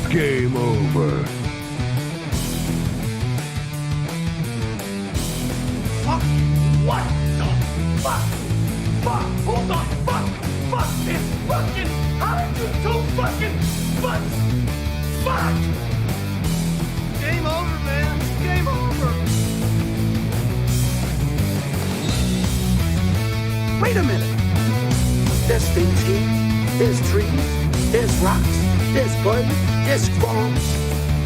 Game over. Fuck! What the fuck? Fuck! Hold on! Fuck! Fuck this fucking! How did you two fucking butts? Fuck! Game over, man. Game over. Wait a minute. There's things here. There's trees. There's rocks. There's buds. There's squirrels.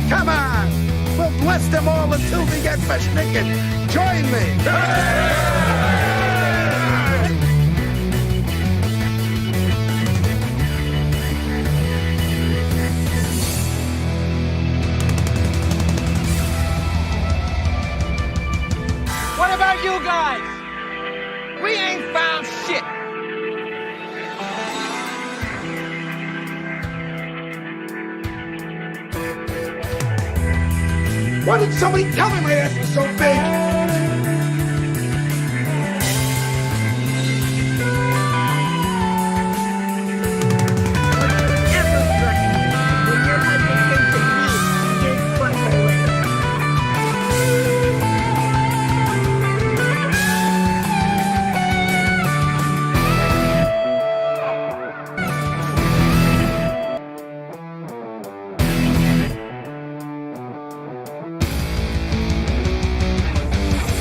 Come on. We'll bless them all until we get naked. Join me. What about you guys? We ain't found shit. Why did somebody tell me my ass was so big?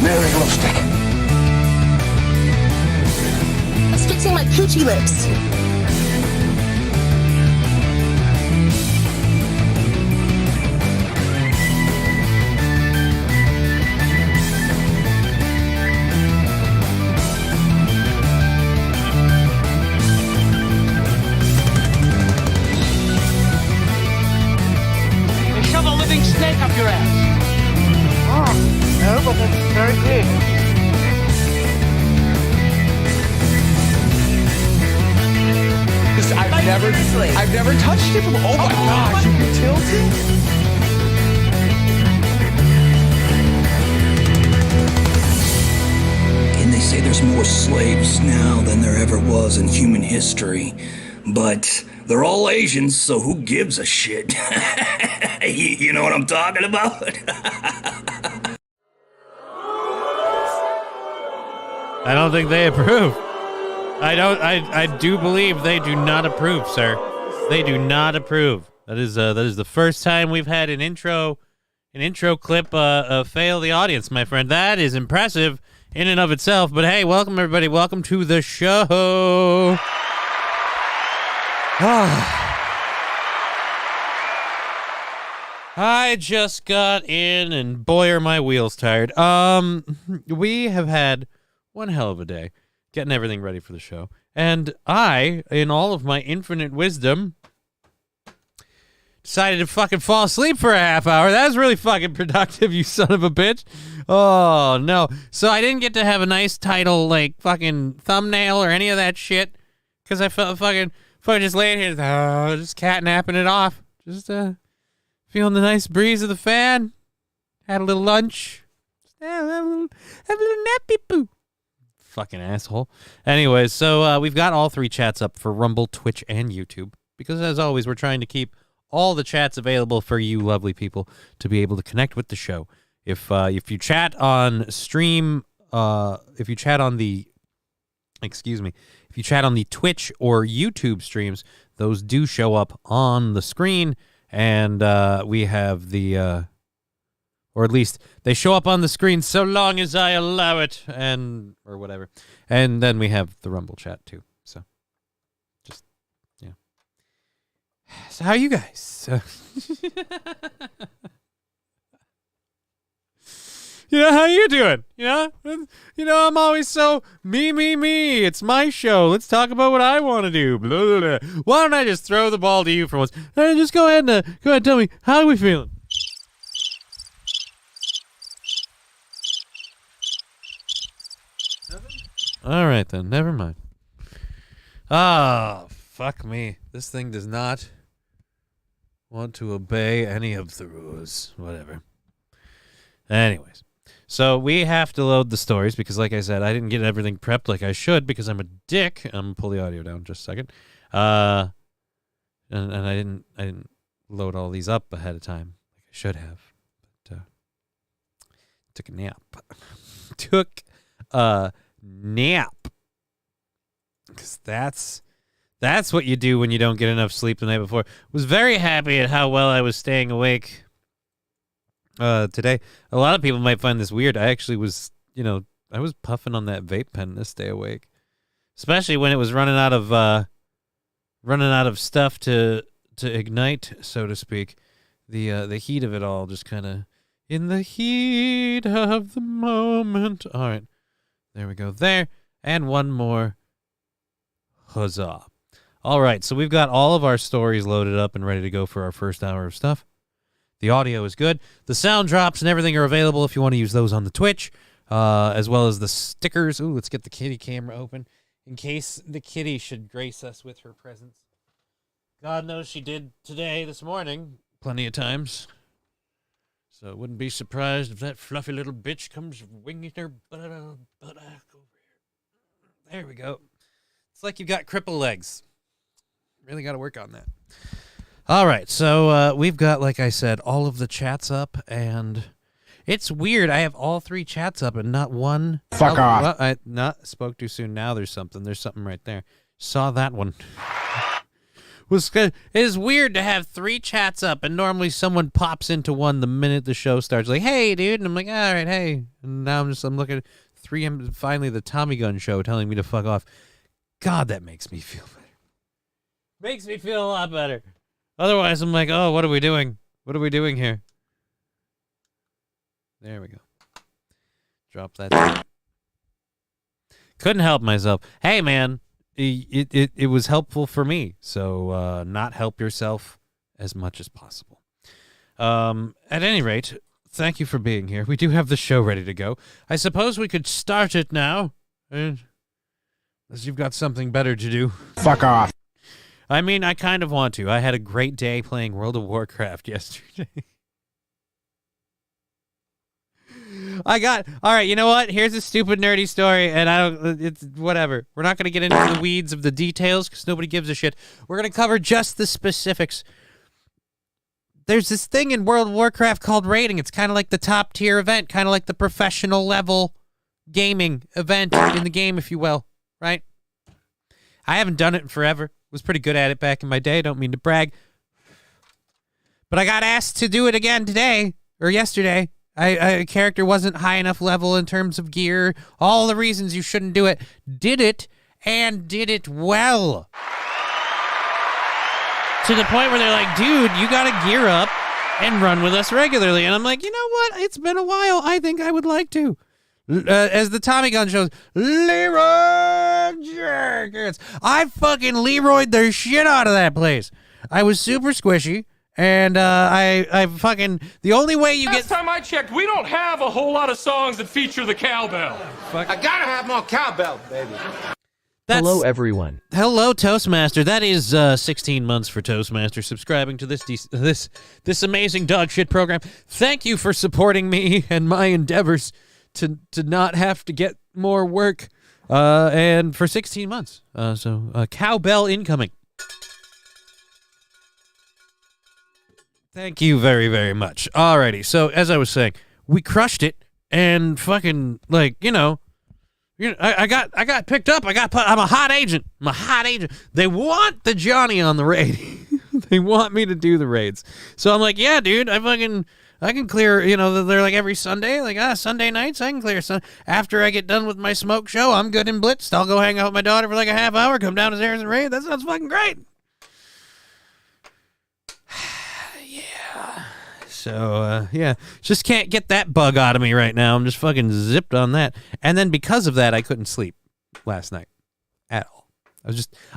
Mary lipstick. I was fixing my coochie lips. They shove a living snake up your ass. No, but it's very good. I've never touched it before. Oh my gosh, you can tilt it? And they say there's more slaves now than there ever was in human history. But they're all Asians, so who gives a shit? You know what I'm talking about? I don't think they approve. I do believe they do not approve, sir. They do not approve. That is the first time we've had an intro clip fail the audience, my friend. That is impressive in and of itself. But hey, welcome everybody. Welcome to the show. I just got in and boy are my wheels tired. We have had one hell of a day getting everything ready for the show. And I, in all of my infinite wisdom, decided to fucking fall asleep for a half hour. That was really fucking productive, you son of a bitch. Oh, no. So I didn't get to have a nice title, like, fucking thumbnail or any of that shit. Because I felt fucking just laying here, just catnapping it off. Just, feeling the nice breeze of the fan. Had a little lunch. Have a little nappy poo. Fucking asshole. Anyways, so we've got all three chats up for Rumble, Twitch, and YouTube. Because as always, we're trying to keep all the chats available for you lovely people to be able to connect with the show. If you chat on stream, if you chat on the Twitch or YouTube streams, those do show up on the screen. And we have the, or at least they show up on the screen so long as I allow it, or whatever. And then we have the Rumble chat too. So, just, yeah. So how are you guys? How you doing? I'm always so me. It's my show. Let's talk about what I want to do. Blah, blah, blah. Why don't I just throw the ball to you for once? And just go ahead and tell me, how are we feeling? All right then, never mind. Ah, fuck me. This thing does not want to obey any of the rules. Whatever. Anyways. So we have to load the stories because, like I said, I didn't get everything prepped like I should because I'm a dick. I'm gonna pull the audio down just a second. And I didn't load all these up ahead of time like I should have. But took a nap. Took a nap. Because that's what you do when you don't get enough sleep the night before. Was very happy at how well I was staying awake today. A lot of people might find this weird. I actually was, I was puffing on that vape pen to stay awake. Especially when it was running out of stuff to ignite, so to speak. The heat of it all just kind of in the heat of the moment. All right. There we go. There. And one more. Huzzah. All right, so we've got all of our stories loaded up and ready to go for our first hour of stuff. The audio is good. The sound drops and everything are available if you want to use those on the Twitch, as well as the stickers. Ooh, let's get the kitty camera open in case the kitty should grace us with her presence. God knows she did this morning, plenty of times. So I wouldn't be surprised if that fluffy little bitch comes winging her butt over here. There we go. It's like you've got cripple legs. Really got to work on that. All right, so we've got, like I said, all of the chats up, and it's weird. I have all 3 chats up and not one. Fuck off. Well, I not spoke too soon. Now there's something. There's something right there. Saw that one. Was good. It is weird to have 3 chats up, and normally someone pops into one the minute the show starts. Like, hey, dude, and I'm like, all right, hey. And now I'm looking at 3. Finally, the Tommy Gun show telling me to fuck off. God, that makes me feel better. Makes me feel a lot better. Otherwise, I'm like, oh, what are we doing? What are we doing here? There we go. Drop that. Couldn't help myself. Hey, man, it was helpful for me. So not help yourself as much as possible. At any rate, thank you for being here. We do have the show ready to go. I suppose we could start it now. Unless you've got something better to do. Fuck off. I mean, I kind of want to. I had a great day playing World of Warcraft yesterday. All right, you know what? Here's a stupid nerdy story, and it's whatever. We're not going to get into the weeds of the details because nobody gives a shit. We're going to cover just the specifics. There's this thing in World of Warcraft called raiding. It's kind of like the top tier event, kind of like the professional level gaming event in the game, if you will. Right? I haven't done it in forever. Was pretty good at it back in my day. Don't mean to brag. But I got asked to do it again today, or yesterday. A character wasn't high enough level in terms of gear. All the reasons you shouldn't do it. Did it, and did it well. To the point where they're like, dude, you got to gear up and run with us regularly. And I'm like, you know what? It's been a while. I think I would like to. As the Tommy Gun shows, Leroy Jenkins. I fucking Leroy'd the shit out of that place. I was super squishy, and I fucking, the only way you Last time I checked, we don't have a whole lot of songs that feature the cowbell. I gotta have more cowbell, baby. Hello, everyone. Hello, Toastmaster. That is 16 months for Toastmaster subscribing to this amazing dog shit program. Thank you for supporting me and my endeavors to not have to get more work, and for 16 months. So cowbell incoming. Thank you very, very much. Alrighty, so as I was saying, we crushed it, and fucking, like, I got picked up. I'm a hot agent. They want the Johnny on the raid. They want me to do the raids. So I'm like, yeah, dude, I can clear, they're like every Sunday, like, Sunday nights, I can clear. After I get done with my smoke show, I'm good and blitzed. I'll go hang out with my daughter for like a half hour, come down to Sarah's and raid. That sounds fucking great. Yeah. So, just can't get that bug out of me right now. I'm just fucking zipped on that. And then because of that, I couldn't sleep last night at all.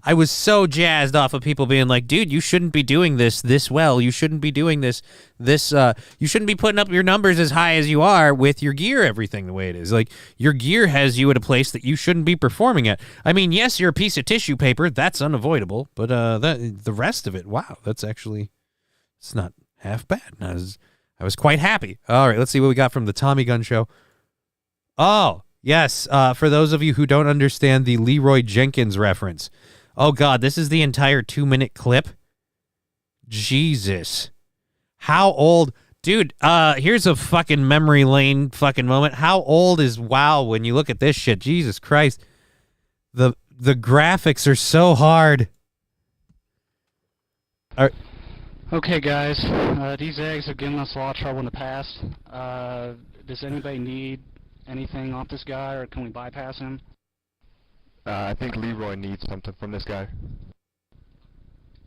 I was so jazzed off of people being like, dude, you shouldn't be doing this well. You shouldn't be doing this, you shouldn't be putting up your numbers as high as you are with your gear, everything the way it is. Like, your gear has you at a place that you shouldn't be performing at. I mean, yes, you're a piece of tissue paper. That's unavoidable. But the rest of it, wow, it's not half bad. I was quite happy. All right, let's see what we got from the Tommy Gun show. Oh, yes, for those of you who don't understand the Leroy Jenkins reference. Oh, God, this is the entire 2-minute clip Jesus. How old? Dude, here's a fucking memory lane fucking moment. How old is WoW when you look at this shit? Jesus Christ. The graphics are so hard. Okay, guys. These eggs have given us a lot of trouble in the past. Does anybody need anything off this guy, or can we bypass him? I think Leroy needs something from this guy.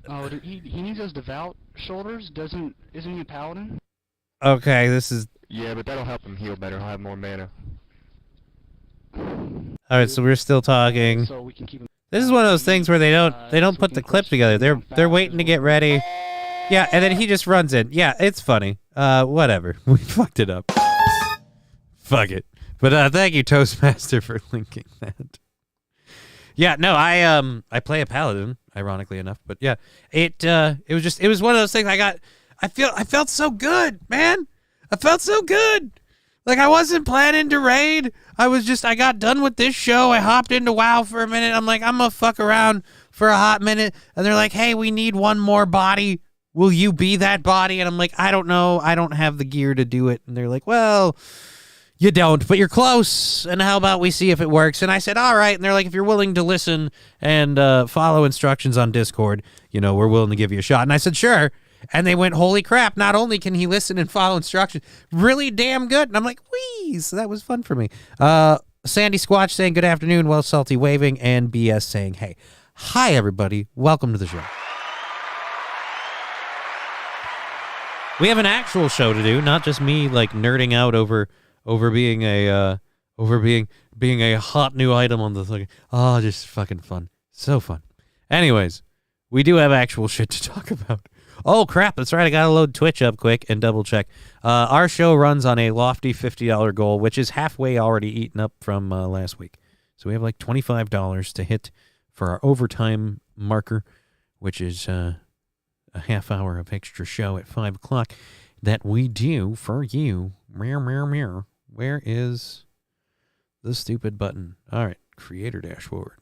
Oh, he needs those devout shoulders? Isn't he a paladin? Okay, this is... Yeah, but that'll help him heal better. He'll have more mana. All right, so we're still talking. So we can keep him. This is one of those things where they don't put the clip together. They're waiting to get ready. Yeah, and then he just runs in. Yeah, it's funny. Whatever. We fucked it up. Fuck it. But thank you, Toastmaster, for linking that. Yeah, no, I play a paladin, ironically enough, but yeah, it was one of those things. I felt so good, man. I felt so good. Like, I wasn't planning to raid. I got done with this show. I hopped into WoW for a minute. I'm like, I'm gonna fuck around for a hot minute, and they're like, hey, we need one more body. Will you be that body? And I'm like, I don't know. I don't have the gear to do it. And they're like, well, you don't, but you're close. And how about we see if it works? And I said, all right. And they're like, if you're willing to listen and follow instructions on Discord, we're willing to give you a shot. And I said, sure. And they went, holy crap, not only can he listen and follow instructions, really damn good. And I'm like, whee. So that was fun for me. Sandy Squatch saying good afternoon, Well Salty waving, and BS saying, hey. Hi, everybody. Welcome to the show. We have an actual show to do, not just me like nerding out over being a hot new item on the thing. Oh, just fucking fun. So fun. Anyways, we do have actual shit to talk about. Oh, crap. That's right. I got to load Twitch up quick and double check. Our show runs on a lofty $50 goal, which is halfway already eaten up from last week. So we have like $25 to hit for our overtime marker, which is a half hour of extra show at 5 o'clock that we do for you. Meow. Where is the stupid button? All right. Creator dashboard.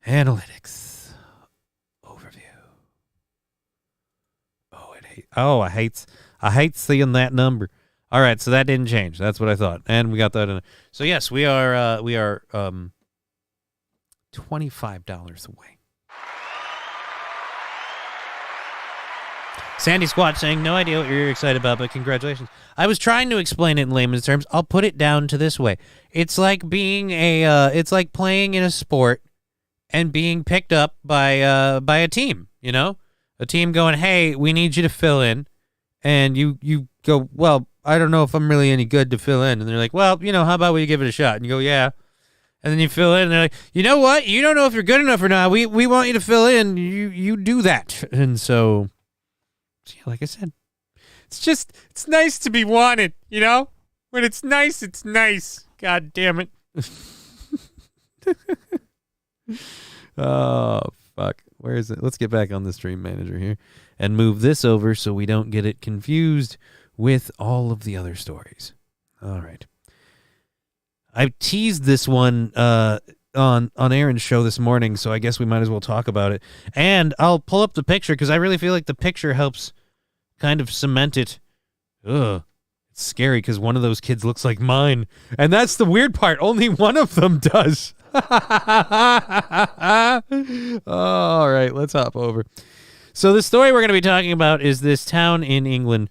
Analytics. Overview. I hate seeing that number. All right, so that didn't change. That's what I thought, and we got that in. So yes, we are $25 away. Sandy Squat saying, no idea what you're excited about, but congratulations. I was trying to explain it in layman's terms. I'll put it down to this way. It's like being it's like playing in a sport and being picked up by a team, A team going, hey, we need you to fill in. And you go, well, I don't know if I'm really any good to fill in. And they're like, well, how about we give it a shot? And you go, yeah. And then you fill in, and they're like, you know what? You don't know if you're good enough or not. We want you to fill in. You do that. And so, like I said, it's nice to be wanted, When it's nice, it's nice. God damn it. Oh, fuck. Where is it? Let's get back on the stream manager here and move this over so we don't get it confused with all of the other stories. All right. I teased this one on Aaron's show this morning, so I guess we might as well talk about it. And I'll pull up the picture because I really feel like the picture helps kind of cement it. Ugh. It's scary because one of those kids looks like mine. And that's the weird part. Only one of them does. All right, let's hop over. So the story we're going to be talking about is this town in England.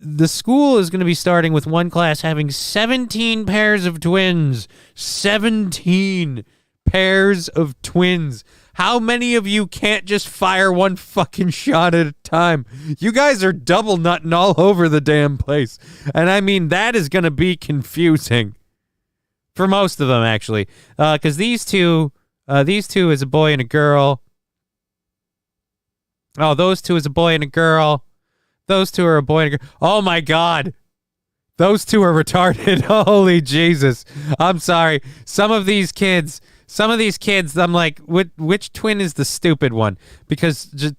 The school is going to be starting with one class having 17 pairs of twins. 17 pairs of twins. How many of you can't just fire one fucking shot at a time? You guys are double nutting all over the damn place. And I mean, that is going to be confusing. For most of them, actually. Because these two is a boy and a girl. Oh, those two is a boy and a girl. Those two are a boy and a girl. Oh, my God. Those two are retarded. Holy Jesus. I'm sorry. Some of these kids, I'm like, which twin is the stupid one? Because just,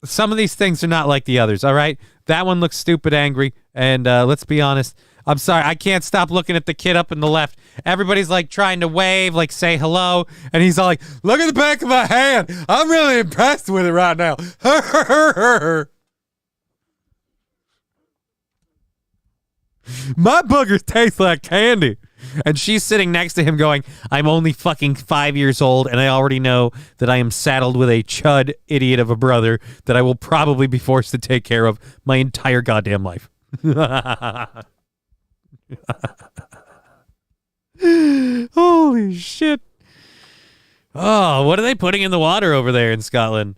some of these things are not like the others, all right? That one looks stupid angry. And let's be honest. I'm sorry, I can't stop looking at the kid up in the left. Everybody's like trying to wave, like say hello, and he's all like, "Look at the back of my hand. I'm really impressed with it right now." My boogers taste like candy. And she's sitting next to him going, "I'm only fucking 5 years old, and I already know that I am saddled with a chud idiot of a brother that I will probably be forced to take care of my entire goddamn life." Holy shit. Oh, what are they putting in the water over there in Scotland?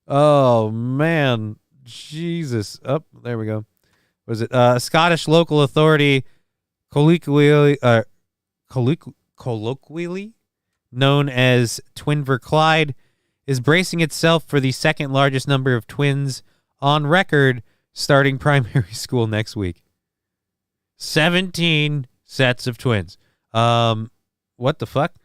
Oh, man. Jesus. Oh, there we go. Was it Scottish local authority colloquially known as Twinver-Clyde is bracing itself for the second largest number of twins on record starting primary school next week. 17 sets of twins. What the fuck?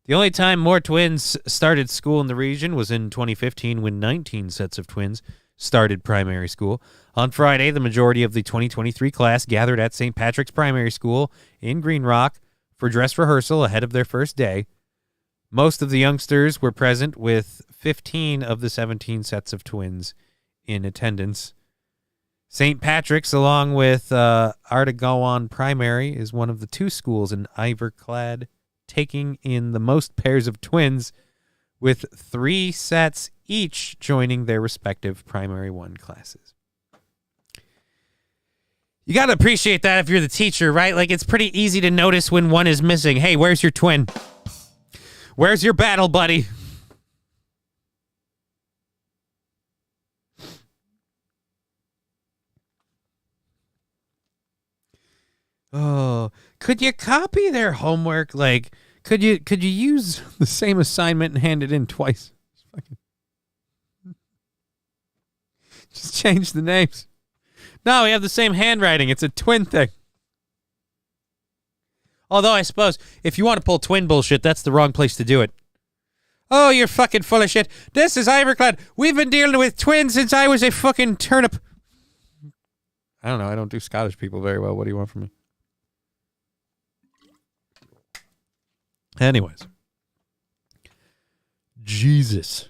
The only time more twins started school in the region was in 2015 when 19 sets of twins started primary school. On Friday, the majority of the 2023 class gathered at St. Patrick's Primary School in Green Rock for dress rehearsal ahead of their first day. Most of the youngsters were present, with 15 of the 17 sets of twins in attendance. St. Patrick's, along with Ardegowan Primary, is one of the 2 schools in Iverclad taking in the most pairs of twins, with 3 sets each joining their respective Primary 1 classes. You got to appreciate that if you're the teacher, right? Like, it's pretty easy to notice when one is missing. Hey, where's your twin? Where's your battle buddy? Oh, could you copy their homework? Like, could you use the same assignment and hand it in twice? Just change the names. No, we have the same handwriting. It's a twin thing. Although I suppose if you want to pull twin bullshit, that's the wrong place to do it. Oh, you're fucking full of shit. This is Iverclad. We've been dealing with twins since I was a fucking turnip. I don't know. I don't do Scottish people very well. What do you want from me? Anyways. Jesus.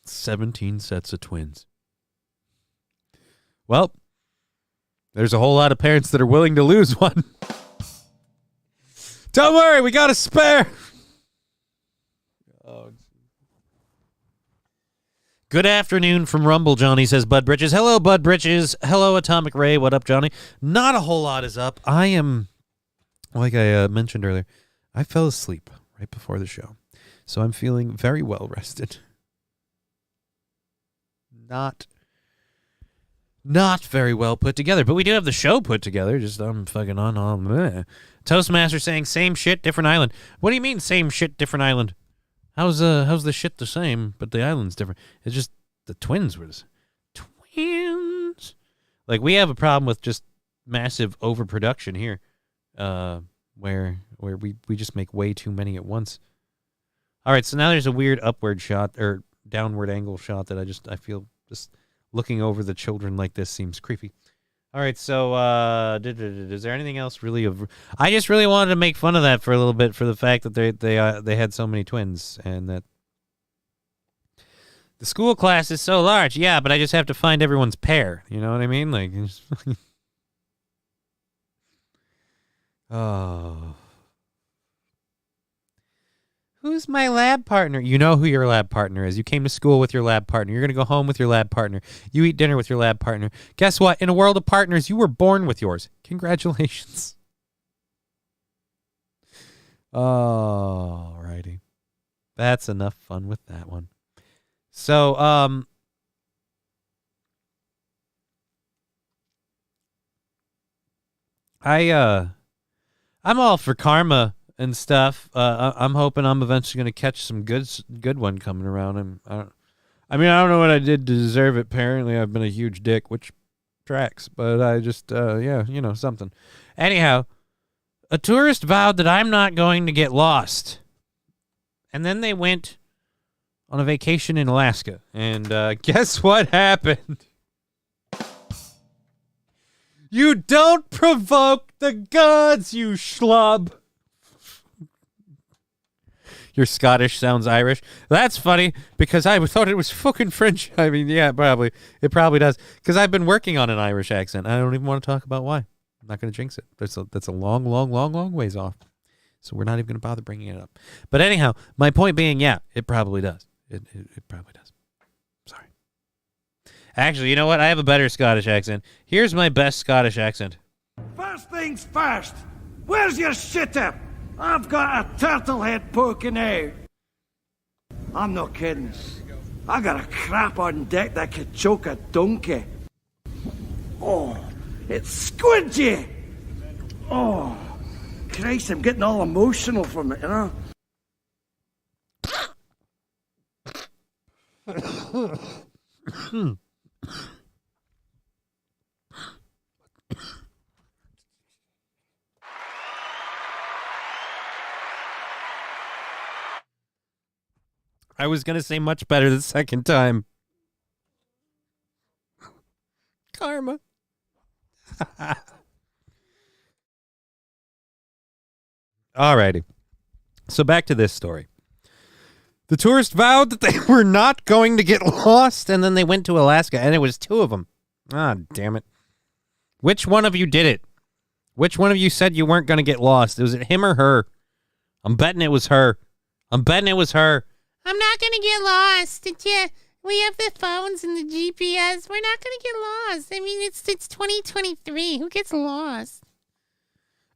17 sets of twins. Well, there's a whole lot of parents that are willing to lose one. Don't worry, we got a spare. Oh. Good afternoon from Rumble, Johnny, says Bud Bridges. Hello, Bud Bridges. Hello, Atomic Ray. What up, Johnny? Not a whole lot is up. I am, like I mentioned earlier, I fell asleep right before the show. So I'm feeling very well rested. Not very well put together, but we do have the show put together. Just I'm fucking on all. Toastmaster saying same shit, different island. What do you mean same shit, different island? How's the shit the same, but the island's different? It's just the twins were twins. Like, we have a problem with just massive overproduction here, where we just make way too many at once. All right, so now there's a weird upward shot or downward angle shot that I feel just looking over the children like this seems creepy. All right, so is there anything else really I just really wanted to make fun of that for a little bit, for the fact that they had so many twins, and that the school class is so large. Yeah, but I just have to find everyone's pair. You know what I mean? Like, oh. Who's my lab partner? You know who your lab partner is. You came to school with your lab partner. You're going to go home with your lab partner. You eat dinner with your lab partner. Guess what? In a world of partners, you were born with yours. Congratulations. Alrighty. That's enough fun with that one. So, I'm all for karma and stuff. I'm hoping I'm eventually going to catch some good one coming around. I don't know what I did to deserve it. Apparently, I've been a huge dick, which tracks. But I just, something. Anyhow, a tourist vowed that I'm not going to get lost. And then they went on a vacation in Alaska. And guess what happened? You don't provoke the gods, you schlub. Your Scottish sounds Irish. That's funny because I thought it was fucking French. I mean, yeah, probably. It probably does. Because I've been working on an Irish accent. I don't even want to talk about why. I'm not going to jinx it. That's a long, long, long, long ways off. So we're not even going to bother bringing it up. But anyhow, my point being, yeah, it probably does. It probably does. Sorry. Actually, you know what? I have a better Scottish accent. Here's my best Scottish accent. First things first. Where's your shitter? I've got a turtle head poking out. I'm not kidding. I got a crap on deck that could choke a donkey. Oh, it's squidgy. Oh, Christ, I'm getting all emotional from it, you know? I was going to say much better the second time. Karma. Alrighty. So back to this story. The tourist vowed that they were not going to get lost, and then they went to Alaska, and it was 2 of them. Ah, damn it. Which one of you did it? Which one of you said you weren't going to get lost? Was it him or her? I'm betting it was her. I'm betting it was her. I'm not going to get lost. We have the phones and the GPS. We're not going to get lost. I mean, it's 2023. Who gets lost?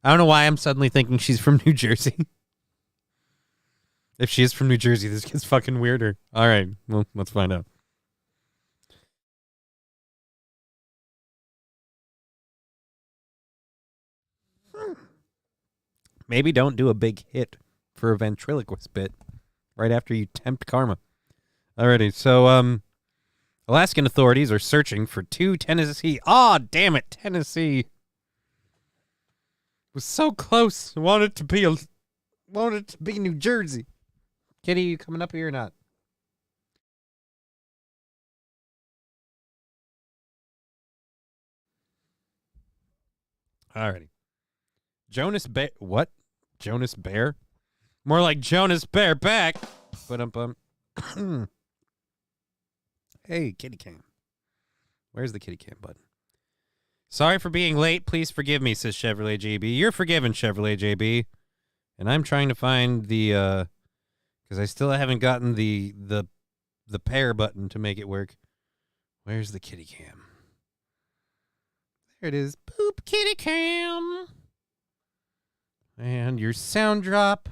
I don't know why I'm suddenly thinking she's from New Jersey. If she is from New Jersey, this gets fucking weirder. All right, well, let's find out. Maybe don't do a big hit for a ventriloquist bit right after you tempt karma. Alrighty, so Alaskan authorities are searching for 2 Tennessee. Aw, damn it, Tennessee. It was so close. Wanted it to be New Jersey. Kitty, you coming up here or not? Alrighty. Jonas Bear. What? Jonas Bear? More like Jonas Bear back. But Hey, kitty cam. Where's the kitty cam button? Sorry for being late. Please forgive me, says Chevrolet JB. You're forgiven, Chevrolet JB. And I'm trying to find the because I still haven't gotten the pair button to make it work. Where's the kitty cam? There it is. Boop kitty cam. And your sound drop.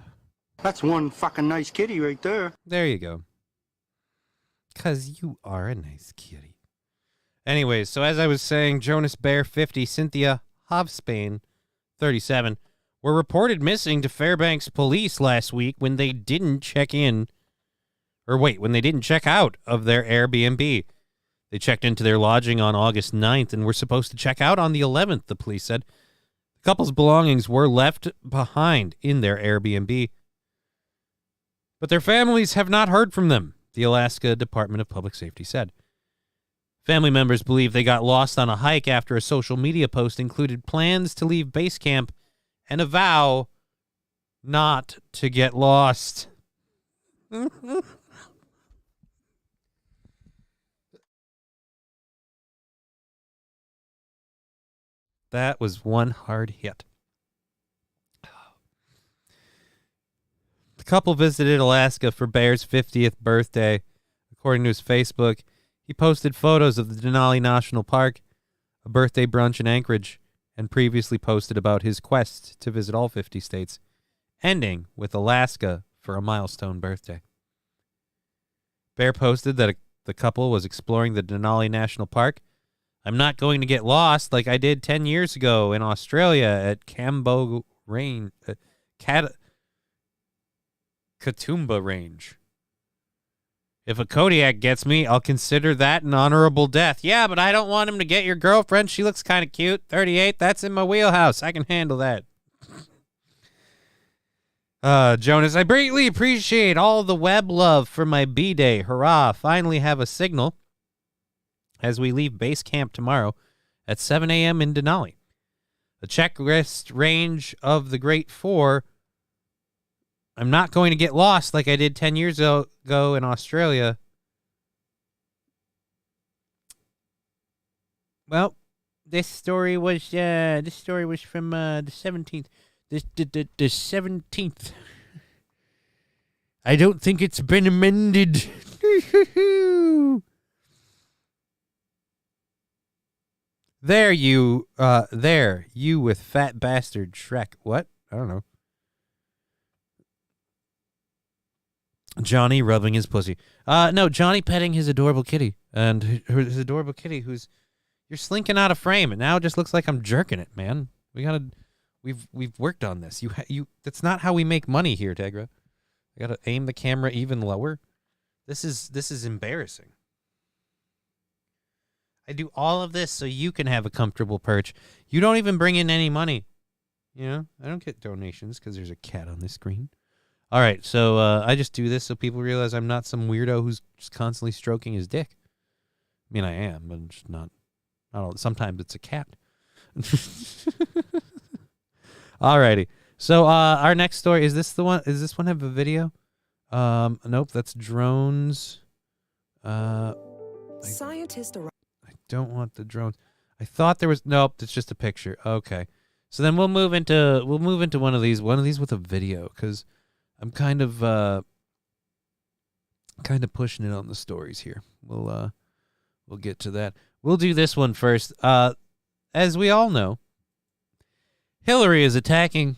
That's one fucking nice kitty right there. There you go. 'Cause you are a nice kitty. Anyways, so as I was saying, Jonas Bear 50, Cynthia Hovspain 37 were reported missing to Fairbanks police last week when they didn't check out of their Airbnb. They checked into their lodging on August 9th and were supposed to check out on the 11th, the police said. The couple's belongings were left behind in their Airbnb, but their families have not heard from them, the Alaska Department of Public Safety said. Family members believe they got lost on a hike after a social media post included plans to leave base camp and a vow not to get lost. That was one hard hit. The couple visited Alaska for Bear's 50th birthday. According to his Facebook, he posted photos of the Denali National Park, a birthday brunch in Anchorage, and previously posted about his quest to visit all 50 states, ending with Alaska for a milestone birthday. Bear posted that the couple was exploring the Denali National Park. I'm not going to get lost like I did 10 years ago in Australia at Katoomba Range. If a Kodiak gets me, I'll consider that an honorable death. Yeah, but I don't want him to get your girlfriend. She looks kind of cute. 38, that's in my wheelhouse. I can handle that. Jonas, I greatly appreciate all the web love for my B-Day. Hurrah, finally have a signal as we leave base camp tomorrow at 7 a.m. in Denali. The checklist range of the Great Four. I'm not going to get lost like I did 10 years ago in Australia. Well, this story was from the 17th. The 17th. I don't think it's been amended. There, you with fat bastard Shrek. What? I don't know. Johnny rubbing his pussy. No, Johnny petting his adorable kitty. And his adorable kitty who's... You're slinking out of frame. It now just looks like I'm jerking it, man. We've worked on this. That's not how we make money here, Tegra. I gotta aim the camera even lower. This is embarrassing. I do all of this so you can have a comfortable perch. You don't even bring in any money. You know, I don't get donations because there's a cat on this screen. All right, so I just do this so people realize I'm not some weirdo who's just constantly stroking his dick. I mean, I am, but I'm just not. I don't. Sometimes it's a cat. Alrighty. So our next story is this the one? Is this one have a video? Nope. That's drones. Scientists are. I don't want the drones. I thought there was. Nope. It's just a picture. Okay. So then we'll move into one of these with a video because I'm kind of pushing it on the stories here. We'll get to that. We'll do this one first. As we all know, Hillary is attacking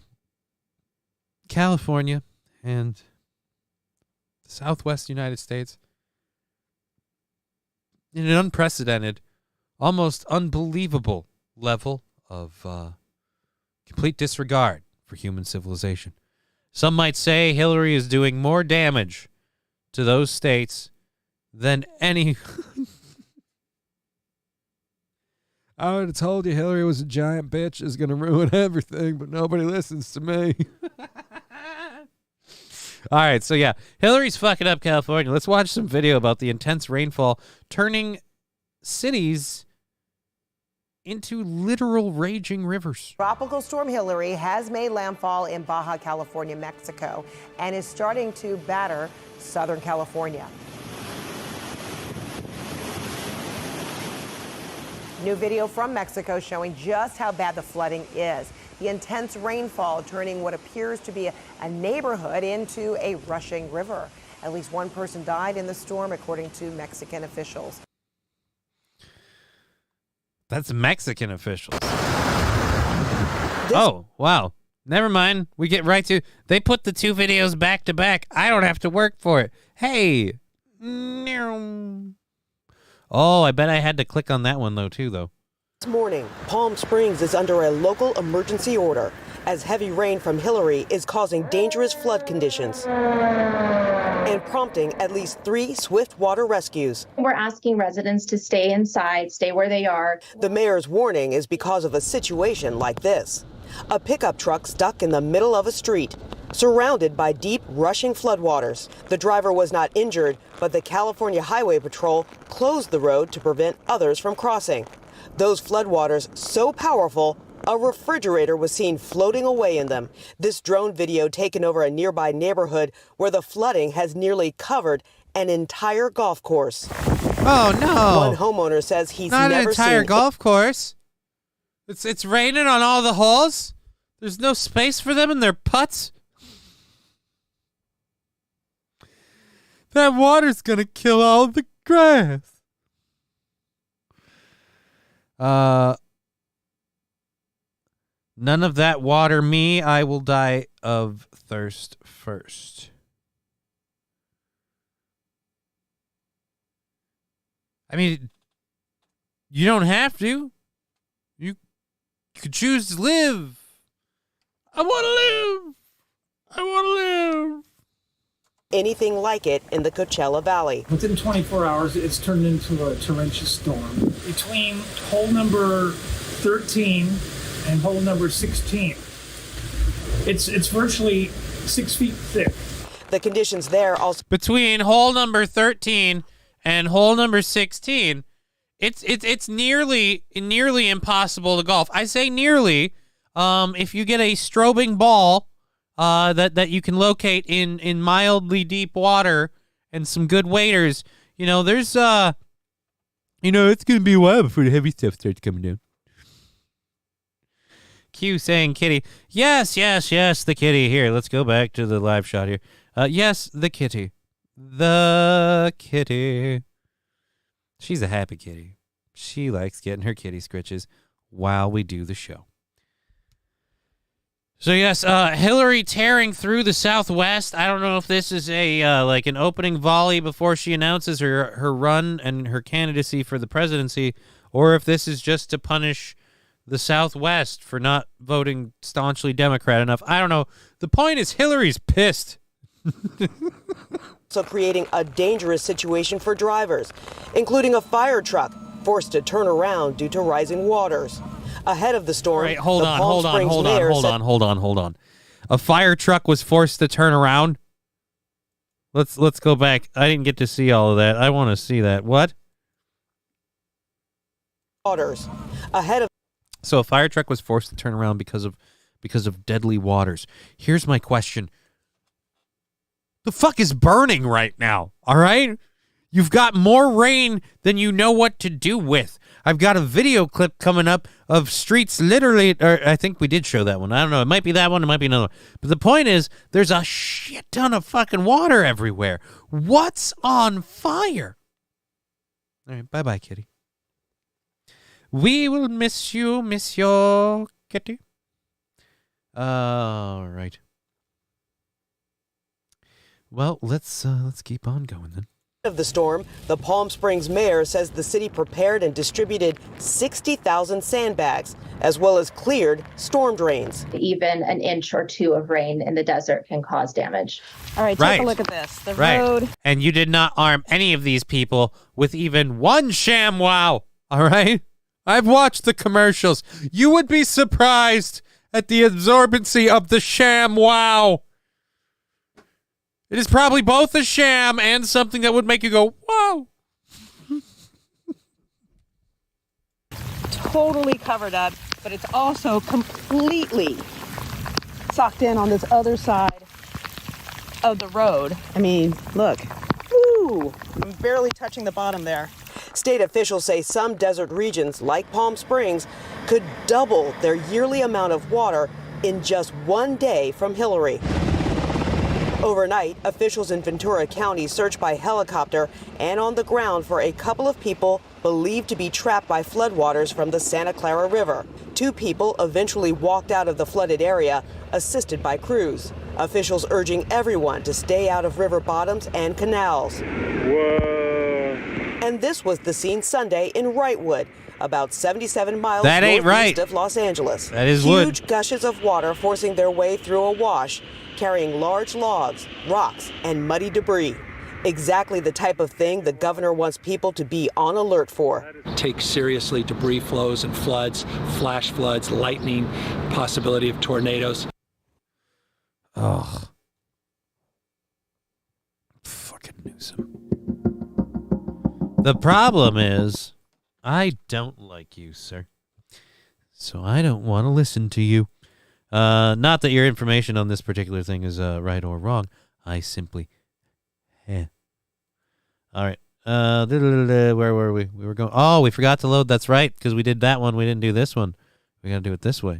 California and the Southwest United States in an unprecedented, almost unbelievable level of complete disregard for human civilization. Some might say Hillary is doing more damage to those states than any... I would have told you Hillary was a giant bitch, is going to ruin everything, but nobody listens to me. All right, so yeah, Hillary's fucking up California. Let's watch some video about the intense rainfall turning cities into literal raging rivers. Tropical storm Hillary has made landfall in Baja California, Mexico, and is starting to batter Southern California. New video from Mexico showing just how bad the flooding is. The intense rainfall turning what appears to be a neighborhood into a rushing river. At least one person died in the storm, according to Mexican officials. That's Mexican officials. Oh, wow. Never mind. We get right to... They put the two videos back to back. I don't have to work for it. Hey. Oh, I bet I had to click on that one, though. This morning, Palm Springs is under a local emergency order as heavy rain from Hillary is causing dangerous flood conditions and prompting at least 3 swift water rescues. We're asking residents to stay inside, stay where they are. The mayor's warning is because of a situation like this. A pickup truck stuck in the middle of a street, surrounded by deep, rushing floodwaters. The driver was not injured, but the California Highway Patrol closed the road to prevent others from crossing. Those floodwaters so powerful, a refrigerator was seen floating away in them. This drone video taken over a nearby neighborhood where the flooding has nearly covered an entire golf course. Oh, no. One homeowner says he's not never an entire seen golf course. It's raining on all the holes. There's no space for them in their putts. That water's gonna kill all the grass. None of that water me. I will die of thirst first. I mean, you don't have to. You could choose to live. I want to live. I want to live. Anything like it in the Coachella Valley. Within 24 hours, it's turned into a torrential storm. Between hole number 13 and hole number 16, it's virtually 6 feet thick. The conditions there also... Between hole number 13 and hole number 16, it's nearly impossible to golf. I say nearly. If you get a strobing ball that you can locate in mildly deep water and some good waders. You know, there's it's gonna be a while before the heavy stuff starts coming down. Q saying kitty. Yes, the kitty. Here, let's go back to the live shot here. Yes, the kitty. The kitty. She's a happy kitty. She likes getting her kitty scritches while we do the show. So yes, Hillary tearing through the Southwest. I don't know if this is a like an opening volley before she announces her run and her candidacy for the presidency, or if this is just to punish the Southwest for not voting staunchly Democrat enough. I don't know. The point is Hillary's pissed. So creating a dangerous situation for drivers, including a fire truck forced to turn around due to rising waters. Ahead of the storm, Right, hold on. A fire truck was forced to turn around. Let's go back. I didn't get to see all of that. I want to see that. What? Waters. Ahead of So a fire truck was forced to turn around because of deadly waters. Here's my question. The fuck is burning right now? All right? You've got more rain than you know what to do with. I've got a video clip coming up of streets literally, or I think we did show that one. I don't know. It might be that one. It might be another one. But the point is, there's a shit ton of fucking water everywhere. What's on fire? All right. Bye-bye, kitty. We will miss you, Monsieur Kitty. All right. Well, let's keep on going then. Of the storm, the Palm Springs mayor says the city prepared and distributed 60,000 sandbags, as well as cleared storm drains. Even an inch or two of rain in the desert can cause damage. All right, take a look at this. The road. And you did not arm any of these people with even one ShamWow. All right? I've watched the commercials. You would be surprised at the absorbency of the ShamWow. It is probably both a sham and something that would make you go, whoa. Totally covered up, but it's also completely socked in on this other side of the road. I mean, look. Woo! I'm barely touching the bottom there. State officials say some desert regions, like Palm Springs, could double their yearly amount of water in just one day from Hillary. Overnight, officials in Ventura County searched by helicopter and on the ground for a couple of people believed to be trapped by floodwaters from the Santa Clara River. 2 people eventually walked out of the flooded area, assisted by crews. Officials urging everyone to stay out of river bottoms and canals. Whoa. And this was the scene Sunday in Wrightwood, about 77 miles northeast of Los Angeles. That is Huge gushes of water forcing their way through a wash, carrying large logs, rocks, and muddy debris. Exactly the type of thing the governor wants people to be on alert for. Take seriously debris flows and floods, flash floods, lightning, possibility of tornadoes. Oh. Fucking Newsom. The problem is, I don't like you, sir. So I don't want to listen to you. Not that your information on this particular thing is right or wrong. I simply... All right. Where were we? We were going... Oh, we forgot to load. That's right, because we did that one. We didn't do this one. We got to do it this way.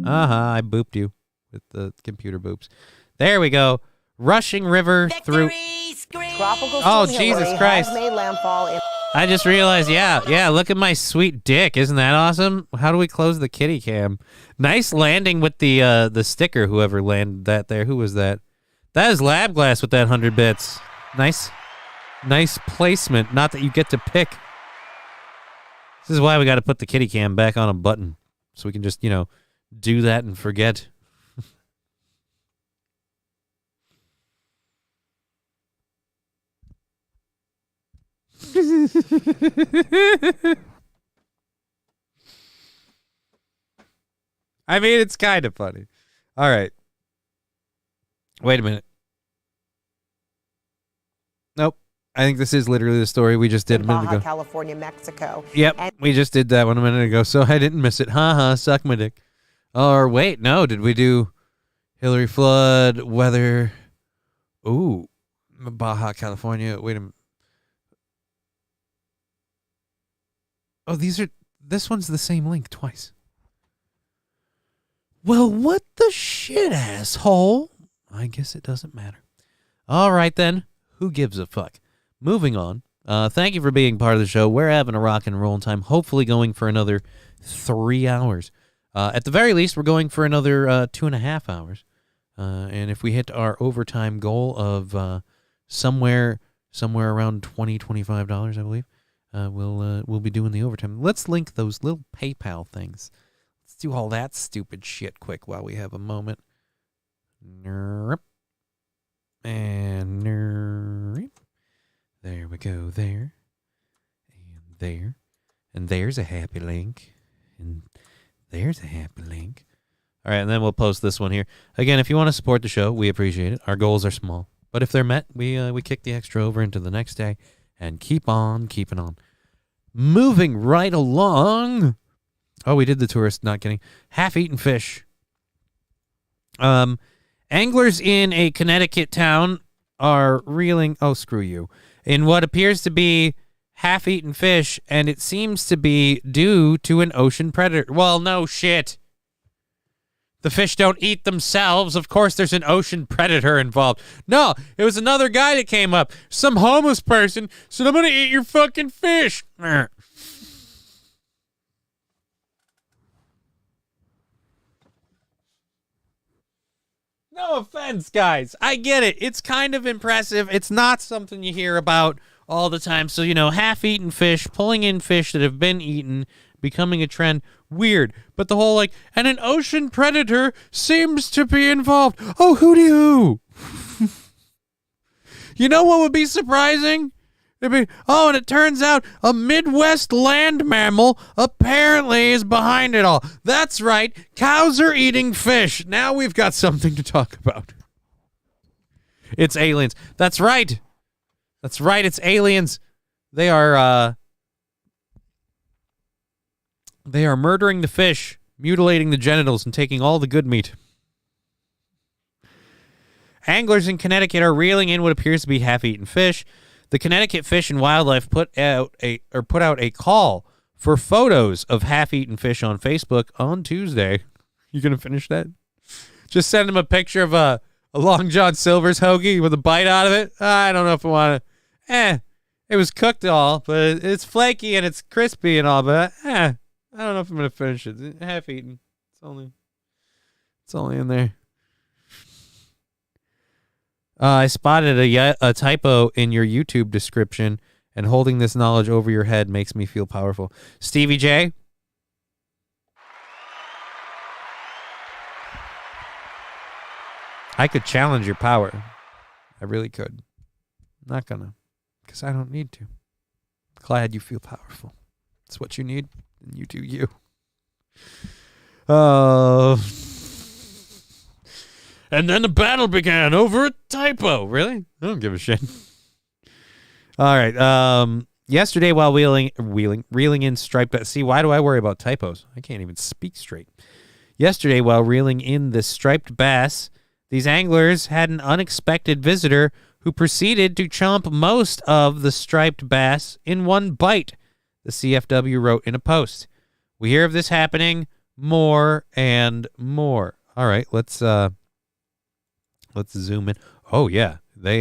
I booped you with the computer boops. There we go. Rushing River through... Tropical Oh, Jesus Christ. Has made landfall in... I just realized, yeah, look at my sweet dick. Isn't that awesome? How do we close the kitty cam? Nice landing with the sticker, whoever landed that there. Who was that? That is Lab Glass with that 100 bits. Nice placement. Not that you get to pick. This is why we got to put the kitty cam back on a button. So we can just, do that and forget. I mean, it's kind of funny. All right. Wait a minute. Nope. I think this is literally the story we just did a minute Baja ago. California, Mexico. Yep. We just did that one a minute ago, so I didn't miss it. Ha, suck my dick. Or wait, no. Did we do Hillary flood, weather. Ooh, Baja California. Wait a minute. Oh, this one's the same link twice. Well, what the shit, asshole? I guess it doesn't matter. All right, then. Who gives a fuck? Moving on. Thank you for being part of the show. We're having a rock and roll time, hopefully going for another 3 hours. At the very least, we're going for another 2.5 hours. And if we hit our overtime goal of somewhere around $20, $25, I believe, we'll be doing the overtime. Let's link those little PayPal things. Let's do all that stupid shit quick while we have a moment. Nerp. And nerp. There we go, there. And there. And there's a happy link. And there's a happy link. All right, and then we'll post this one here. Again, if you want to support the show, we appreciate it. Our goals are small. But if they're met, we kick the extra over into the next day and keep on keeping on. Moving right along. Oh, we did the tourist, not kidding. Half-eaten fish. Anglers in a Connecticut town are reeling, oh, screw you, in what appears to be half-eaten fish, and it seems to be due to an ocean predator. Well, no shit. The fish don't eat themselves. Of course there's an ocean predator involved. No, it was another guy that came up. Some homeless person said, I'm going to eat your fucking fish. No offense, guys. I get it. It's kind of impressive. It's not something you hear about all the time. So, half-eaten fish, pulling in fish that have been eaten, becoming a trend. Weird. But the whole, and an ocean predator seems to be involved. Oh, hooty-hoo. You know what would be surprising? And it turns out a Midwest land mammal apparently is behind it all. That's right. Cows are eating fish. Now we've got something to talk about. It's aliens. That's right. That's right. It's aliens. They are murdering the fish, mutilating the genitals, and taking all the good meat. Anglers in Connecticut are reeling in what appears to be half-eaten fish. The Connecticut Fish and Wildlife put out a call for photos of half-eaten fish on Facebook on Tuesday. You gonna finish that? Just send them a picture of a Long John Silver's hoagie with a bite out of it. I don't know if I want to. It was cooked all, but it's flaky and it's crispy and all. But I don't know if I'm gonna finish it. Half-eaten. It's only in there. I spotted a typo in your YouTube description, and holding this knowledge over your head makes me feel powerful. Stevie J? I could challenge your power. I really could. I'm not gonna, because I don't need to. Glad you feel powerful. It's what you need, and you do you. And then the battle began over a typo. Really? I don't give a shit. All right. Yesterday, while reeling in striped. See, why do I worry about typos? I can't even speak straight. Yesterday, while reeling in the striped bass, these anglers had an unexpected visitor who proceeded to chomp most of the striped bass in one bite. The CFW wrote in a post. We hear of this happening more and more. All right, let's zoom in. Oh yeah, they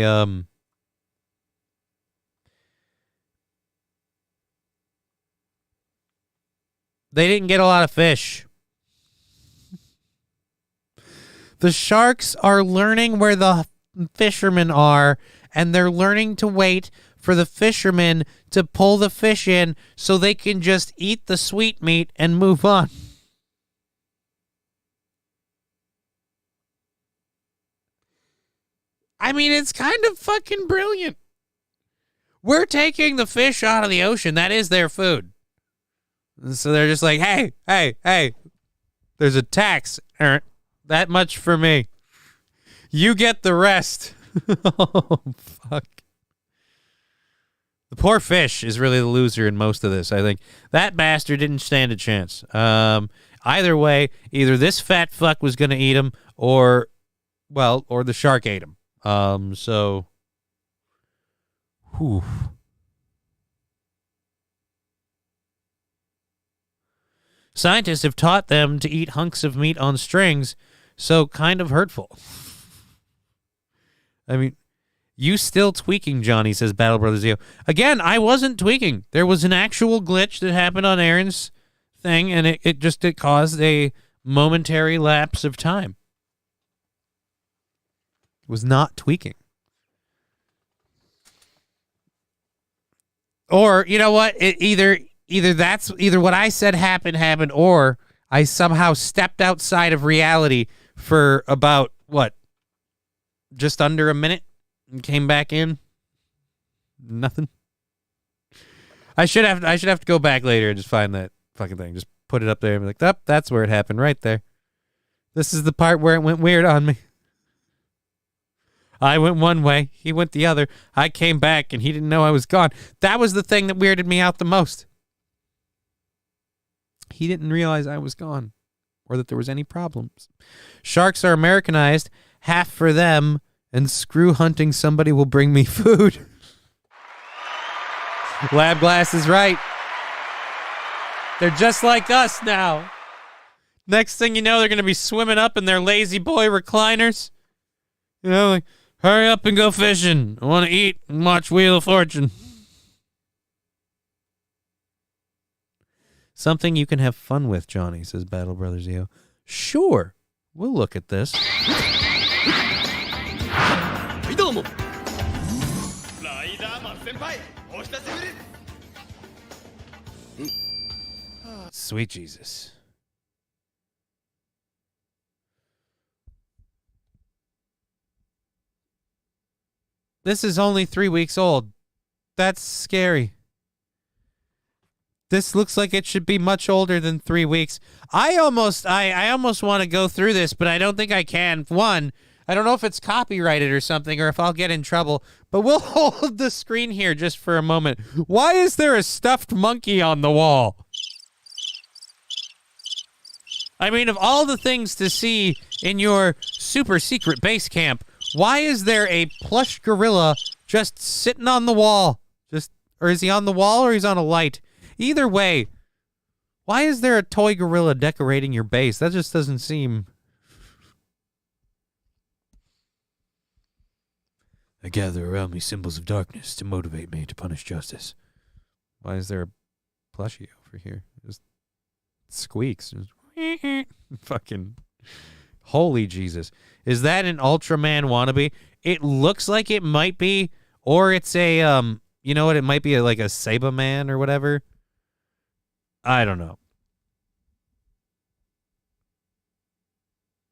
didn't get a lot of fish. The sharks are learning where the fishermen are, and they're learning to wait for the fishermen to pull the fish in so they can just eat the sweet meat and move on. I mean, it's kind of fucking brilliant. We're taking the fish out of the ocean. That is their food. So they're just like, hey, there's a tax. That much for me. You get the rest. Oh, fuck. The poor fish is really the loser in most of this, I think. That bastard didn't stand a chance. Either way, either this fat fuck was going to eat him, or Well, or the shark ate him. Whew. Scientists have taught them to eat hunks of meat on strings, so kind of hurtful. I mean, you still tweaking, Johnny, says Battle Brothers Zio. Again, I wasn't tweaking. There was an actual glitch that happened on Aaron's thing, and it caused a momentary lapse of time. It was not tweaking. Or, you know what? Either what I said happened, or I somehow stepped outside of reality for about, just under a minute and came back in. Nothing. I should have to go back later and just find that fucking thing. Just put it up there and be like, that's where it happened, right there. This is the part where it went weird on me. I went one way, he went the other. I came back and he didn't know I was gone. That was the thing that weirded me out the most. He didn't realize I was gone or that there was any problems. Sharks are Americanized, half for them, and screw hunting somebody will bring me food. Lab Glass is right. They're just like us now. Next thing you know, they're going to be swimming up in their lazy boy recliners. You know, like, hurry up and go fishing. I want to eat and watch Wheel of Fortune. Something you can have fun with, Johnny, says Battle Brothers Zio. Sure. We'll look at this. Sweet Jesus. This is only 3 weeks old. That's scary. This looks like it should be much older than 3 weeks. I almost want to go through this, but I don't think I can. One, I don't know if it's copyrighted or something, or if I'll get in trouble, but we'll hold the screen here just for a moment. Why is there a stuffed monkey on the wall? I mean, of all the things to see in your super secret base camp, why is there a plush gorilla just sitting on the wall? Or is he on the wall or he's on a light? Either way, why is there a toy gorilla decorating your base? That just doesn't seem... I gather around me symbols of darkness to motivate me to punish justice. Why is there a plushie over here? Just squeaks. Just fucking... Holy Jesus. Is that an Ultraman wannabe? It looks like it might be, or it's a, you know what, it might be like a Saberman or whatever. I don't know.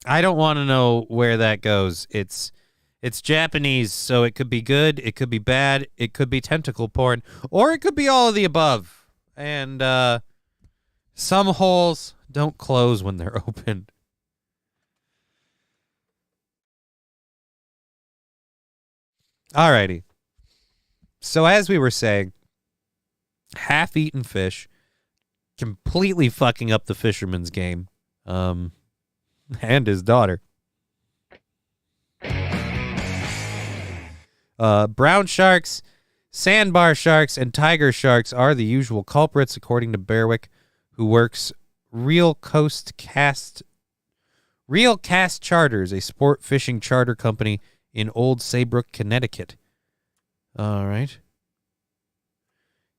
I don't want to know where that goes. It's Japanese, so it could be good, it could be bad, it could be tentacle porn, or it could be all of the above. And some holes don't close when they're opened. Alrighty. So as we were saying, half-eaten fish, completely fucking up the fisherman's game, and his daughter. Brown sharks, sandbar sharks, and tiger sharks are the usual culprits, according to Berwick, who works Real Cast Charters, a sport fishing charter company in Old Saybrook, Connecticut. All right.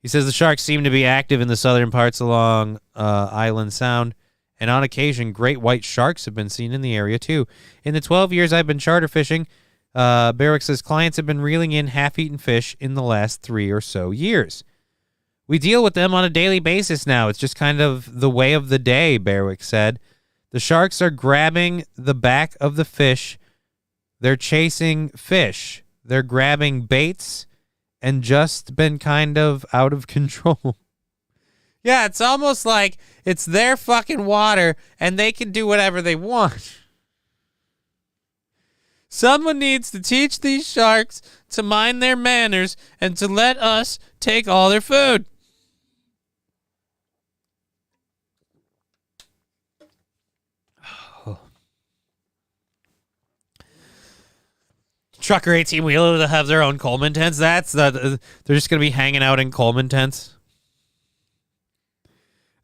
He says the sharks seem to be active in the southern parts along Island Sound, and on occasion, great white sharks have been seen in the area, too. In the 12 years I've been charter fishing, Barrick says clients have been reeling in half-eaten fish in the last 3 or so years. We deal with them on a daily basis now. It's just kind of the way of the day, Berwick said. The sharks are grabbing the back of the fish. They're chasing fish. They're grabbing baits and just been kind of out of control. Yeah, it's almost like it's their fucking water and they can do whatever they want. Someone needs to teach these sharks to mind their manners and to let us take all their food. trucker 18-wheeler that have their own Coleman tents. They're just going to be hanging out in Coleman tents.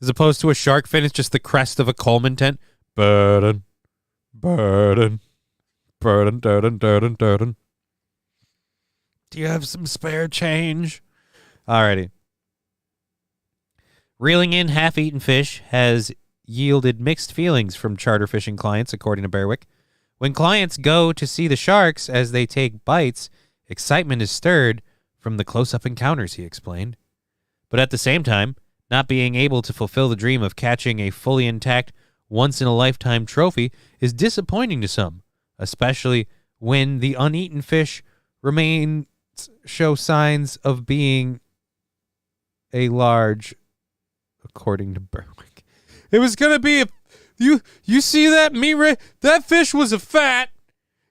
As opposed to a shark fin, it's just the crest of a Coleman tent. Burden. Do you have some spare change? Alrighty. Reeling in half-eaten fish has yielded mixed feelings from charter fishing clients, according to Bearwick. When clients go to see the sharks as they take bites, excitement is stirred from the close-up encounters, he explained. But at the same time, not being able to fulfill the dream of catching a fully intact, once-in-a-lifetime trophy is disappointing to some, especially when the uneaten fish remains show signs of being a large, according to Berwick. It was going to be you see that, Mira? That fish was a fat.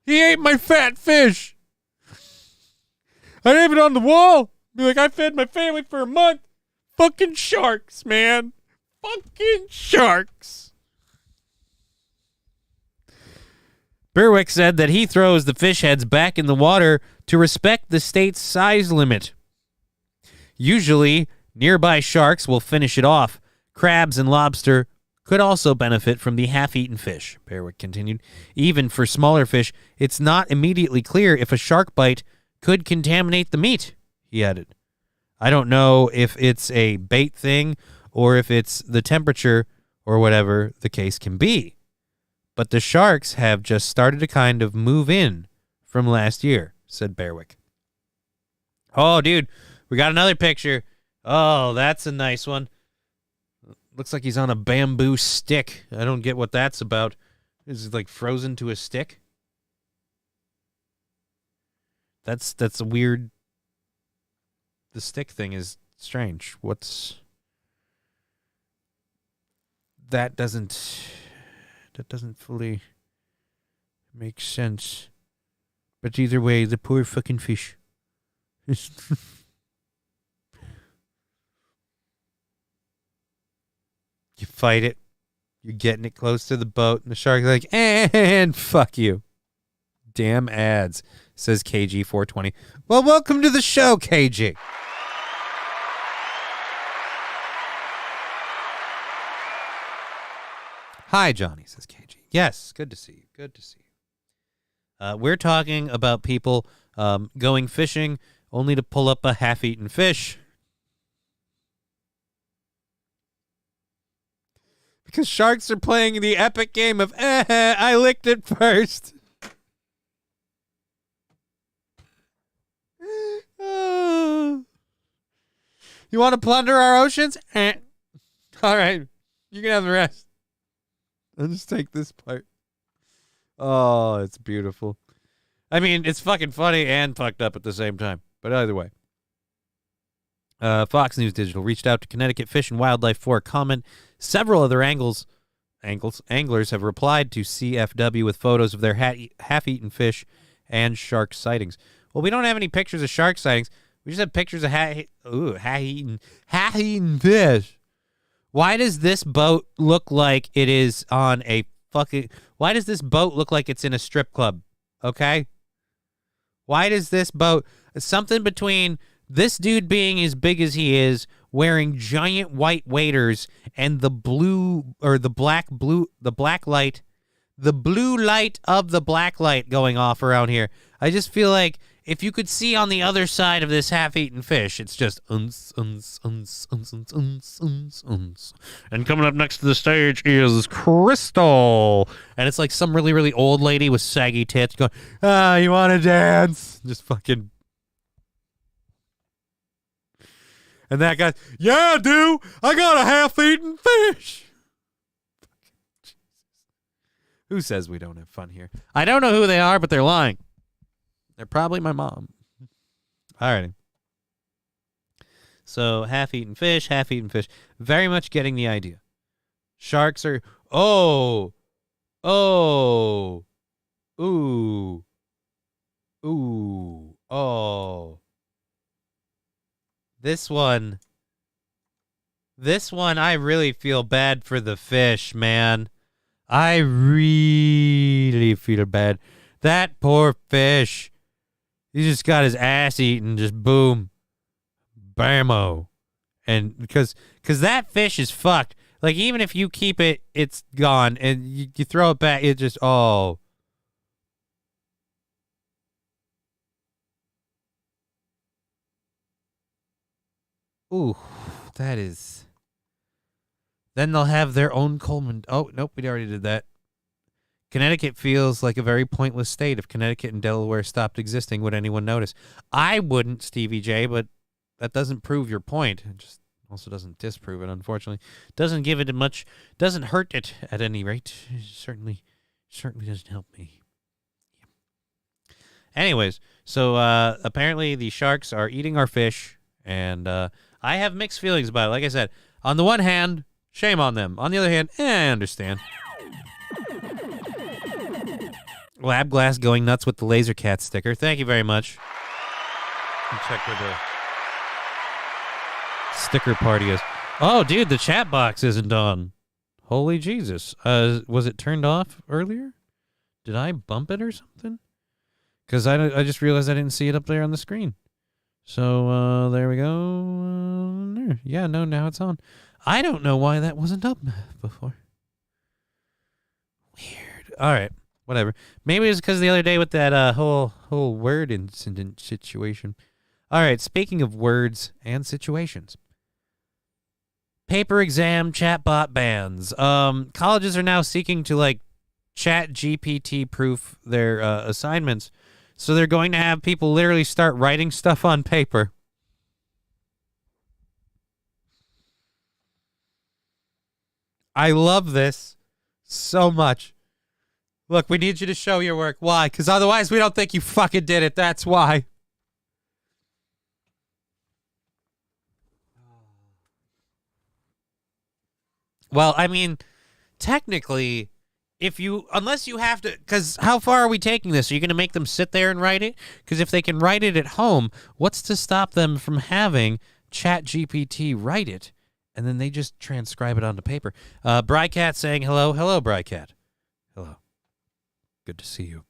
He ate my fat fish. I have it on the wall. Be like, I fed my family for a month. Fucking sharks, man. Fucking sharks. Berwick said that he throws the fish heads back in the water to respect the state's size limit. Usually, nearby sharks will finish it off. Crabs and lobster could also benefit from the half-eaten fish, Berwick continued. Even for smaller fish, it's not immediately clear if a shark bite could contaminate the meat, he added. I don't know if it's a bait thing or if it's the temperature or whatever the case can be. But the sharks have just started to kind of move in from last year, said Bearwick. Oh, dude, we got another picture. Oh, that's a nice one. Looks like he's on a bamboo stick. I don't get what that's about. Is it like frozen to a stick? That's a weird... The stick thing is strange. That doesn't fully make sense. But either way, the poor fucking fish. You fight it. You're getting it close to the boat, and the shark's like, and fuck you. Damn ads, says KG420. Well, welcome to the show, KG. Hi, Johnny, says KG. Yes, good to see you. Good to see you. We're talking about people going fishing only to pull up a half-eaten fish. Because sharks are playing the epic game of, I licked it first. You want to plunder our oceans? All right, you can have the rest. I'll just take this part. Oh, it's beautiful. I mean, it's fucking funny and fucked up at the same time. But either way. Fox News Digital reached out to Connecticut Fish and Wildlife for a comment. Several other anglers have replied to CFW with photos of their half-eaten fish and shark sightings. Well, we don't have any pictures of shark sightings. We just have pictures of half-eaten fish. Why does this boat look like it is on a fucking... Why does this boat look like it's in a strip club? Okay? Why does this boat... Something between this dude being as big as he is, wearing giant white waders, and the blue light of the black light going off around here. I just feel like if you could see on the other side of this half-eaten fish, it's just And coming up next to the stage is Crystal. And it's like some really, really old lady with saggy tits going, you want to dance? Just fucking... And that guy, yeah, dude, I got a half-eaten fish. Who says we don't have fun here? I don't know who they are, but they're lying. They're probably my mom. Alrighty. So, half-eaten fish. Very much getting the idea. Sharks are... Oh. This one, I really feel bad for the fish, man. I really feel bad. That poor fish. He just got his ass eaten, just boom, bammo. And because that fish is fucked. Like, even if you keep it, it's gone. And you throw it back, it just, oh. Ooh, that is. Then they'll have their own Coleman. Oh, nope, we already did that. Connecticut feels like a very pointless state. If Connecticut and Delaware stopped existing, would anyone notice? I wouldn't, Stevie J, but that doesn't prove your point. It just also doesn't disprove it, unfortunately. Doesn't give it much, doesn't hurt it at any rate. It certainly doesn't help me. Yeah. Anyways, so apparently the sharks are eating our fish, and I have mixed feelings about it. Like I said, on the one hand, shame on them. On the other hand, I understand. Lab Glass going nuts with the Laser Cat sticker. Thank you very much. Check where the sticker party is. Oh, dude, the chat box isn't on. Holy Jesus. Was it turned off earlier? Did I bump it or something? Because I just realized I didn't see it up there on the screen. So, there we go. Yeah, no, now it's on. I don't know why that wasn't up before. Weird. All right. Whatever. Maybe it's because the other day with that whole word incident situation. All right, speaking of words and situations. Paper exam chatbot bans. Colleges are now seeking to, like, chat GPT proof their assignments. So they're going to have people literally start writing stuff on paper. I love this so much. Look, we need you to show your work. Why? Because otherwise we don't think you fucking did it. That's why. Well, I mean, technically, unless you have to, because how far are we taking this? Are you going to make them sit there and write it? Because if they can write it at home, what's to stop them from having ChatGPT write it, and then they just transcribe it onto paper? Brycat saying hello. Hello, Brycat. Hello. Good to see you.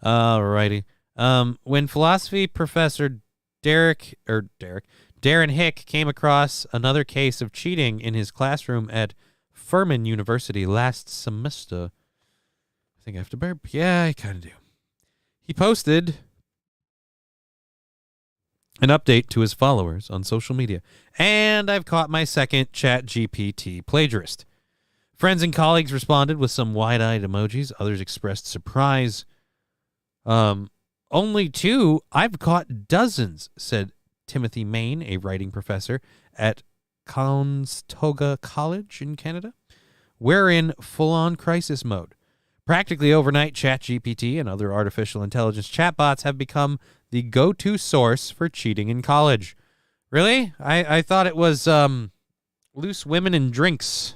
Alrighty. When philosophy professor Darren Hick came across another case of cheating in his classroom at Furman University last semester. I think I have to burp. Yeah, I kind of do. He posted an update to his followers on social media. And I've caught my second ChatGPT plagiarist. Friends and colleagues responded with some wide-eyed emojis. Others expressed surprise. Only two? I've caught dozens, said Timothy Main, a writing professor at Conestoga College in Canada. We're in full-on crisis mode. Practically overnight, ChatGPT and other artificial intelligence chatbots have become the go-to source for cheating in college. Really? I thought it was loose women and drinks.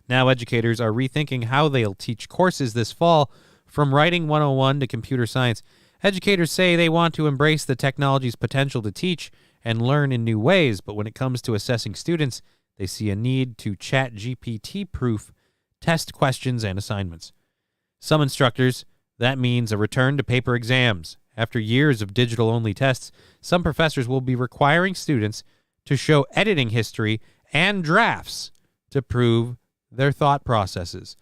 Now educators are rethinking how they'll teach courses this fall, from Writing 101 to computer science. Educators say they want to embrace the technology's potential to teach and learn in new ways, but when it comes to assessing students, they see a need to ChatGPT-proof test questions and assignments. Some instructors, that means a return to paper exams. After years of digital-only tests, some professors will be requiring students to show editing history and drafts to prove their thought processes.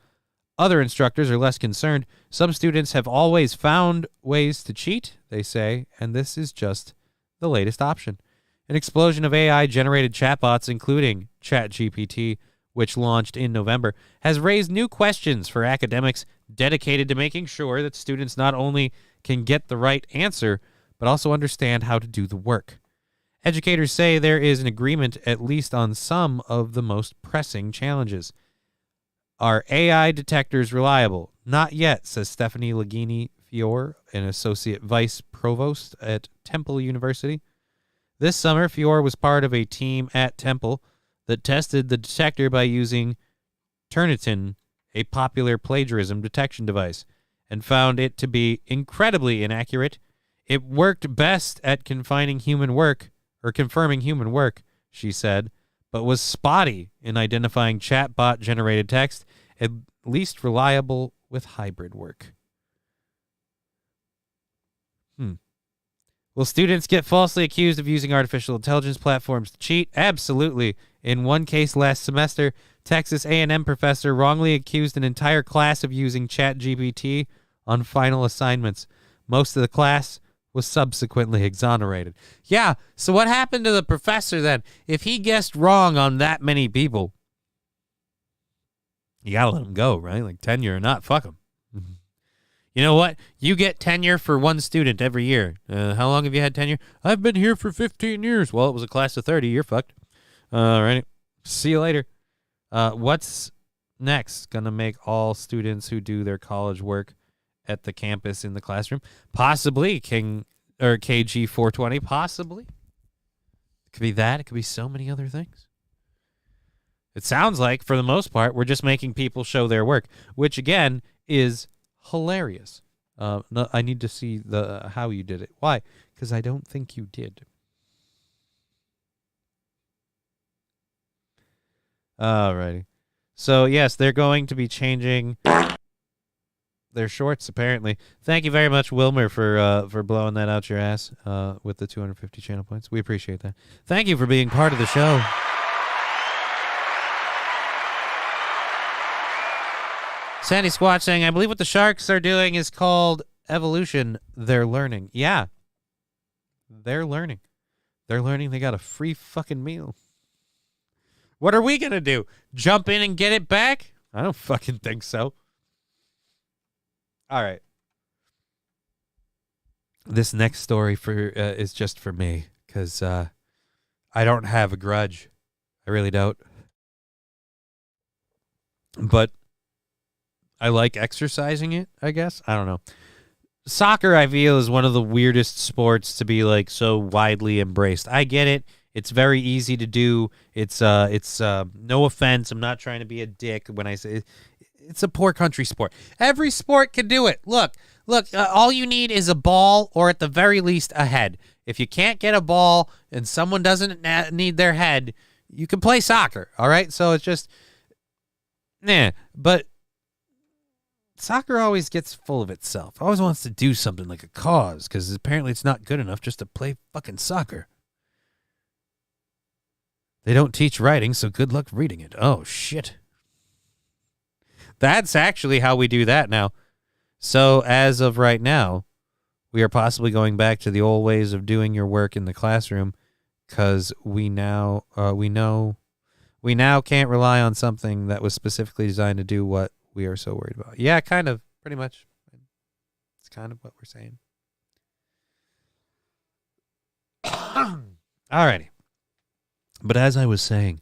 Other instructors are less concerned. Some students have always found ways to cheat, they say, and this is just the latest option. An explosion of AI-generated chatbots, including ChatGPT, which launched in November, has raised new questions for academics dedicated to making sure that students not only can get the right answer, but also understand how to do the work. Educators say there is an agreement at least on some of the most pressing challenges. Are AI detectors reliable? Not yet, says Stephanie Lagini Fior, an associate vice provost at Temple University. This summer, Fior was part of a team at Temple that tested the detector by using Turnitin, a popular plagiarism detection device, and found it to be incredibly inaccurate. It worked best at confirming human work, she said, but was spotty in identifying chatbot-generated text, at least reliable with hybrid work. Will students get falsely accused of using artificial intelligence platforms to cheat? Absolutely. In one case last semester, Texas A&M professor wrongly accused an entire class of using ChatGPT on final assignments. Most of the class was subsequently exonerated. Yeah, so what happened to the professor then? If he guessed wrong on that many people, you gotta let him go, right? Like tenure or not, fuck him. You know what? You get tenure for one student every year. How long have you had tenure? I've been here for 15 years. Well, it was a class of 30. You're fucked. All right. See you later. What's next? Gonna make all students who do their college work at the campus in the classroom? Possibly KG 420. Possibly. It could be that. It could be so many other things. It sounds like, for the most part, we're just making people show their work, which, again, is hilarious. No, I need to see how you did it. Why? Because I don't think you did. Alrighty. So, yes, they're going to be changing their shorts, apparently. Thank you very much, Wilmer, for blowing that out your ass with the 250 channel points. We appreciate that. Thank you for being part of the show. Sandy Squatch saying, I believe what the Sharks are doing is called evolution. They're learning. Yeah. They're learning. They're learning they got a free fucking meal. What are we going to do? Jump in and get it back? I don't fucking think so. All right. This next story is just for me because I don't have a grudge. I really don't. But I like exercising it, I guess. I don't know. Soccer, I feel, is one of the weirdest sports to be like so widely embraced. I get it. It's very easy to do. It's no offense. I'm not trying to be a dick when I say it's a poor country sport. Every sport can do it. Look. All you need is a ball, or at the very least, a head. If you can't get a ball and someone doesn't need their head, you can play soccer. All right. So it's just, but soccer always gets full of itself. Always wants to do something like a cause, because apparently it's not good enough just to play fucking soccer. They don't teach writing, so good luck reading it. Oh, shit. That's actually how we do that now. So as of right now, we are possibly going back to the old ways of doing your work in the classroom, because we now can't rely on something that was specifically designed to do what we are so worried about. Yeah, kind of, pretty much. It's kind of what we're saying. Alrighty. But as I was saying,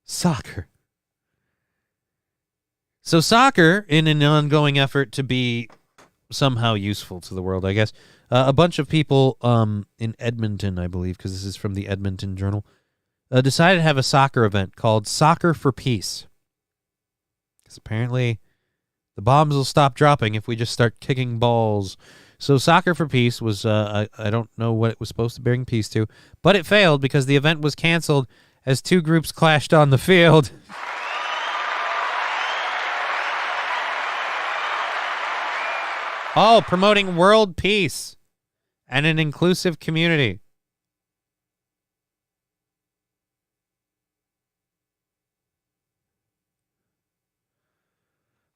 soccer. So soccer, in an ongoing effort to be somehow useful to the world, I guess, a bunch of people in Edmonton, I believe, because this is from the Edmonton Journal, decided to have a soccer event called Soccer for Peace. Because apparently the bombs will stop dropping if we just start kicking balls. So Soccer for Peace was, I don't know what it was supposed to bring peace to, but it failed because the event was canceled as two groups clashed on the field. Oh, promoting world peace and an inclusive community.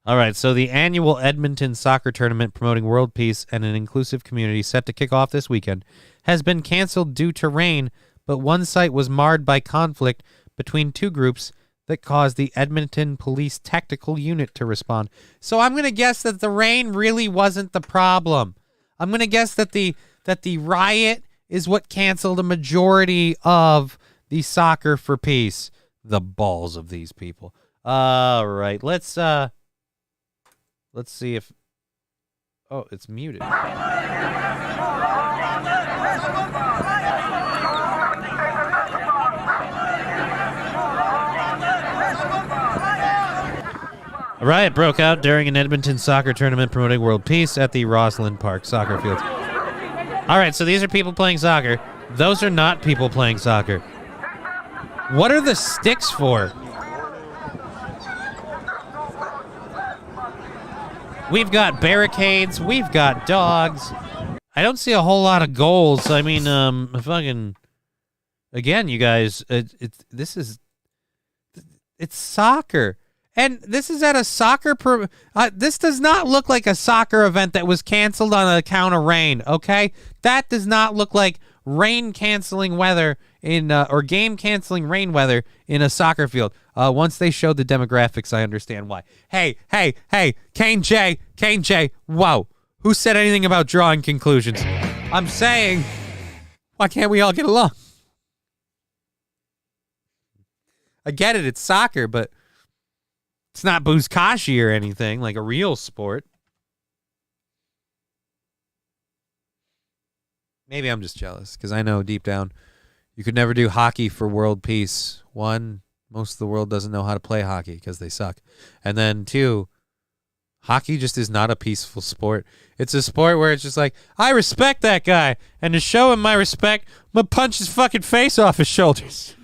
All right, so the annual Edmonton soccer tournament promoting world peace and an inclusive community set to kick off this weekend has been canceled due to rain, but one site was marred by conflict between two groups that caused the Edmonton Police Tactical Unit to respond. So I'm going to guess that the rain really wasn't the problem. I'm going to guess that the riot is what canceled a majority of the Soccer for Peace. The balls of these people. All right, let's see if... Oh, it's muted. A riot broke out during an Edmonton soccer tournament promoting world peace at the Roslyn Park soccer field. All right, so these are people playing soccer. Those are not people playing soccer. What are the sticks for? We've got barricades. We've got dogs. I don't see a whole lot of goals. I mean, fucking, again, you guys, it's soccer. And this is at a soccer, this does not look like a soccer event that was canceled on account of rain, okay? That does not look like rain-canceling weather or game-canceling rain weather in a soccer field. Once they showed the demographics, I understand why. Hey, Kane J, whoa. Who said anything about drawing conclusions? I'm saying, why can't we all get along? I get it, it's soccer, but it's not Buzkashi or anything, like a real sport. Maybe I'm just jealous, because I know deep down you could never do hockey for world peace. One, most of the world doesn't know how to play hockey because they suck. And then two, hockey just is not a peaceful sport. It's a sport where it's just like, I respect that guy, and to show him my respect, I'm going to punch his fucking face off his shoulders.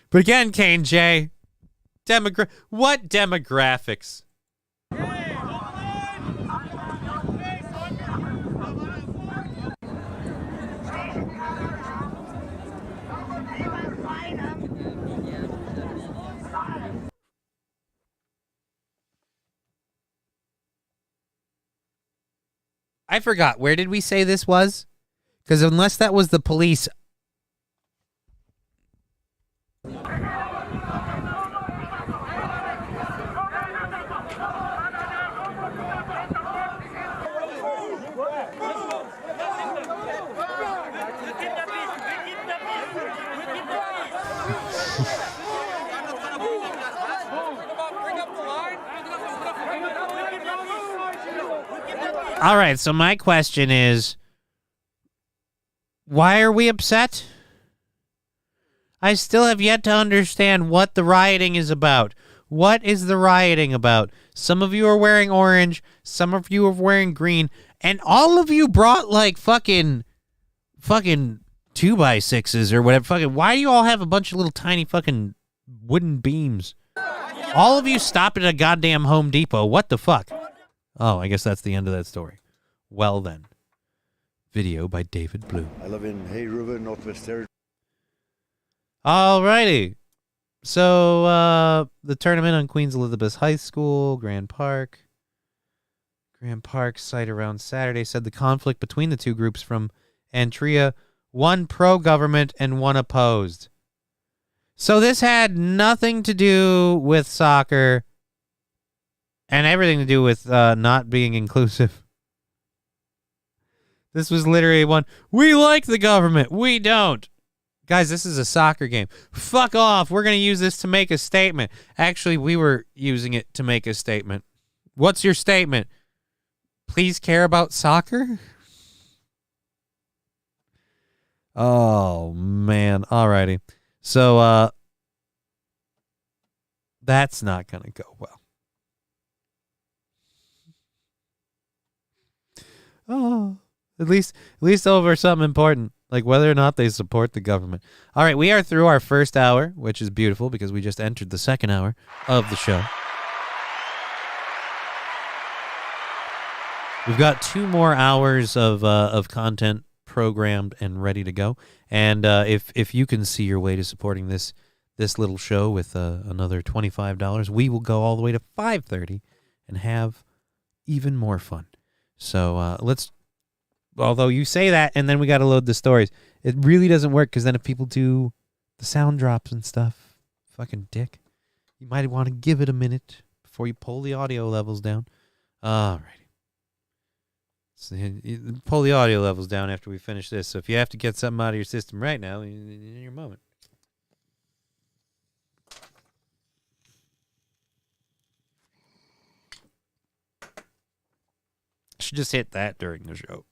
But again, Kane J, what demographics? I forgot. Where did we say this was? Because unless that was the police. All right, so my question is, why are we upset? I still have yet to understand what the rioting is about. What is the rioting about? Some of you are wearing orange, some of you are wearing green, and all of you brought like fucking 2x6s or whatever. Fucking, why do you all have a bunch of little tiny fucking wooden beams? All of you stopped at a goddamn Home Depot. What the fuck? Oh, I guess that's the end of that story. Well then. Video by David Blue. I live in Hay River, Northwest Territory. Alrighty. So, the tournament on Queens Elizabeth High School, Grand Park site around Saturday said the conflict between the two groups from Antria, one pro-government and one opposed. So this had nothing to do with soccer and everything to do with not being inclusive. This was literally one, we like the government, we don't. Guys, this is a soccer game. Fuck off, we're going to use this to make a statement. Actually, we were using it to make a statement. What's your statement? Please care about soccer? Oh, man. Alrighty. So, that's not going to go well. Oh, at least over something important, like whether or not they support the government. All right, we are through our first hour, which is beautiful because we just entered the second hour of the show. We've got 2 more hours of content programmed and ready to go. And if you can see your way to supporting this little show with another $25, we will go all the way to $5.30 and have even more fun. So let's. Although you say that, and then we got to load the stories. It really doesn't work because then if people do the sound drops and stuff, fucking dick, you might want to give it a minute before you pull the audio levels down. All right. So you pull the audio levels down after we finish this. So if you have to get something out of your system right now, in your moment. Should just hit that during the show.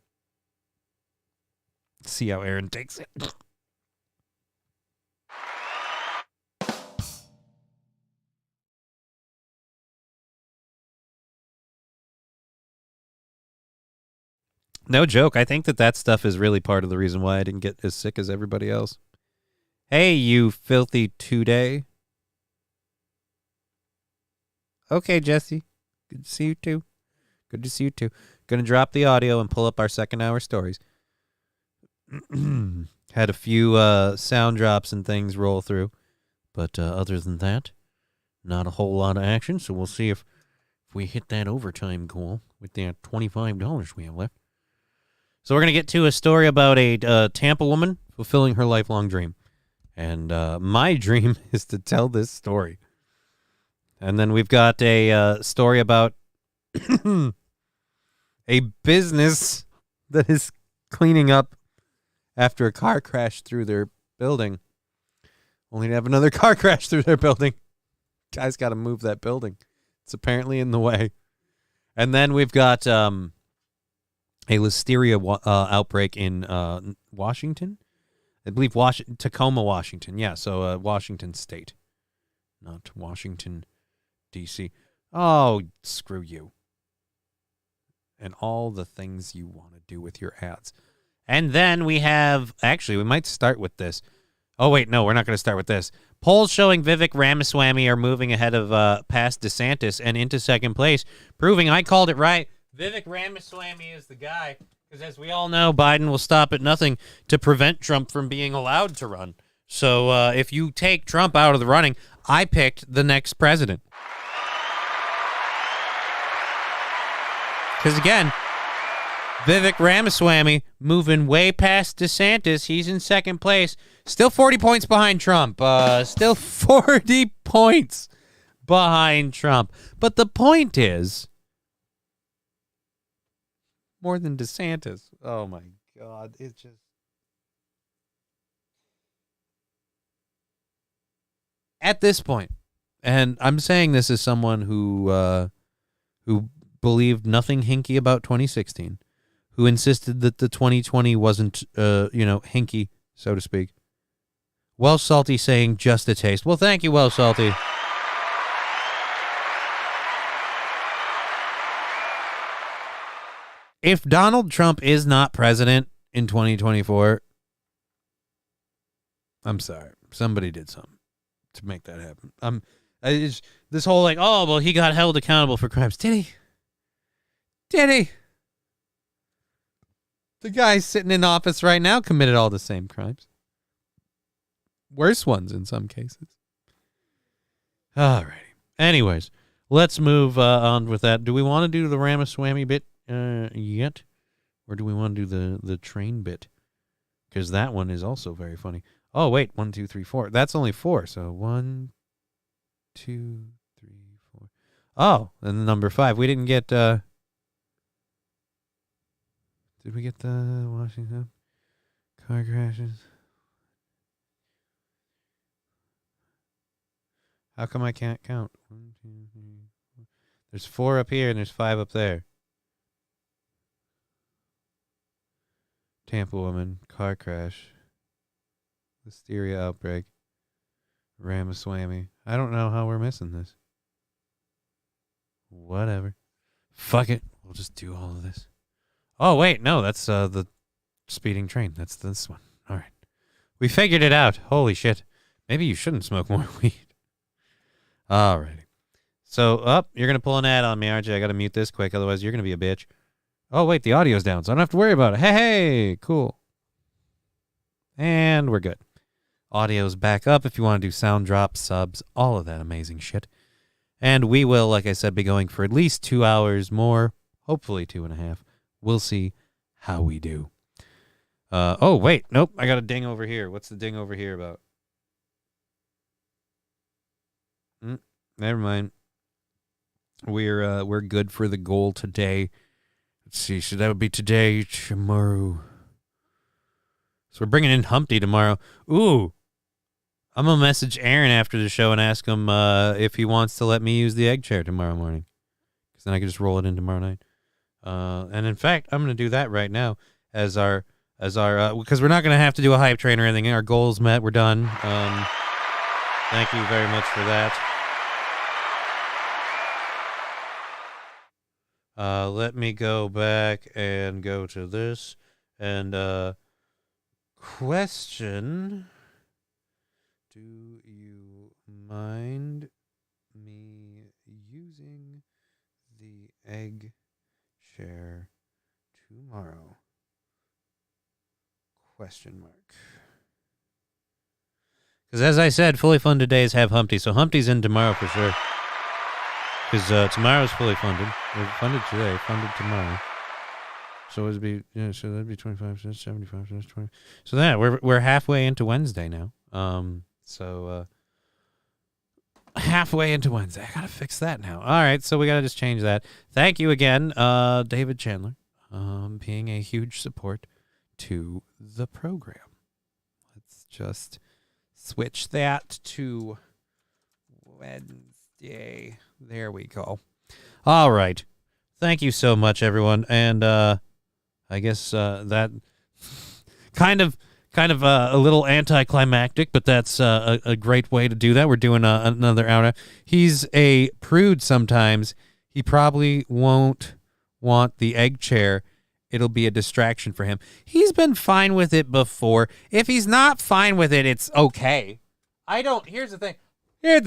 See how Aaron takes it. No joke. I think that stuff is really part of the reason why I didn't get as sick as everybody else. Hey, you filthy 2-day. Okay, Jesse. Good to see you too. Good to see you too. Gonna drop the audio and pull up our second hour stories. Had a few sound drops and things roll through, but other than that, not a whole lot of action. So we'll see if we hit that overtime goal with that $25 we have left. So we're gonna get to a story about a Tampa woman fulfilling her lifelong dream, and my dream is to tell this story. And then we've got a story about a business that is cleaning up after a car crashed through their building. Only to have another car crash through their building. Guy's got to move that building. It's apparently in the way. And then we've got a listeria outbreak in Washington. I believe Tacoma, Washington. Yeah, so Washington State. Not Washington, D.C. Oh, screw you. And all the things you want to do with your ads. And then we have, actually, we might start with this. Oh, wait, no, we're not going to start with this. Polls showing Vivek Ramaswamy are moving ahead of past DeSantis and into second place, proving I called it right. Vivek Ramaswamy is the guy, because as we all know, Biden will stop at nothing to prevent Trump from being allowed to run. So if you take Trump out of the running, I picked the next president. Because again, Vivek Ramaswamy moving way past DeSantis. He's in second place. Still 40 points behind Trump. Still 40 points behind Trump. But the point is, more than DeSantis. Oh, my God. It's just... At this point, and I'm saying this as someone who believed nothing hinky about 2016, who insisted that the 2020 wasn't, hinky, so to speak. Welsh Salty saying just a taste. Well, thank you, Welsh Salty. If Donald Trump is not president in 2024, I'm sorry. Somebody did something to make that happen. This whole he got held accountable for crimes. Did he? Did he? The guy sitting in office right now committed all the same crimes. Worse ones in some cases. All right. Anyways, let's move on with that. Do we want to do the Ramaswamy bit yet? Or do we want to do the train bit? Because that one is also very funny. Oh, wait. 1, 2, 3, 4. That's only 4. So 1, 2, 3, 4. Oh, and number 5. We didn't get... Did we get the Washington car crashes? How come I can't count? 1, 2, 3, 4. There's 4 up here and there's 5 up there. Tampa woman, car crash, listeria outbreak, Ramaswamy. I don't know how we're missing this. Whatever. Fuck it. We'll just do all of this. Oh, wait. No, that's the speeding train. That's this one. All right. We figured it out. Holy shit. Maybe you shouldn't smoke more weed. All righty. So, you're going to pull an ad on me, aren't you? I got to mute this quick. Otherwise, you're going to be a bitch. Oh, wait. The audio's down, so I don't have to worry about it. Hey, cool. And we're good. Audio's back up if you want to do sound drops, subs, all of that amazing shit. And we will, like I said, be going for at least 2 hours more. Hopefully 2.5. We'll see how we do. Oh, wait. Nope. I got a ding over here. What's the ding over here about? Never mind. We're good for the goal today. Let's see. So that would be today, tomorrow. So we're bringing in Humpty tomorrow. Ooh. I'm going to message Aaron after the show and ask him if he wants to let me use the egg chair tomorrow morning. Because then I can just roll it in tomorrow night. And in fact, I'm going to do that right now as our because we're not going to have to do a hype train or anything. Our goal's met. We're done. Thank you very much for that. Let me go back and go to this and question. Do you mind me using the egg chair tomorrow? Question mark. Because as I said, fully funded days have Humpty, so Humpty's in tomorrow for sure. Because tomorrow's fully funded. We're funded today, funded tomorrow. So it'd be so that'd be 25 cents, 75 cents, 20. So that we're halfway into Wednesday now. Halfway into Wednesday. I gotta fix that now. All right, so we gotta just change that. Thank you again, David Chandler, being a huge support to the program. Let's just switch that to Wednesday. There we go. All right. Thank you so much, everyone. And I guess that kind of a little anticlimactic, but that's a great way to do that. We're doing another hour. He's a prude sometimes. He probably won't want the egg chair. It'll be a distraction for him. He's been fine with it before. If he's not fine with it, it's okay. Here's the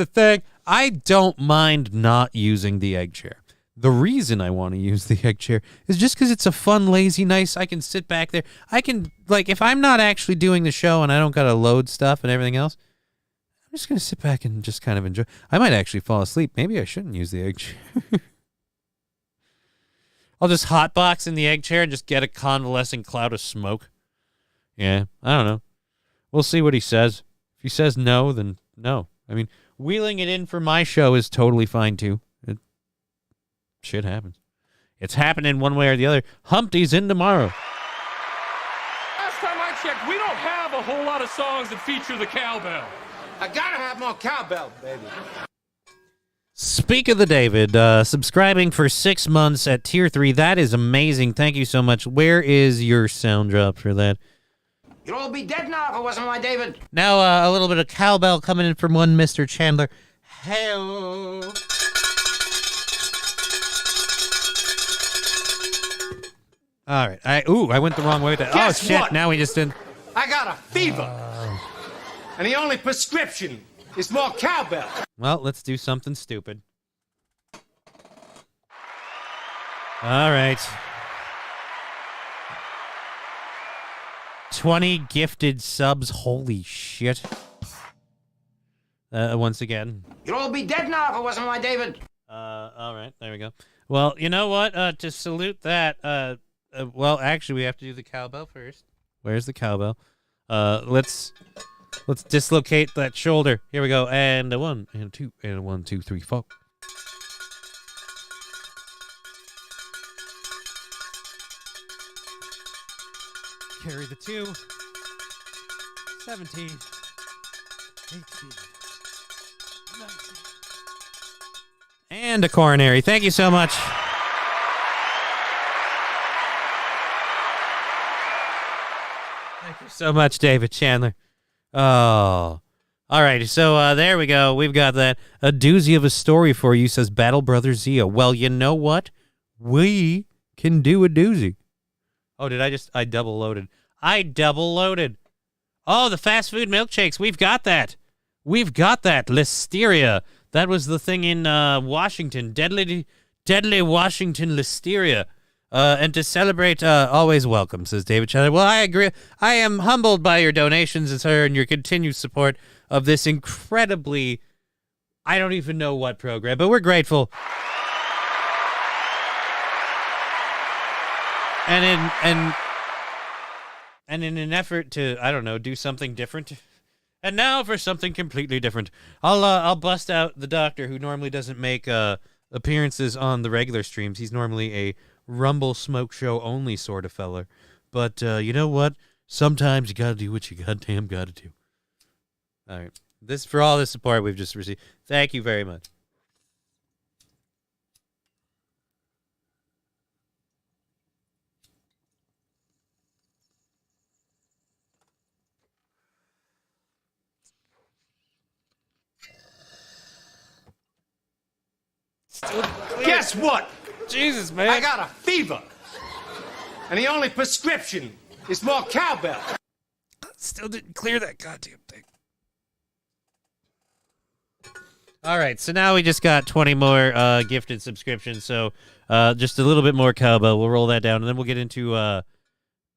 thing. I don't mind not using the egg chair. The reason I want to use the egg chair is just because it's a fun, lazy, nice. I can sit back there. I can, if I'm not actually doing the show and I don't got to load stuff and everything else, I'm just going to sit back and just kind of enjoy. I might actually fall asleep. Maybe I shouldn't use the egg chair. I'll just hotbox in the egg chair and just get a convalescing cloud of smoke. Yeah, I don't know. We'll see what he says. If he says no, then no. I mean, wheeling it in for my show is totally fine, too. Shit happens. It's happening one way or the other. Humpty's in tomorrow. Last time I checked, we don't have a whole lot of songs that feature the cowbell. I gotta have more cowbell, baby. Speak of the David, subscribing for 6 months at Tier 3. That is amazing. Thank you so much. Where is your sound drop for that? You'd all be dead now if it wasn't my David. Now, a little bit of cowbell coming in from one Mr. Chandler. Hey-o. All right. I went the wrong way with that. Guess oh, shit. what? Now we just did. I got a fever. And the only prescription is more cowbell. Well, let's do something stupid. All right. 20 gifted subs. Holy shit. Once again. You'd all be dead now if it wasn't my David. All right. There we go. Well, you know what? To salute that, well, actually, we have to do the cowbell first. Where's the cowbell? Let's dislocate that shoulder. Here we go. And a 1, and a 2, and a 1, 2, 3, 4. Carry the 2. 17. 18. 19. And a coronary. Thank you so much. Thank you so much, David Chandler. Oh. All right, so there we go. We've got that. A doozy of a story for you, says Battle Brother Zia. Well, you know what? We can do a doozy. Oh, I double loaded. I double loaded. Oh, the fast food milkshakes. We've got that. We've got that. Listeria. That was the thing in Washington. Deadly Washington listeria. And to celebrate, always welcome, says David Chandler. Well, I agree. I am humbled by your donations, sir, and your continued support of this incredibly, I don't even know what program, but we're grateful. And in an effort to, I don't know, do something different. And now for something completely different. I'll bust out the doctor who normally doesn't make appearances on the regular streams. He's normally a Rumble Smoke Show only sort of feller. But you know what? Sometimes you gotta do what you goddamn gotta do. All right. This for all the support we've just received. Thank you very much. Guess what? Jesus, man. I got a fever. And the only prescription is more cowbell. Still didn't clear that goddamn thing. All right, so now we just got 20 more gifted subscriptions. So Just a little bit more cowbell. We'll roll that down, and then we'll get into all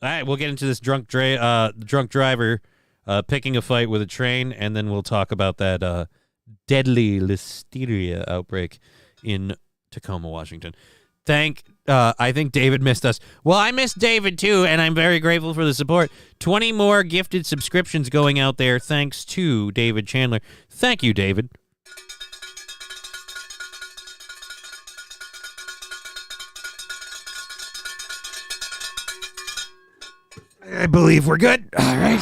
right, we'll get into this drunk driver picking a fight with a train, and then we'll talk about that deadly listeria outbreak in Tacoma, Washington. I think David missed us. Well, I missed David too, and I'm very grateful for the support. 20 more gifted subscriptions going out there thanks to David Chandler. Thank you, David. I believe we're good. All right.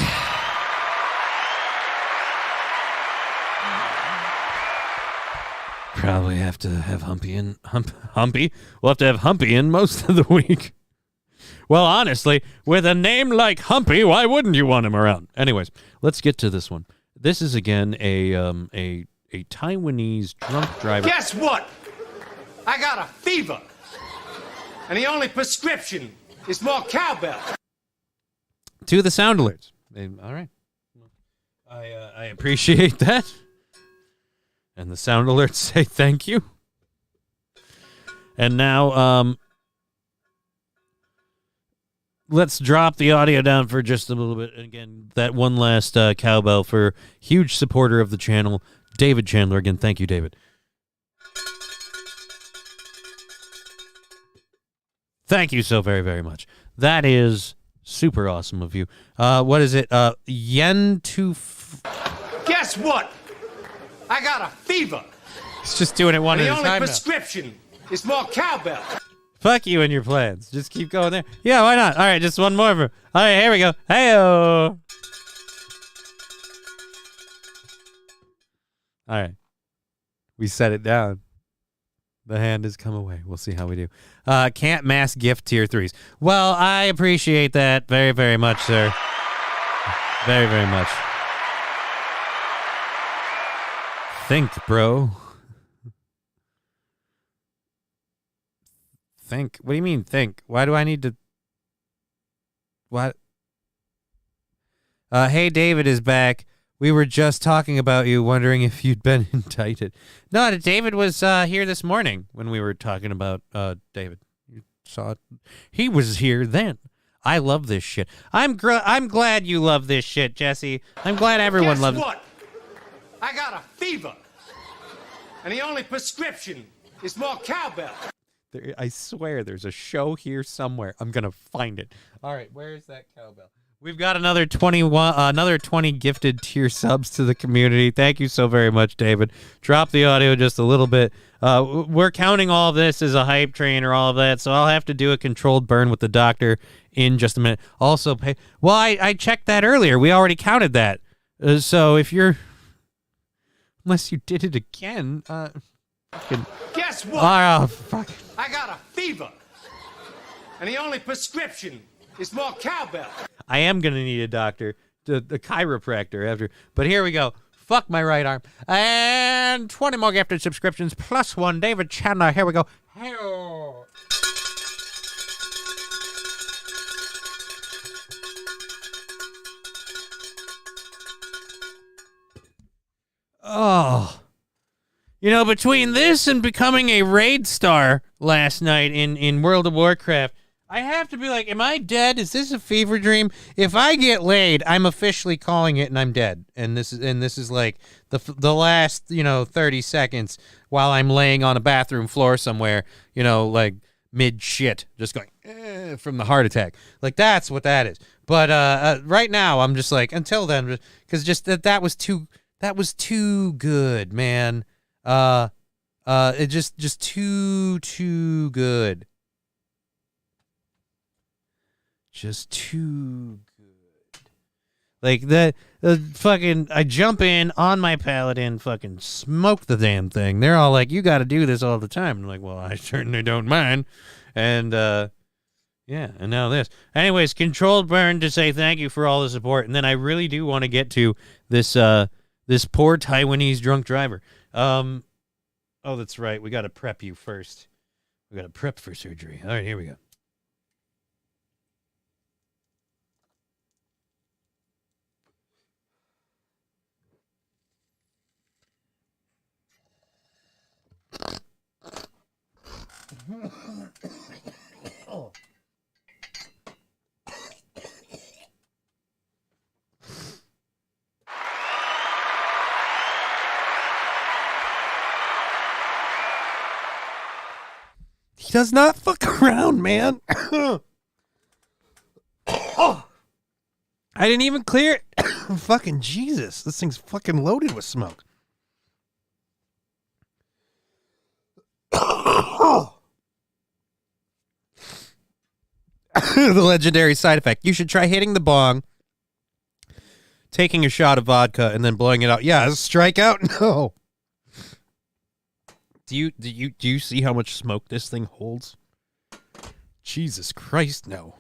Probably have to have Humpy in. Humpy? We'll have to have Humpy in most of the week. Well, honestly, with a name like Humpy, why wouldn't you want him around? Anyways, let's get to this one. This is, again, a Taiwanese drunk driver. Guess what? I got a fever. And the only prescription is more cowbell. To the sound alerts. All right. I appreciate that. And the sound alerts say thank you. And now, let's drop the audio down for just a little bit. And again, that one last cowbell for huge supporter of the channel, David Chandler. Again, thank you, David. Thank you so very, very much. That is super awesome of you. What is it? Yen to... Guess what? I got a fever. It's just doing it one at a time now. The only prescription is more cowbell. Fuck you and your plans. Just keep going there. Yeah, why not? All right, just one more. All right, here we go. Hey-oh. All right. We set it down. The hand has come away. We'll see how we do. Can't mass gift tier 3s. Well, I appreciate that very, very much, sir. Very, very much. Think, bro. Think? What do you mean think? Why do I need to... What? Hey, David is back. We were just talking about you, wondering if you'd been indicted. No, David was here this morning when we were talking about David. You saw it. He was here then. I love this shit. I'm glad you love this shit, Jesse. I'm glad everyone loves it. Guess what? I got a fever. And the only prescription is more cowbell. I swear there's a show here somewhere. I'm going to find it. All right, where is that cowbell? We've got another 20 gifted tier subs to the community. Thank you so very much, David. Drop the audio just a little bit. We're counting all of this as a hype train or all of that, so I'll have to do a controlled burn with the doctor in just a minute. Also, I checked that earlier. We already counted that. So if you're... Unless you did it again. Guess what? Oh, fuck. I got a fever. And the only prescription is more cowbell. I am going to need a doctor, the chiropractor after. But here we go. Fuck my right arm. And 20 more gifted subscriptions plus one. David Chandler. Here we go. Hey-oh. Oh. You know, between this and becoming a raid star last night in World of Warcraft, I have to be like, am I dead? Is this a fever dream? If I get laid, I'm officially calling it and I'm dead. And this is like the last, 30 seconds while I'm laying on a bathroom floor somewhere, like mid shit, just going from the heart attack. Like that's what that is. But right now I'm just like, until then, because just that was too good, man. It just too good. Just too good. Like the fucking, I jump in on my paladin, fucking smoke the damn thing. They're all like, you got to do this all the time. I'm like, well, I certainly don't mind. And yeah, and now this. Anyways, controlled burn to say thank you for all the support. And then I really do want to get to this this poor Taiwanese drunk driver. Oh, that's right. We got to prep you first. We got to prep for surgery. All right, here we go. He does not fuck around, man. I didn't even clear it. Fucking Jesus. This thing's fucking loaded with smoke. The legendary side effect. You should try hitting the bong, taking a shot of vodka, and then blowing it out. Yeah, a strikeout? No. Do you see how much smoke this thing holds? Jesus Christ, no.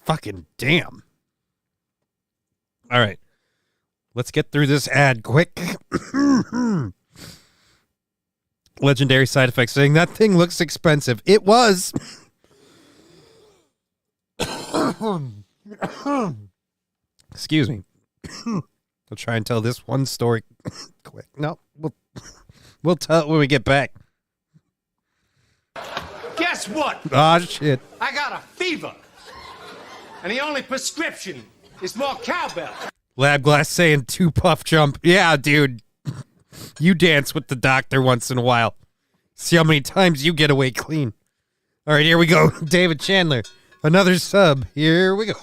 Fucking damn. All right. Let's get through this ad quick. Legendary side effect saying that thing looks expensive. It was. Excuse me. I'll try and tell this one story quick. No, we'll tell it when we get back. Guess what? Ah, shit. I got a fever. And the only prescription is more cowbell. Lab Glass saying 2 puff jump. Yeah, dude. You dance with the doctor once in a while. See how many times you get away clean. All right, here we go. David Chandler. Another sub. Here we go.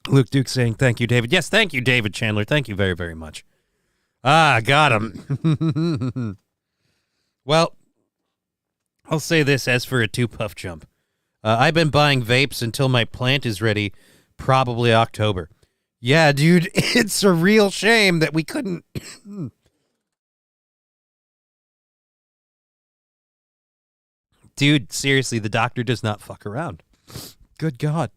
Luke Duke saying thank you, David. Yes, thank you, David Chandler. Thank you very, very much. Ah, got him. Well, I'll say this as for a 2 puff jump. I've been buying vapes until my plant is ready, probably October. Yeah, dude, it's a real shame that we couldn't. Dude, seriously, the doctor does not fuck around. Good God.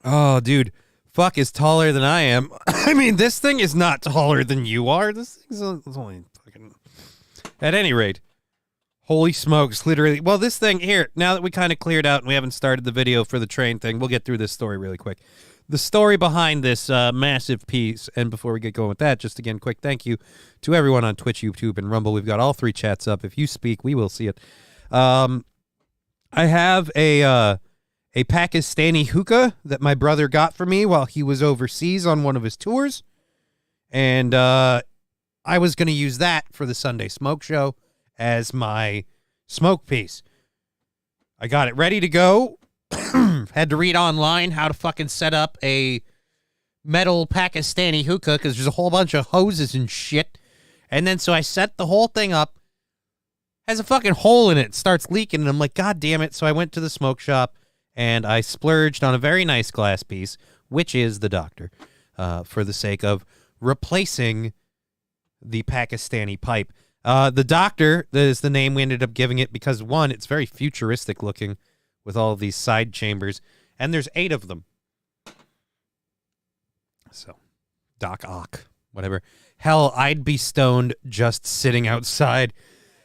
Oh, dude, fuck is taller than I am. I mean, this thing is not taller than you are. This thing's only fucking. At any rate, holy smokes, literally. Well, this thing here, now that we kind of cleared out and we haven't started the video for the train thing, we'll get through this story really quick. The story behind this massive piece, and before we get going with that, just again, quick thank you to everyone on Twitch, YouTube, and Rumble. We've got all 3 chats up. If you speak, we will see it. I have a Pakistani hookah that my brother got for me while he was overseas on one of his tours. And I was going to use that for the Sunday Smoke Show as my smoke piece. I got it ready to go. Had to read online how to fucking set up a metal Pakistani hookah because there's a whole bunch of hoses and shit. And then so I set the whole thing up. Has a fucking hole in it. Starts leaking. And I'm like, God damn it. So I went to the smoke shop. And I splurged on a very nice glass piece, which is the doctor, for the sake of replacing the Pakistani pipe. The doctor is the name we ended up giving it because, one, it's very futuristic looking with all of these side chambers, and there's 8 of them. So, Doc Ock, whatever. Hell, I'd be stoned just sitting outside.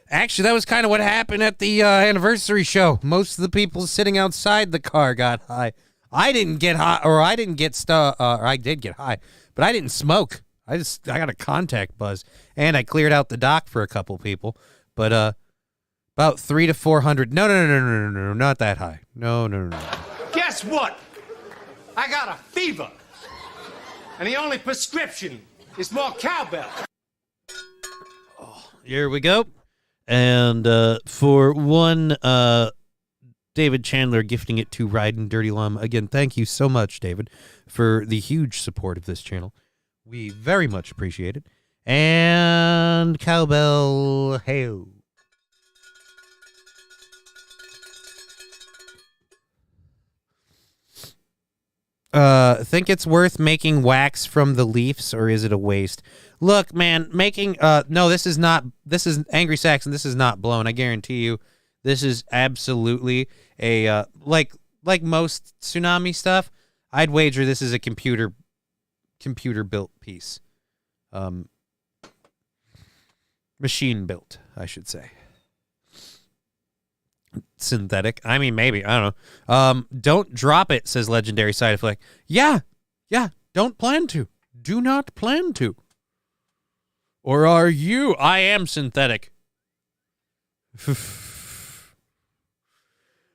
Actually, that was kind of what happened at the anniversary show. Most of the people sitting outside the car got high. I didn't get high, or I didn't get or I did get high, but I didn't smoke. I got a contact buzz, and I cleared out the dock for a couple people. But about 300 to 400. No, not that high. No. Guess what? I got a fever. And the only prescription is more cowbell. Here we go. And for one, David Chandler gifting it to Ridin' Dirty Lum. Again, thank you so much, David, for the huge support of this channel. We very much appreciate it. And cowbell, hey-o. Think it's worth making wax from the leaves, or is it a waste? Look, man, making no, this is Angry Saxon. This is not blown. I guarantee you, this is absolutely a like most tsunami stuff. I'd wager this is a computer built piece, machine built, I should say. synthetic. I mean, maybe. I don't know. Don't drop it, says Legendary Side Effect. Yeah. Don't plan to. Do not plan to. Or are you? I am synthetic.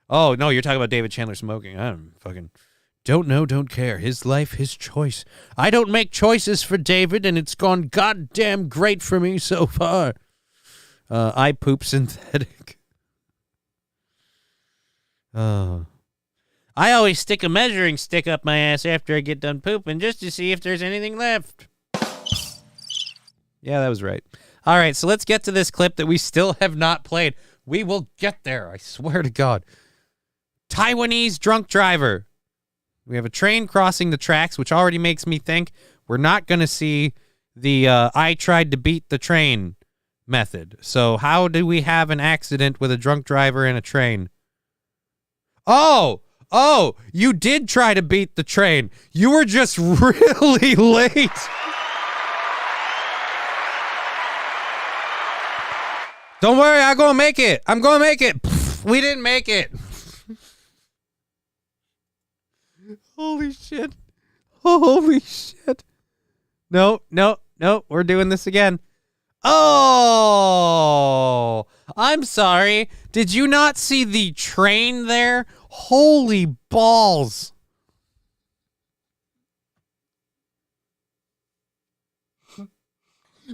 Oh, no, you're talking about David Chandler smoking. I'm fucking... Don't know, don't care. His life, his choice. I don't make choices for David, and it's gone goddamn great for me so far. I poop synthetic. I always stick a measuring stick up my ass after I get done pooping just to see if there's anything left. Yeah, that was right. All right, so let's get to this clip that we still have not played. We will get there, I swear to God. Taiwanese drunk driver. We have a train crossing the tracks, which already makes me think we're not going to see the I tried to beat the train method. So how do we have an accident with a drunk driver in a train? Oh, you did try to beat the train. You were just really late. Don't worry, I'm going to make it. I'm going to make it. Pfft, we didn't make it. Holy shit. Holy shit. No, we're doing this again. Oh, I'm sorry. Did you not see the train there? Holy balls.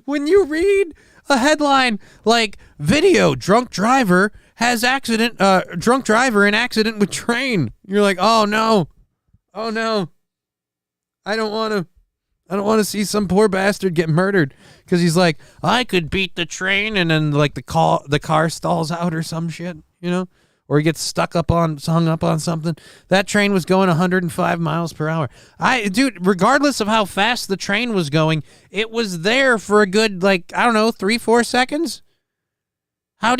When you read a headline like video drunk driver has accident, drunk driver in accident with train, you're like, oh no. Oh no. I don't want to see some poor bastard get murdered because he's like, I could beat the train, and then like the car stalls out or some shit, you know, or he gets hung up on something. That train was going 105 miles per hour. Dude, regardless of how fast the train was going, it was there for a good, like, I don't know, 3-4 seconds. How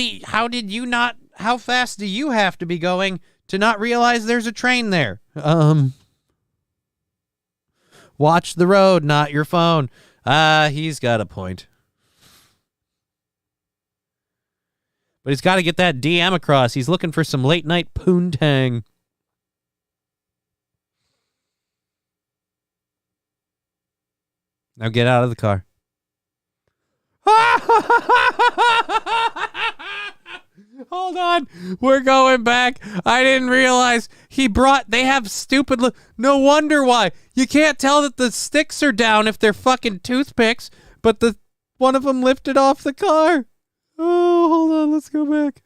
fast do you have to be going to not realize there's a train there? Watch the road, not your phone. He's got a point. But he's got to get that DM across. He's looking for some late night poontang. Now get out of the car. Hold on. We're going back. I didn't realize they have stupid, no wonder why. You can't tell that the sticks are down if they're fucking toothpicks, but one of them lifted off the car. Oh, hold on. Let's go back.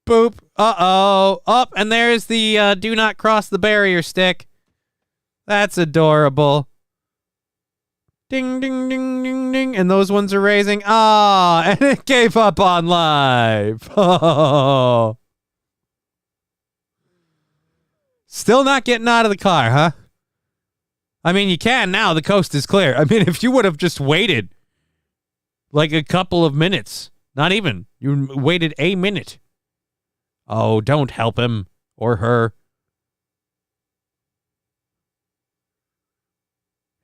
Boop. Uh-oh. Up, and there's the do not cross the barrier stick. That's adorable. Ding, ding, ding, ding, ding. And those ones are raising. Ah, and it gave up on live. Oh. Still not getting out of the car, huh? I mean, you can now. The coast is clear. I mean, if you would have just waited like a couple of minutes, not even. You waited a minute. Oh, don't help him or her.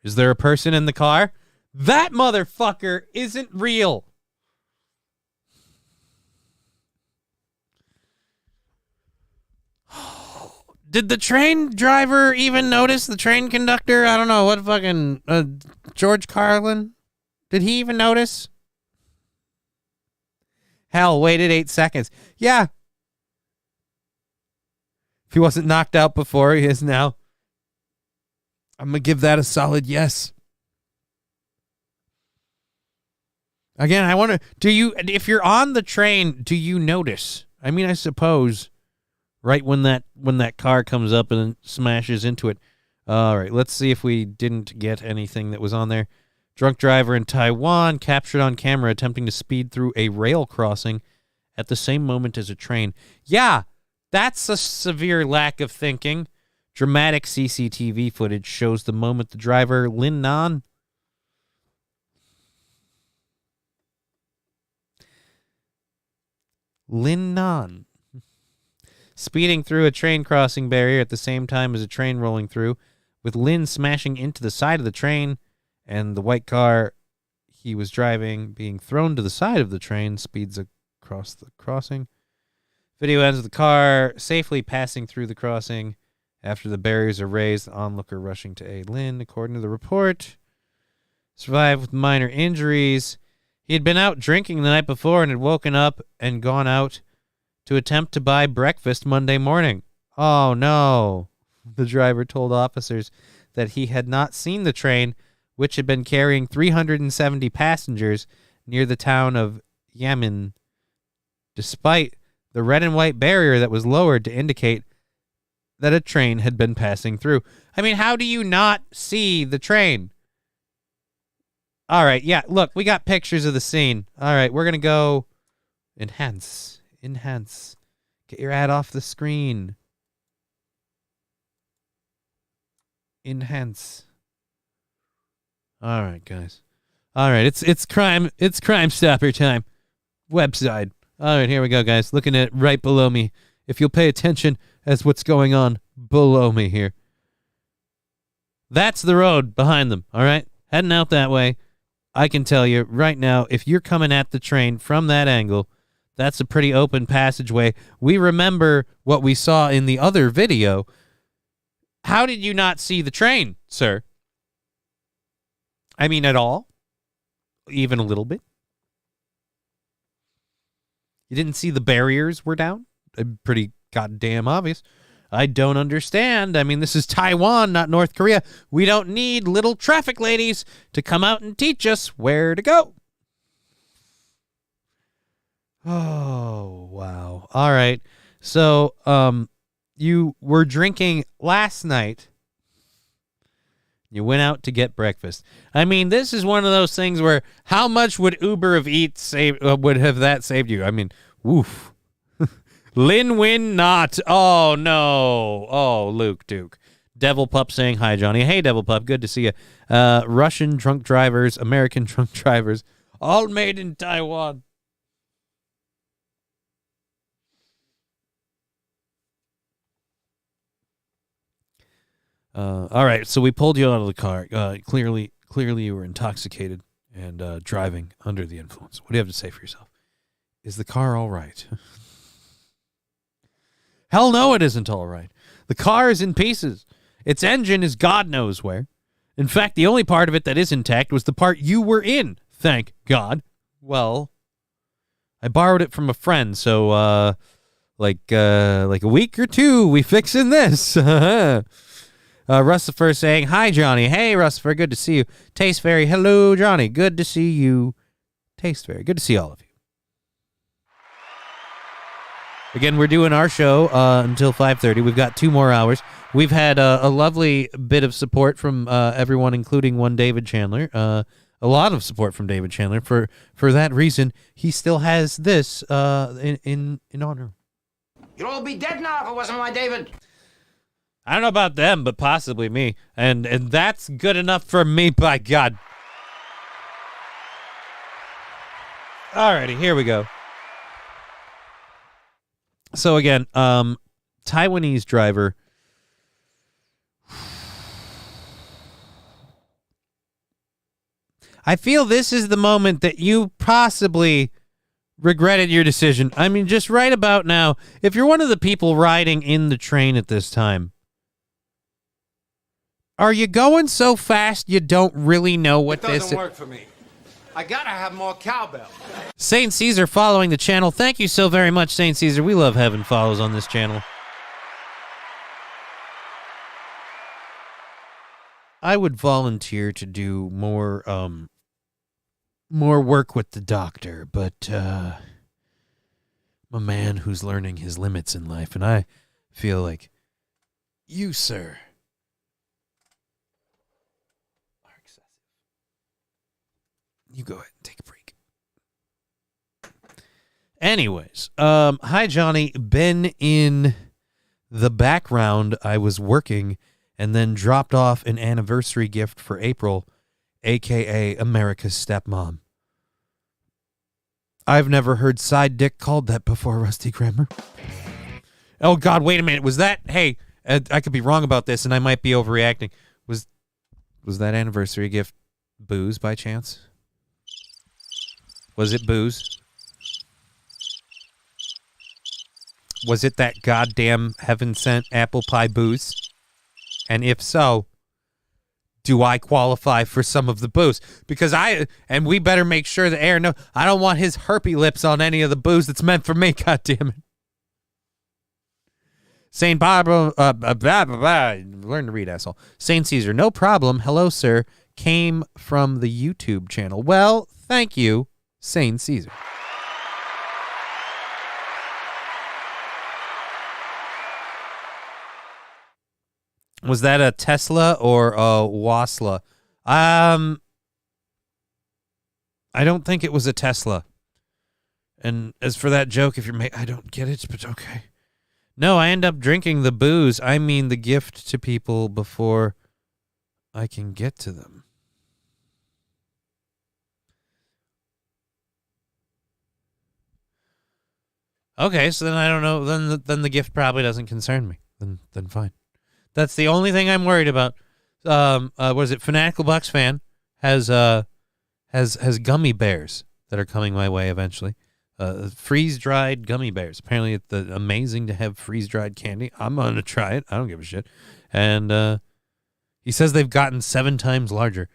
Is there a person in the car? That motherfucker isn't real. Did the train driver even notice? The train conductor? I don't know. What fucking... George Carlin? Did he even notice? Hell, waited 8 seconds. Yeah. If he wasn't knocked out before, he is now. I'm going to give that a solid yes. Again, I wonder, if you're on the train, do you notice? I mean, I suppose right when that car comes up and smashes into it. All right, let's see if we didn't get anything that was on there. Drunk driver in Taiwan captured on camera attempting to speed through a rail crossing at the same moment as a train. Yeah, that's a severe lack of thinking. Dramatic CCTV footage shows the moment the driver, Lin Nan, speeding through a train crossing barrier at the same time as a train rolling through, with Lin smashing into the side of the train and the white car he was driving being thrown to the side of the train, speeds across the crossing. Video ends with the car safely passing through the crossing. After the barriers are raised, the onlooker rushing to aid Lynn, according to the report. Survived with minor injuries. He had been out drinking the night before and had woken up and gone out to attempt to buy breakfast Monday morning. Oh, no. The driver told officers that he had not seen the train, which had been carrying 370 passengers near the town of Yamin, despite the red and white barrier that was lowered to indicate that a train had been passing through. I mean, how do you not see the train? All right, yeah, look, we got pictures of the scene. All right, we're going to go enhance. Get your ad off the screen. Enhance. All right, guys. All right, it's Crime Stopper time. Website. All right, here we go, guys. Looking at it right below me. If you'll pay attention as what's going on below me here. That's the road behind them, all right? Heading out that way. I can tell you right now, if you're coming at the train from that angle, that's a pretty open passageway. We remember what we saw in the other video. How did you not see the train, sir? I mean, at all? Even a little bit? You didn't see the barriers were down? Pretty goddamn obvious. I don't understand. I mean, this is Taiwan, not North Korea. We don't need little traffic ladies to come out and teach us where to go. Oh, wow. All right. So, you were drinking last night. You went out to get breakfast. I mean, this is one of those things where how much would Uber of Eats would have that saved you? I mean, woof. Lin Win not. Oh, no. Oh, Luke Duke. Devil Pup saying hi, Johnny. Hey, Devil Pup. Good to see you. Russian drunk drivers, American drunk drivers, all made in Taiwan. All right, so we pulled you out of the car. Clearly you were intoxicated and driving under the influence. What do you have to say for yourself? Is the car all right? Hell no, it isn't all right. The car is in pieces. Its engine is God knows where. In fact, the only part of it that is intact was the part you were in, thank God. Well, I borrowed it from a friend, so like a week or two, we fixing this. Russifer saying, hi, Johnny. Hey, Russifer, good to see you. Taste Fairy, hello, Johnny. Good to see you. Taste Fairy, good to see all of you. Again, we're doing our show until 5:30. We've got 2 more hours. We've had a lovely bit of support from everyone, including one David Chandler. A lot of support from David Chandler. For that reason, he still has this in honor. You'd all be dead now if it wasn't my David. I don't know about them, but possibly me. And that's good enough for me, by God. Alrighty, here we go. So again, Taiwanese driver. I feel this is the moment that you possibly regretted your decision. I mean, just right about now, if you're one of the people riding in the train at this time, are you going so fast you don't really know what this is? It doesn't work for me. I gotta have more cowbell. Saint Caesar following the channel. Thank you so very much, Saint Caesar. We love having follows on this channel. I would volunteer to do more work with the doctor, but I'm a man who's learning his limits in life, and I feel like you, sir, are excessive. You go ahead and take a break. Anyways, hi, Johnny. Been in the background. I was working and then dropped off an anniversary gift for April, a.k.a. America's stepmom. I've never heard side dick called that before, Rusty Kramer. Oh, God, wait a minute. Was that... Hey, I could be wrong about this, and I might be overreacting. Was that anniversary gift booze by chance? Was it booze? Was it that goddamn heaven-sent apple pie booze? And if so, do I qualify for some of the booze? Because and we better make sure the Aaron knows, I don't want his herpy lips on any of the booze that's meant for me, goddammit. St. Barbara, learn to read, asshole. St. Caesar, no problem. Hello, sir. Came from the YouTube channel. Well, thank you, St. Caesar. Was that a Tesla or a Wasla? I don't think it was a Tesla. And as for that joke, if you're I don't get it, but okay. No, I end up drinking the booze. I mean the gift to people before I can get to them. Okay, so then I don't know. Then the gift probably doesn't concern me. Then fine. That's the only thing I'm worried about. What is it? Fanatical Bucks fan has gummy bears that are coming my way eventually. Freeze-dried gummy bears. Apparently, it's amazing to have freeze-dried candy. I'm going to try it. I don't give a shit. And he says they've gotten 7 times larger.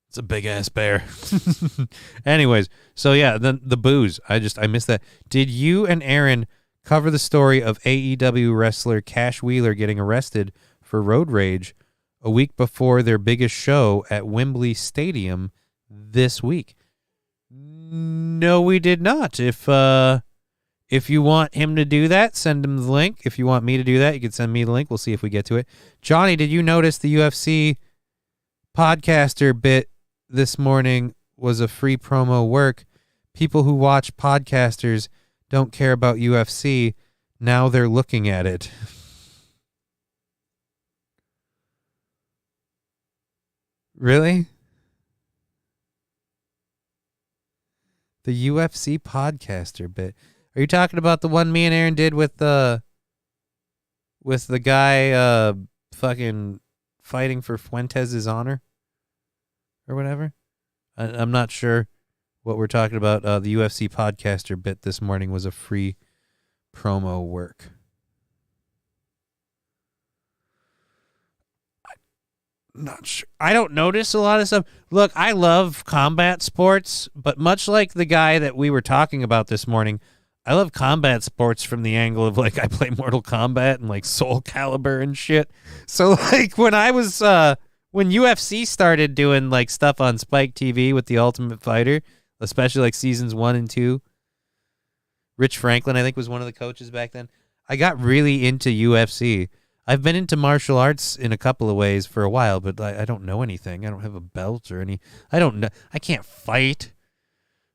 It's a big-ass bear. Anyways, so yeah, then the booze. I missed that. Did you and Aaron cover the story of AEW wrestler Cash Wheeler getting arrested for road rage a week before their biggest show at Wembley Stadium this week? No, we did not. If you want him to do that, send him the link. If you want me to do that, you can send me the link. We'll see if we get to it. Johnny, did you notice the UFC podcaster bit this morning was a free promo work? People who watch podcasters don't care about UFC. Now they're looking at it. Really? The UFC podcaster bit. Are you talking about the one me and Aaron did with the guy fucking fighting for Fuentes' honor or whatever? I'm not sure what we're talking about. The UFC podcaster bit this morning was a free promo work. Not sure. I don't notice a lot of stuff. Look, I love combat sports, but much like the guy that we were talking about this morning, I love combat sports from the angle of, like, I play Mortal Kombat and, like, Soul Calibur and shit. So, like, when UFC started doing, like, stuff on Spike TV with The Ultimate Fighter, especially, like, seasons 1 and 2, Rich Franklin, I think, was one of the coaches back then. I got really into UFC. I've been into martial arts in a couple of ways for a while, but I don't know anything. I don't have a belt or any. I don't know. I can't fight.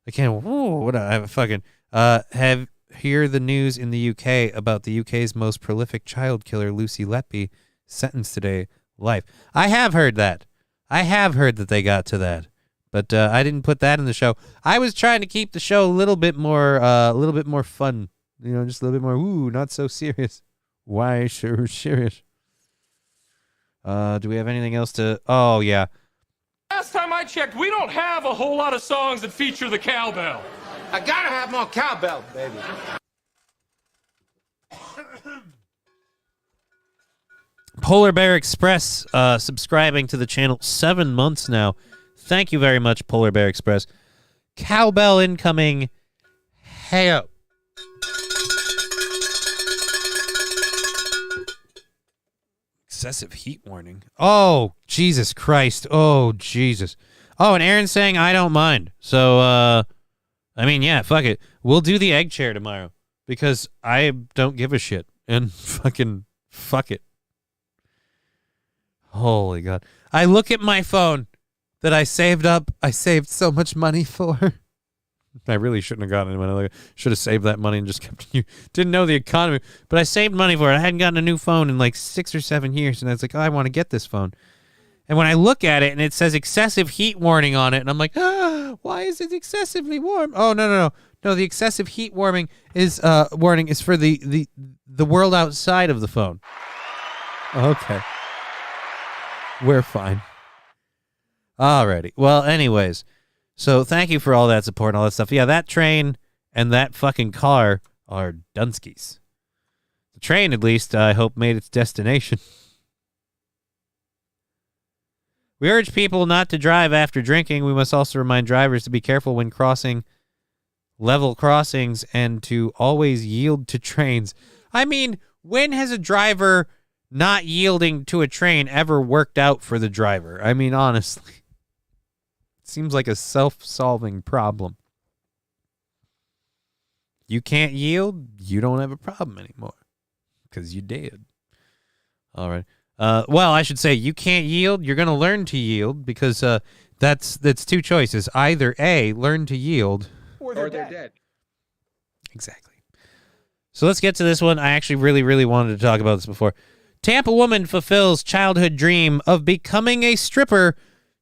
I can't. What? I have a fucking. Have hear the news in the UK about the UK's most prolific child killer, Lucy Letby, sentenced today, life. I have heard that. I have heard that they got to that, but I didn't put that in the show. I was trying to keep the show a little bit more fun. You know, just a little bit more. Ooh, not so serious. Why sure serious? Do we have anything else to... Oh, yeah. Last time I checked, we don't have a whole lot of songs that feature the cowbell. I gotta have more cowbell, baby. Polar Bear Express subscribing to the channel 7 months now. Thank you very much, Polar Bear Express. Cowbell incoming. Hey-o. Excessive heat warning. Oh, Jesus Christ. Oh, Jesus. Oh, and Aaron's saying I don't mind. So, I mean, yeah, fuck it. We'll do the egg chair tomorrow because I don't give a shit. And fucking fuck it. Holy God. I look at my phone that I saved up. I saved so much money for. I really shouldn't have gotten it. I should have saved that money and just kept it. Didn't know the economy, but I saved money for it. I hadn't gotten a new phone in like 6 or 7 years, and I was like, oh, I want to get this phone. And when I look at it, and it says excessive heat warning on it, and I'm like, why is it excessively warm? Oh, no. No, the excessive heat warning is for the world outside of the phone. Okay. We're fine. Alrighty. Well, anyways. So thank you for all that support and all that stuff. Yeah, that train and that fucking car are Dunskies. The train, at least, I hope, made its destination. We urge people not to drive after drinking. We must also remind drivers to be careful when crossing level crossings and to always yield to trains. I mean, when has a driver not yielding to a train ever worked out for the driver? I mean, honestly. It seems like a self-solving problem. You can't yield, you don't have a problem anymore. Because you did. All right. Well, I should say you can't yield. You're going to learn to yield because that's two choices. Either A, learn to yield. Or they're dead. Exactly. So let's get to this one. I actually really, really wanted to talk about this before. Tampa woman fulfills childhood dream of becoming a stripper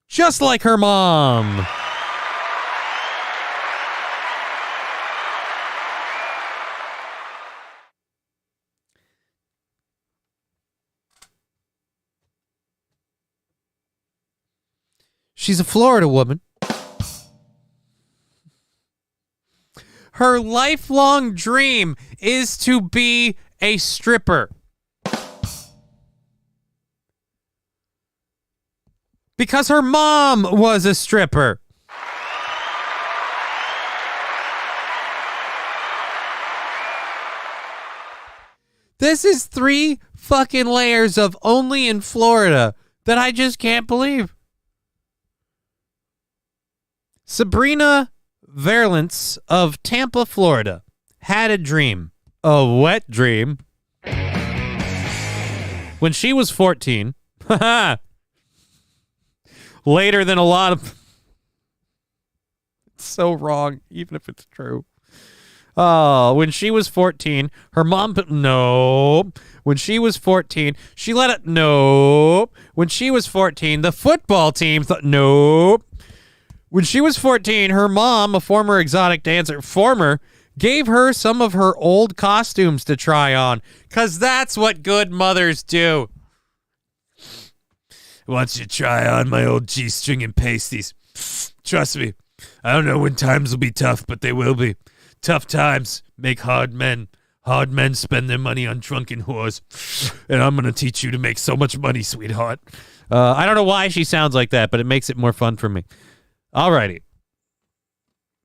just like her mom. She's a Florida woman. Her lifelong dream is to be a stripper. Because her mom was a stripper. This is 3 fucking layers of only in Florida that I just can't believe. Sabrina Verlance of Tampa, Florida, had a dream. A wet dream. When she was 14. Later than a lot of... It's so wrong, even if it's true. Oh, when she was 14, her mom... Nope. When she was 14, she let it... Nope. When she was 14, the football team thought... Nope. When she was 14, her mom, a former exotic dancer... gave her some of her old costumes to try on. Because that's what good mothers do. I want you to try on my old G-string and pasties. Trust me, I don't know when times will be tough, but they will be. Tough times make hard men. Hard men spend their money on drunken whores. And I'm going to teach you to make so much money, sweetheart. I don't know why she sounds like that, but it makes it more fun for me. Alrighty.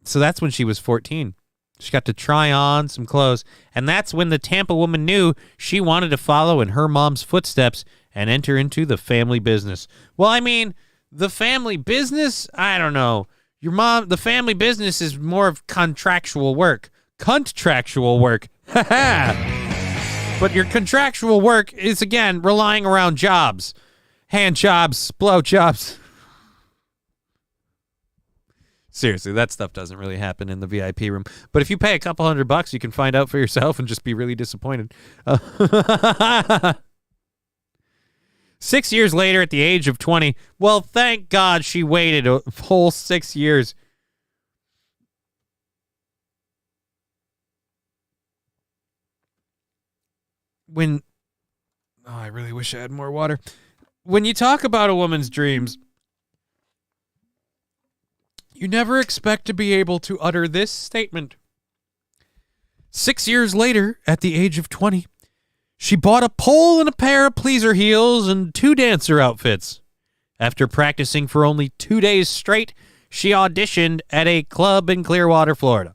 So that's when she was 14. She got to try on some clothes, and that's when the Tampa woman knew she wanted to follow in her mom's footsteps and enter into the family business. Well, I mean, the family business? I don't know. The family business is more of contractual work. Contractual work. But your contractual work is, again, relying around jobs. Hand jobs, blow jobs. Seriously, that stuff doesn't really happen in the VIP room. But if you pay a couple $100, you can find out for yourself and just be really disappointed. 6 years later, at the age of 20, well, thank God she waited a whole 6 years. I really wish I had more water. When you talk about a woman's dreams, you never expect to be able to utter this statement. 6 years later, at the age of 20, she bought a pole and a pair of pleaser heels and 2 dancer outfits. After practicing for only 2 days straight, she auditioned at a club in Clearwater, Florida.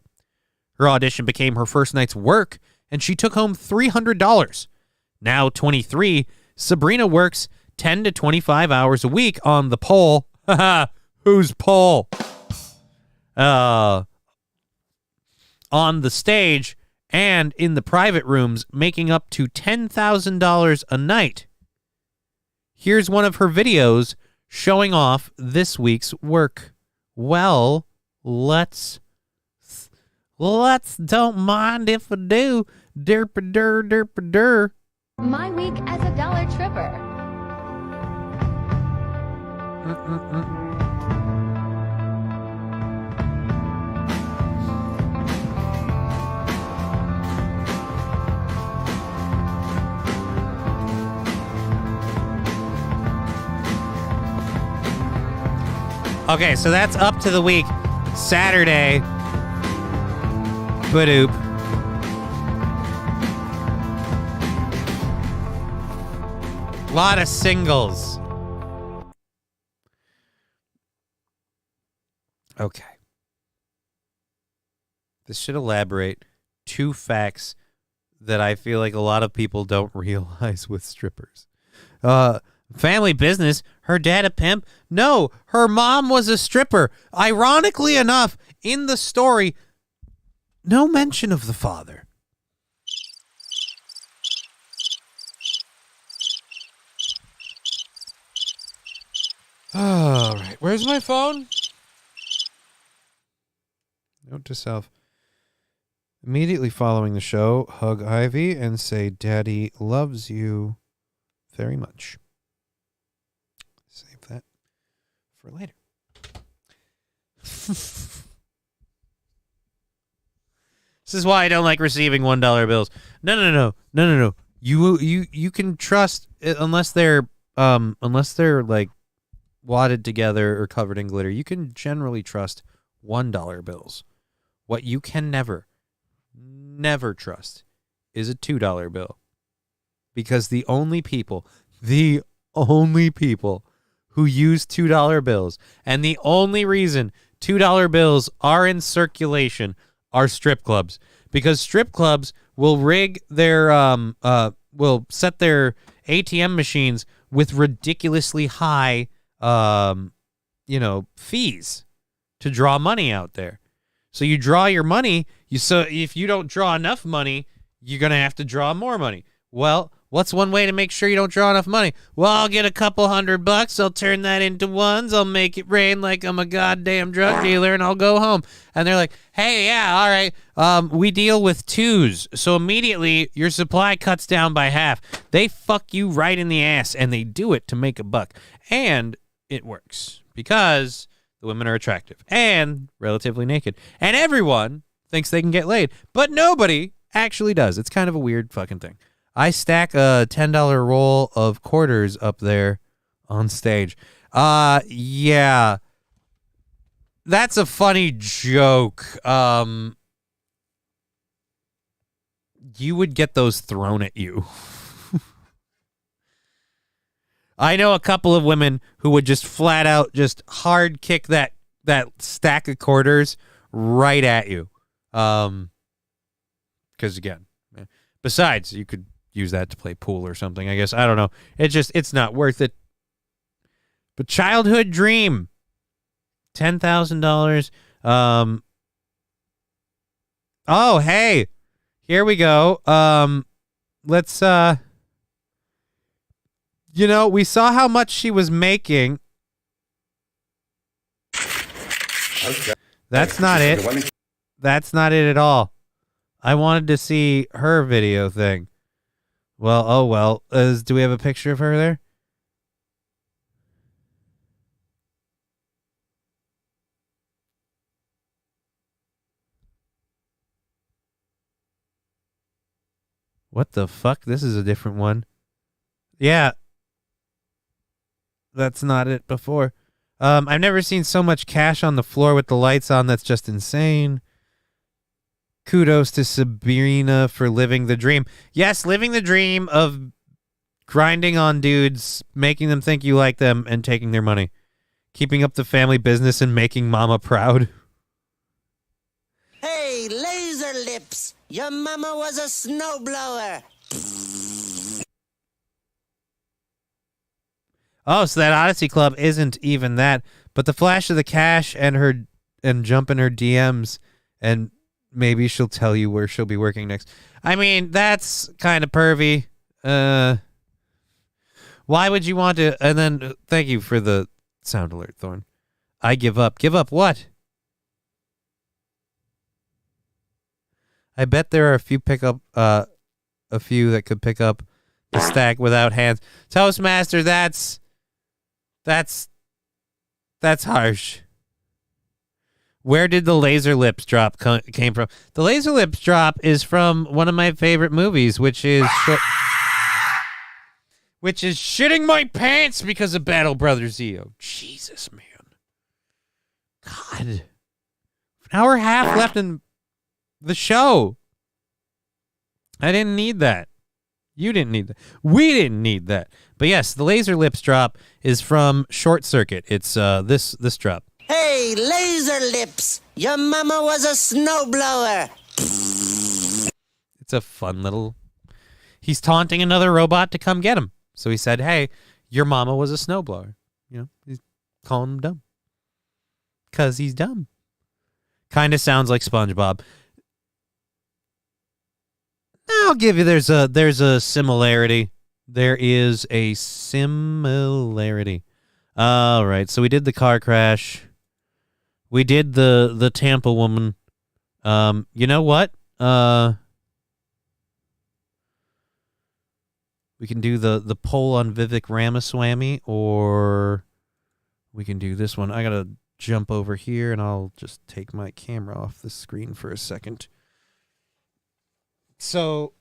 Her audition became her first night's work, and she took home $300. Now 23, Sabrina works 10 to 25 hours a week on the pole. Haha, whose pole? On the stage and in the private rooms, making up to $10,000 a night. Here's one of her videos showing off this week's work. Well, let's don't mind if I do. Derp-a-dur, derp-a-dur. My week as a dollar tripper. Okay, so that's up to the week. Saturday. Badoop. Lot of singles. Okay. This should elaborate 2 facts that I feel like a lot of people don't realize with strippers. Family business, her dad a pimp? No, her mom was a stripper. Ironically enough, in the story, no mention of the father. All right, where's my phone? Note to self. Immediately following the show, hug Ivy and say, Daddy loves you very much. Save that for later. This is why I don't like receiving $1 bills. No. You can trust, unless they're like wadded together or covered in glitter. You can generally trust $1 bills. What you can never trust is a $2 bill, because the only people who use $2 bills, and the only reason $2 bills are in circulation are strip clubs, because strip clubs will rig their will set their ATM machines with ridiculously high fees to draw money out there. So you draw your money, so if you don't draw enough money, you're going to have to draw more money. Well, what's one way to make sure you don't draw enough money? Well, I'll get a couple $100, I'll turn that into ones, I'll make it rain like I'm a goddamn drug dealer, and I'll go home. And they're like, hey, yeah, all right, we deal with 2s. So immediately your supply cuts down by half. They fuck you right in the ass, and they do it to make a buck. And it works, because the women are attractive and relatively naked. And everyone thinks they can get laid, but nobody actually does. It's kind of a weird fucking thing. I stack a $10 roll of quarters up there on stage. Yeah. That's a funny joke. You would get those thrown at you. I know a couple of women who would just flat out just hard kick that stack of quarters right at you. Because again, besides, you could use that to play pool or something, I guess. I don't know. It's not worth it. But childhood dream, $10,000. Oh, hey, here we go. Let's, we saw how much she was making. Okay. That's not it. That's not it at all. I wanted to see her video thing. Well, oh well. Do we have a picture of her there? What the fuck? This is a different one. Yeah. That's not it before. I've never seen so much cash on the floor with the lights on. That's just insane. Kudos to Sabrina for living the dream. Yes, living the dream of grinding on dudes, making them think you like them, and taking their money. Keeping up the family business and making mama proud. Hey, laser lips! Your mama was a snowblower! Oh, so that Odyssey Club isn't even that, but the flash of the cash and jump in her DMs, and maybe she'll tell you where she'll be working next. I mean, that's kind of pervy. Why would you want to? And then, thank you for the sound alert, Thorn. I give up. Give up what? I bet there are a few that could pick up the stack without hands. Toastmaster, that's harsh. Where did the laser lips drop came from? The laser lips drop is from one of my favorite movies, which is shitting my pants because of Battle Brothers EO. Jesus, man. God. An hour and a half left in the show. I didn't need that. You didn't need that. We didn't need that. But yes, the laser lips drop is from Short Circuit. It's this drop. Hey, laser lips! Your mama was a snowblower! It's a fun little... He's taunting another robot to come get him. So he said, hey, your mama was a snowblower. You know, he's calling him dumb. Because he's dumb. Kind of sounds like SpongeBob. I'll give you there's a similarity. There is a similarity. All right, so we did the car crash. We did the Tampa woman. You know what? We can do the poll on Vivek Ramaswamy, or we can do this one. I gotta jump over here, and I'll just take my camera off the screen for a second. So,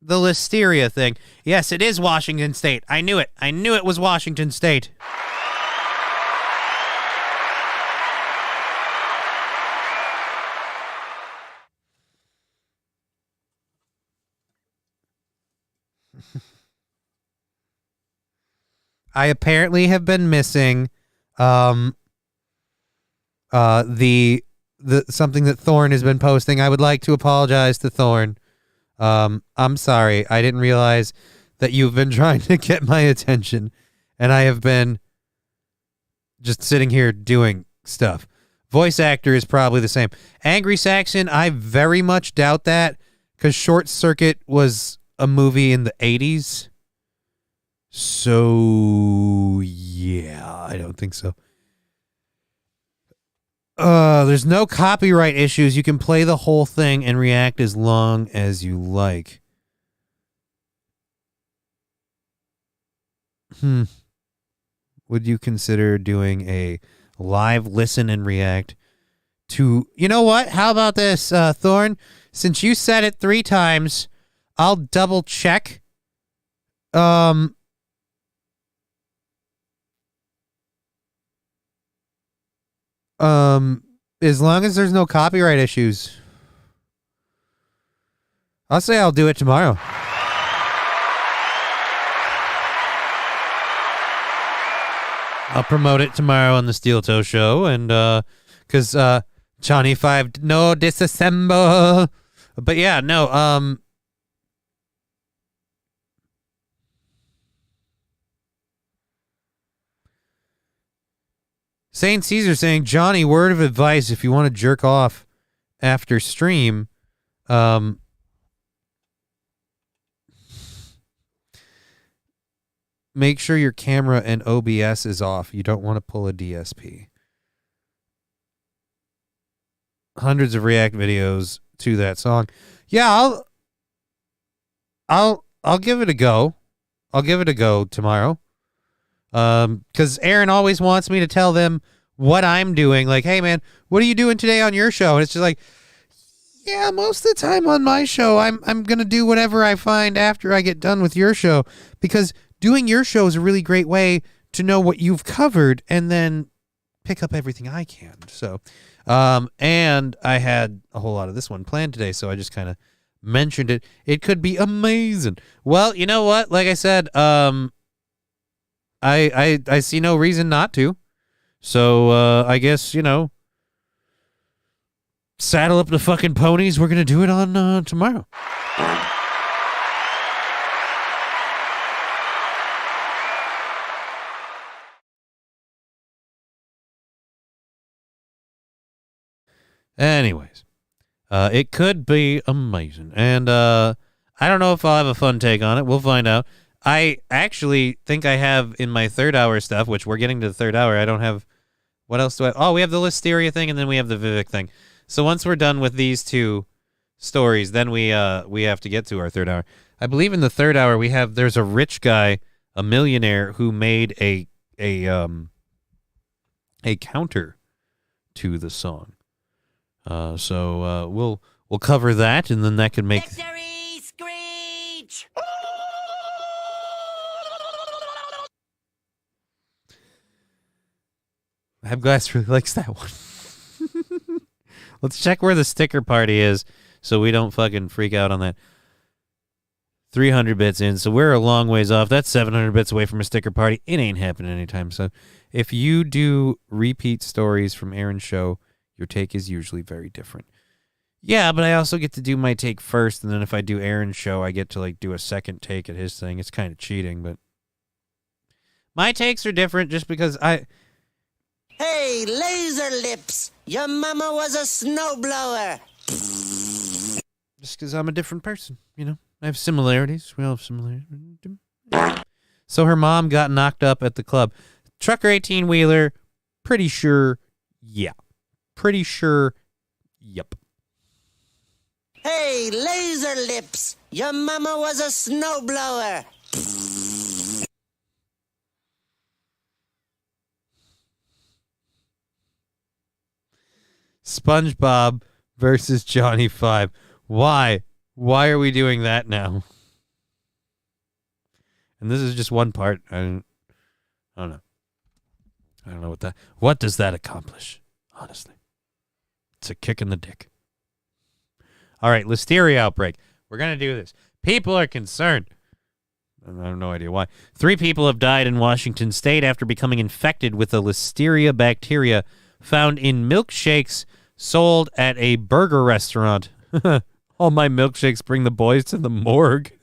the listeria thing. Yes, it is Washington State. I knew it. I knew it was Washington State. I apparently have been missing the something that Thorn has been posting. I would like to apologize to Thorn. I'm sorry. I didn't realize that you've been trying to get my attention, and I have been just sitting here doing stuff. Voice actor is probably the same. Angry Saxon, I very much doubt that, because Short Circuit was a movie in the 80s. So, yeah, I don't think so. There's no copyright issues. You can play the whole thing and react as long as you like. Would you consider doing a live listen and react to... You know what? How about this, Thorn? Since you said it 3 times, I'll double check. As long as there's no copyright issues, I'll say I'll do it tomorrow. I'll promote it tomorrow on the Steel Toe Show, and because Johnny 5 no disassemble. But yeah, no, Saint Caesar saying, Johnny, word of advice, if you want to jerk off after stream, make sure your camera and OBS is off. You don't want to pull a DSP. Hundreds of react videos to that song. Yeah, I'll give it a go. I'll give it a go tomorrow. Because Aaron always wants me to tell them what I'm doing. Like, hey, man, what are you doing today on your show? And it's just like, yeah, most of the time on my show, I'm going to do whatever I find after I get done with your show. Because doing your show is a really great way to know what you've covered and then pick up everything I can. So, and I had a whole lot of this one planned today, so I just kind of mentioned it. It could be amazing. Well, you know what? Like I said, I see no reason not to. So, I guess, you know, saddle up the fucking ponies. We're going to do it on tomorrow. Anyways, it could be amazing. And I don't know if I'll have a fun take on it. We'll find out. I actually think I have in my 3rd hour stuff, which we're getting to the 3rd hour. I don't have... What else do I... Oh, we have the Listeria thing, and then we have the Vivek thing. So once we're done with these 2 stories, then we have to get to our 3rd hour. I believe in the 3rd hour we have... There's a rich guy, a millionaire, who made a counter to the song. So we'll cover that, and then that could make... Victory screech! Habglass really likes that one. Let's check where the sticker party is so we don't fucking freak out on that. 300 bits in, so we're a long ways off. That's 700 bits away from a sticker party. It ain't happening anytime soon. If you do repeat stories from Aaron's show, your take is usually very different. Yeah, but I also get to do my take first, and then if I do Aaron's show, I get to like do a second take at his thing. It's kind of cheating, but my takes are different just because I... Hey, laser lips! Your mama was a snowblower! Just because I'm a different person, you know? I have similarities. We all have similarities. So her mom got knocked up at the club. Trucker 18-wheeler, pretty sure, yeah. Pretty sure, yep. Hey, laser lips! Your mama was a snowblower! SpongeBob versus Johnny Five. Why? Why are we doing that now? And this is just one part. I don't know. I don't know what does that accomplish, honestly? It's a kick in the dick. All right, listeria outbreak. We're going to do this. People are concerned. I have no idea why. 3 people have died in Washington state after becoming infected with a listeria bacteria found in milkshakes sold at a burger restaurant. All my milkshakes bring the boys to the morgue.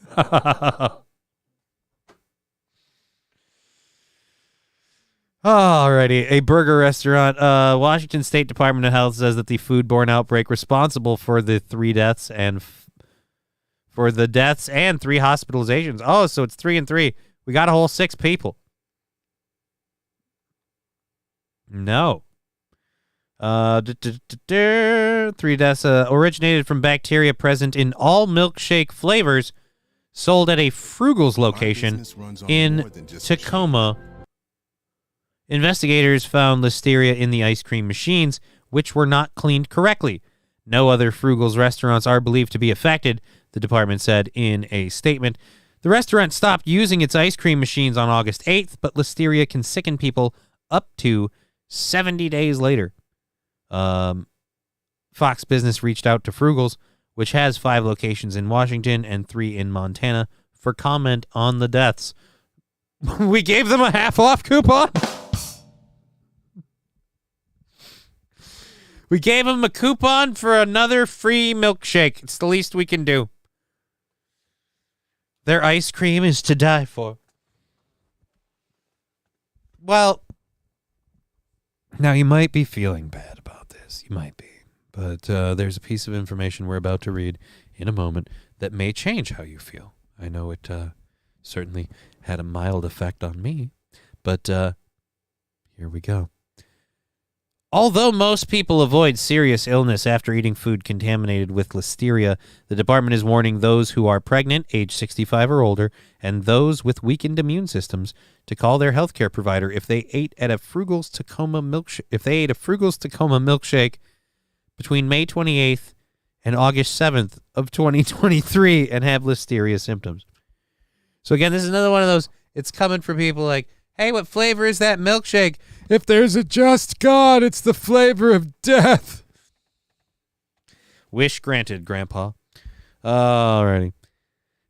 Alrighty, a burger restaurant. Washington State Department of Health says that the foodborne outbreak responsible for the 3 deaths and 3 hospitalizations. Oh, so it's 3 and 3. We got a whole 6 people. No. 3 deaths originated from bacteria present in all milkshake flavors sold at a Frugal's location in Tacoma. Investigators found listeria in the ice cream machines, which were not cleaned correctly. No other Frugal's restaurants are believed to be affected, the department said in a statement. The restaurant stopped using its ice cream machines on August 8th, but listeria can sicken people up to 70 days later. Fox Business reached out to Frugal's, which has 5 locations in Washington and 3 in Montana, for comment on the deaths. We gave them a half-off coupon? We gave them a coupon for another free milkshake. It's the least we can do. Their ice cream is to die for. Well, now you might be feeling bad about this. You might be. But there's a piece of information we're about to read in a moment that may change how you feel. I know it certainly had a mild effect on me. But here we go. Although most people avoid serious illness after eating food contaminated with listeria, the department is warning those who are pregnant, age 65 or older, and those with weakened immune systems to call their healthcare provider if they ate a Frugal's Tacoma milkshake between May 28th and August 7th of 2023 and have listeria symptoms. So again, this is another one of those, it's coming from people like, hey, what flavor is that milkshake? If there's a just God, it's the flavor of death. Wish granted, Grandpa. Alrighty.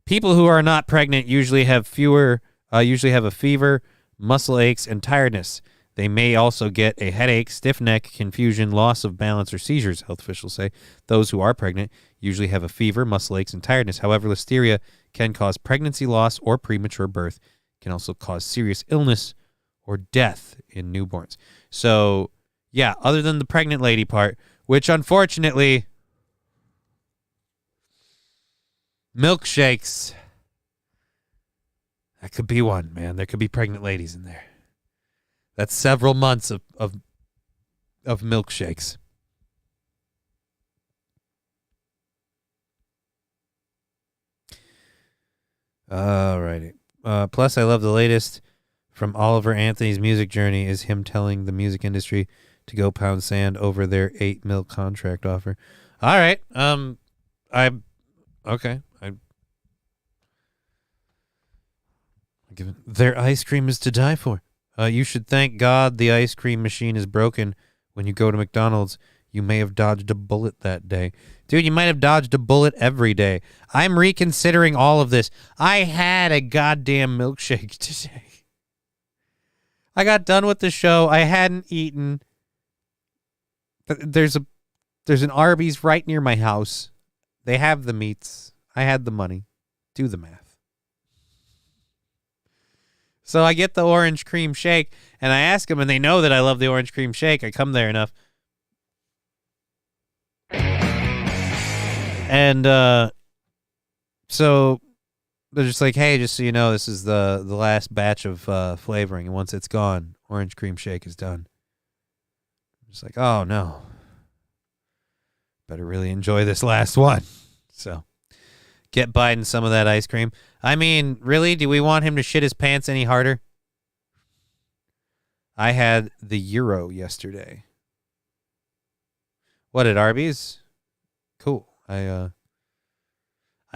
People who are not pregnant usually have a fever, muscle aches, and tiredness. They may also get a headache, stiff neck, confusion, loss of balance, or seizures, health officials say. Those who are pregnant usually have a fever, muscle aches, and tiredness. However, listeria can cause pregnancy loss or premature birth. It can also cause serious illness or death in newborns. So, yeah, other than the pregnant lady part, which unfortunately, milkshakes, that could be one, man. There could be pregnant ladies in there. That's several months of milkshakes. Alrighty. Plus, I love the latest from Oliver Anthony's music journey is him telling the music industry to go pound sand over their $8 million contract offer. All right. Their ice cream is to die for. You should thank God the ice cream machine is broken when you go to McDonald's. You may have dodged a bullet that day. Dude, you might have dodged a bullet every day. I'm reconsidering all of this. I had a goddamn milkshake today. I got done with the show. I hadn't eaten. There's an Arby's right near my house. They have the meats. I had the money. Do the math. So I get the orange cream shake, and I ask them, and they know that I love the orange cream shake. I come there enough. And so they're just like, hey, just so you know, this is the last batch of flavoring, and once it's gone, orange cream shake is done. I'm just like, oh, no. Better really enjoy this last one. So get Biden some of that ice cream. I mean, really, do we want him to shit his pants any harder? I had the Euro yesterday. What, at Arby's? Cool. I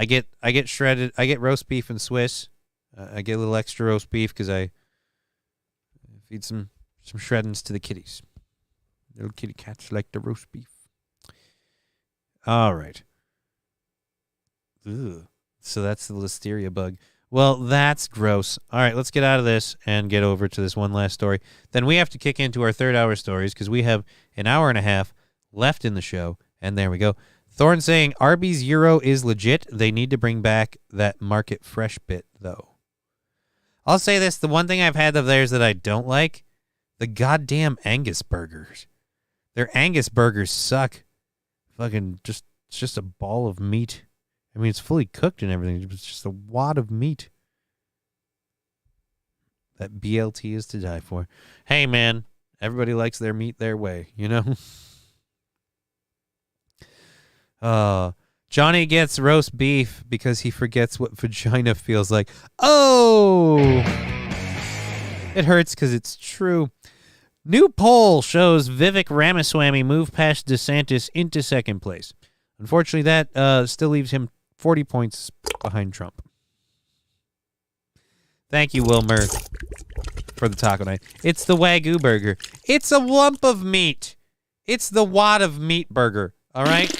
get shredded. I get roast beef and Swiss. I get a little extra roast beef because I feed some shreddings to the kitties. Little kitty cats like the roast beef. All right. Ugh. So that's the listeria bug. Well, that's gross. All right, let's get out of this and get over to this one last story. Then we have to kick into our third hour stories because we have an hour and a half left in the show. And there we go. Thorne saying Arby's Euro is legit. They need to bring back that Market Fresh bit, though. I'll say this. The one thing I've had of theirs that I don't like, the goddamn Angus burgers. Their Angus burgers suck. Fucking it's just a ball of meat. I mean, it's fully cooked and everything. It's just a wad of meat. That BLT is to die for. Hey, man, everybody likes their meat their way, you know? Johnny gets roast beef because he forgets what vagina feels like. Oh! It hurts because it's true. New poll shows Vivek Ramaswamy move past DeSantis into second place. Unfortunately, that still leaves him 40 points behind Trump. Thank you, Wilmer, for the taco night. It's the Wagyu burger. It's a lump of meat. It's the wad of meat burger. All right?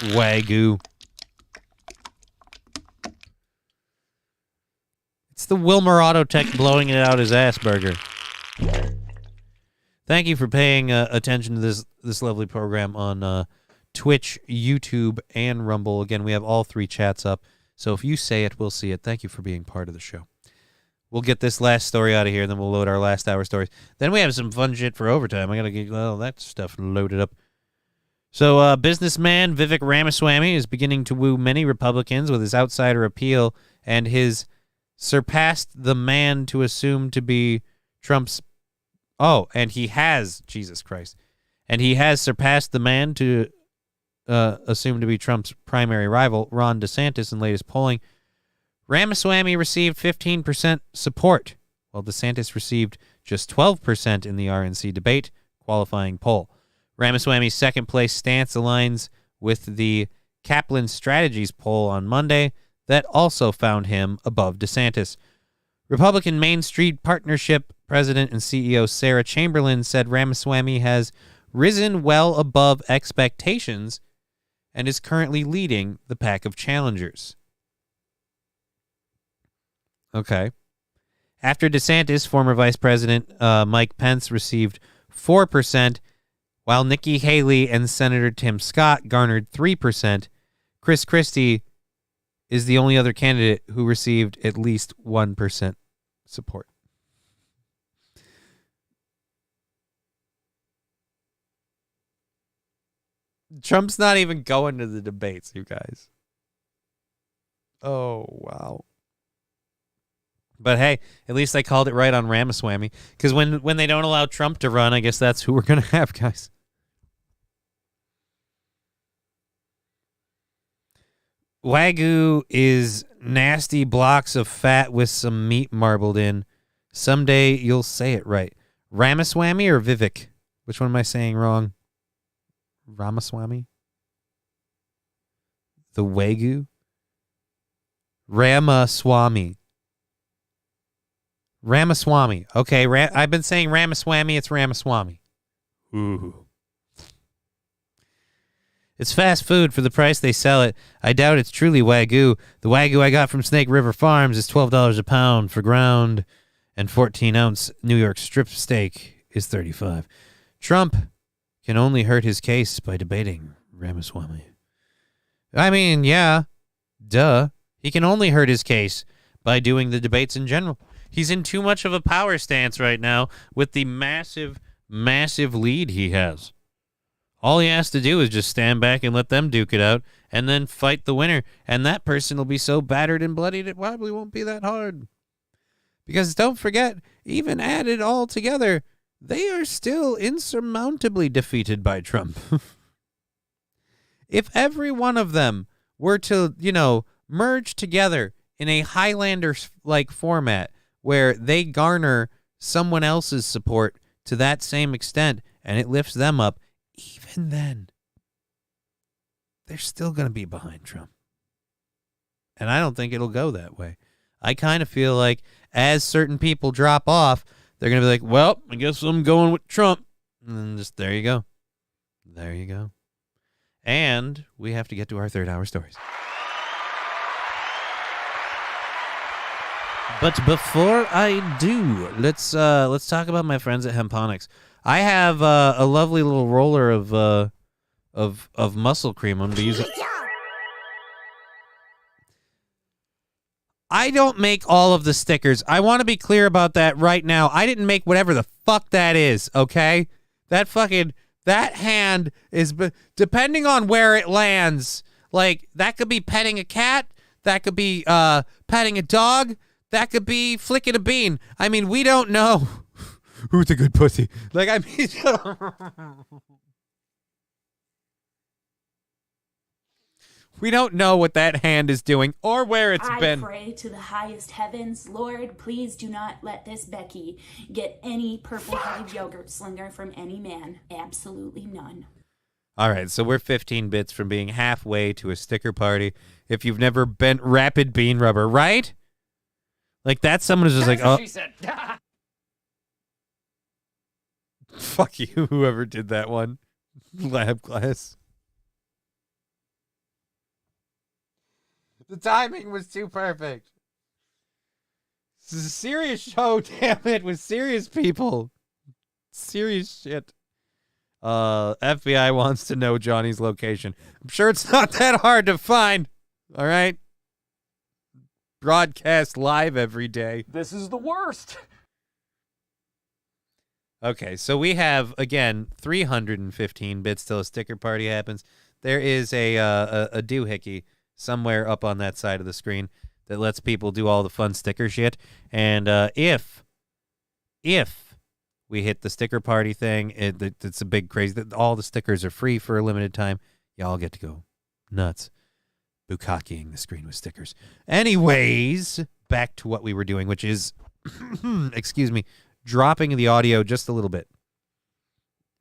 Wagyu. It's the Wilmer Autotech blowing it out his ass burger. Thank you for paying attention to this lovely program on Twitch, YouTube, and Rumble. Again, we have all three chats up, so if you say it, we'll see it. Thank you for being part of the show. We'll get this last story out of here, and then we'll load our last hour stories. Then we have some fun shit for overtime. I got to get all that stuff loaded up. So businessman Vivek Ramaswamy is beginning to woo many Republicans with his outsider appeal and his surpassed the man to assume to be Trump's... Oh, and he has... Jesus Christ. And he has surpassed the man to assume to be Trump's primary rival, Ron DeSantis, in latest polling. Ramaswamy received 15% support, while DeSantis received just 12% in the RNC debate qualifying poll. Ramaswamy's second-place stance aligns with the Kaplan Strategies poll on Monday that also found him above DeSantis. Republican Main Street Partnership President and CEO Sarah Chamberlain said Ramaswamy has risen well above expectations and is currently leading the pack of challengers. Okay. After DeSantis, former Vice President Mike Pence received 4%, while Nikki Haley and Senator Tim Scott garnered 3%. Chris Christie is the only other candidate who received at least 1% support. Trump's not even going to the debates, you guys. Oh, wow. But hey, at least I called it right on Ramaswamy. Because when they don't allow Trump to run, I guess that's who we're going to have, guys. Wagyu is nasty blocks of fat with some meat marbled in. Someday you'll say it right. Ramaswamy or Vivek? Which one am I saying wrong? Ramaswamy? The Wagyu? Ramaswamy. Ramaswamy. Okay, I've been saying Ramaswamy. It's Ramaswamy. Ooh. It's fast food for the price they sell it. I doubt it's truly Wagyu. The Wagyu I got from Snake River Farms is $12 a pound for ground, and 14-ounce New York strip steak is $35. Trump can only hurt his case by debating Ramaswamy. I mean, yeah, duh. He can only hurt his case by doing the debates in general. He's in too much of a power stance right now with the massive, massive lead he has. All he has to do is just stand back and let them duke it out and then fight the winner. And that person will be so battered and bloodied it probably won't be that hard. Because don't forget, even added all together, they are still insurmountably defeated by Trump. If every one of them were to, merge together in a Highlander-like format where they garner someone else's support to that same extent and it lifts them up, even then, they're still going to be behind Trump. And I don't think it'll go that way. I kind of feel like as certain people drop off, they're going to be like, well, I guess I'm going with Trump. And then just, there you go. There you go. And we have to get to our third hour stories. But before I do, let's talk about my friends at Hemponics. I have a lovely little roller of muscle cream. I'm going to use it. I don't make all of the stickers. I want to be clear about that right now. I didn't make whatever the fuck that is, okay? That hand is, depending on where it lands, like, that could be petting a cat, that could be petting a dog, that could be flicking a bean. I mean, we don't know who's a good pussy. Like, I mean, we don't know what that hand is doing or where it's been. I pray to the highest heavens, Lord, please do not let this Becky get any purple-headed yogurt slinger from any man. Absolutely none. All right, so we're 15 bits from being halfway to a sticker party. If you've never bent rapid bean rubber, right? Like, that's someone who's just like, oh. She said. Fuck you, whoever did that one. Lab class. The timing was too perfect. This is a serious show, damn it, with serious people. Serious shit. FBI wants to know Johnny's location. I'm sure it's not that hard to find. All right? Broadcast live every day. This is the worst. Okay, so we have, again, 315 bits till a sticker party happens. There is a doohickey somewhere up on that side of the screen that lets people do all the fun sticker shit. And if we hit the sticker party thing, it's a big crazy. All the stickers are free for a limited time. Y'all get to go nuts. Bukkakeing the screen with stickers. Anyways, back to what we were doing, which is, excuse me, dropping the audio just a little bit.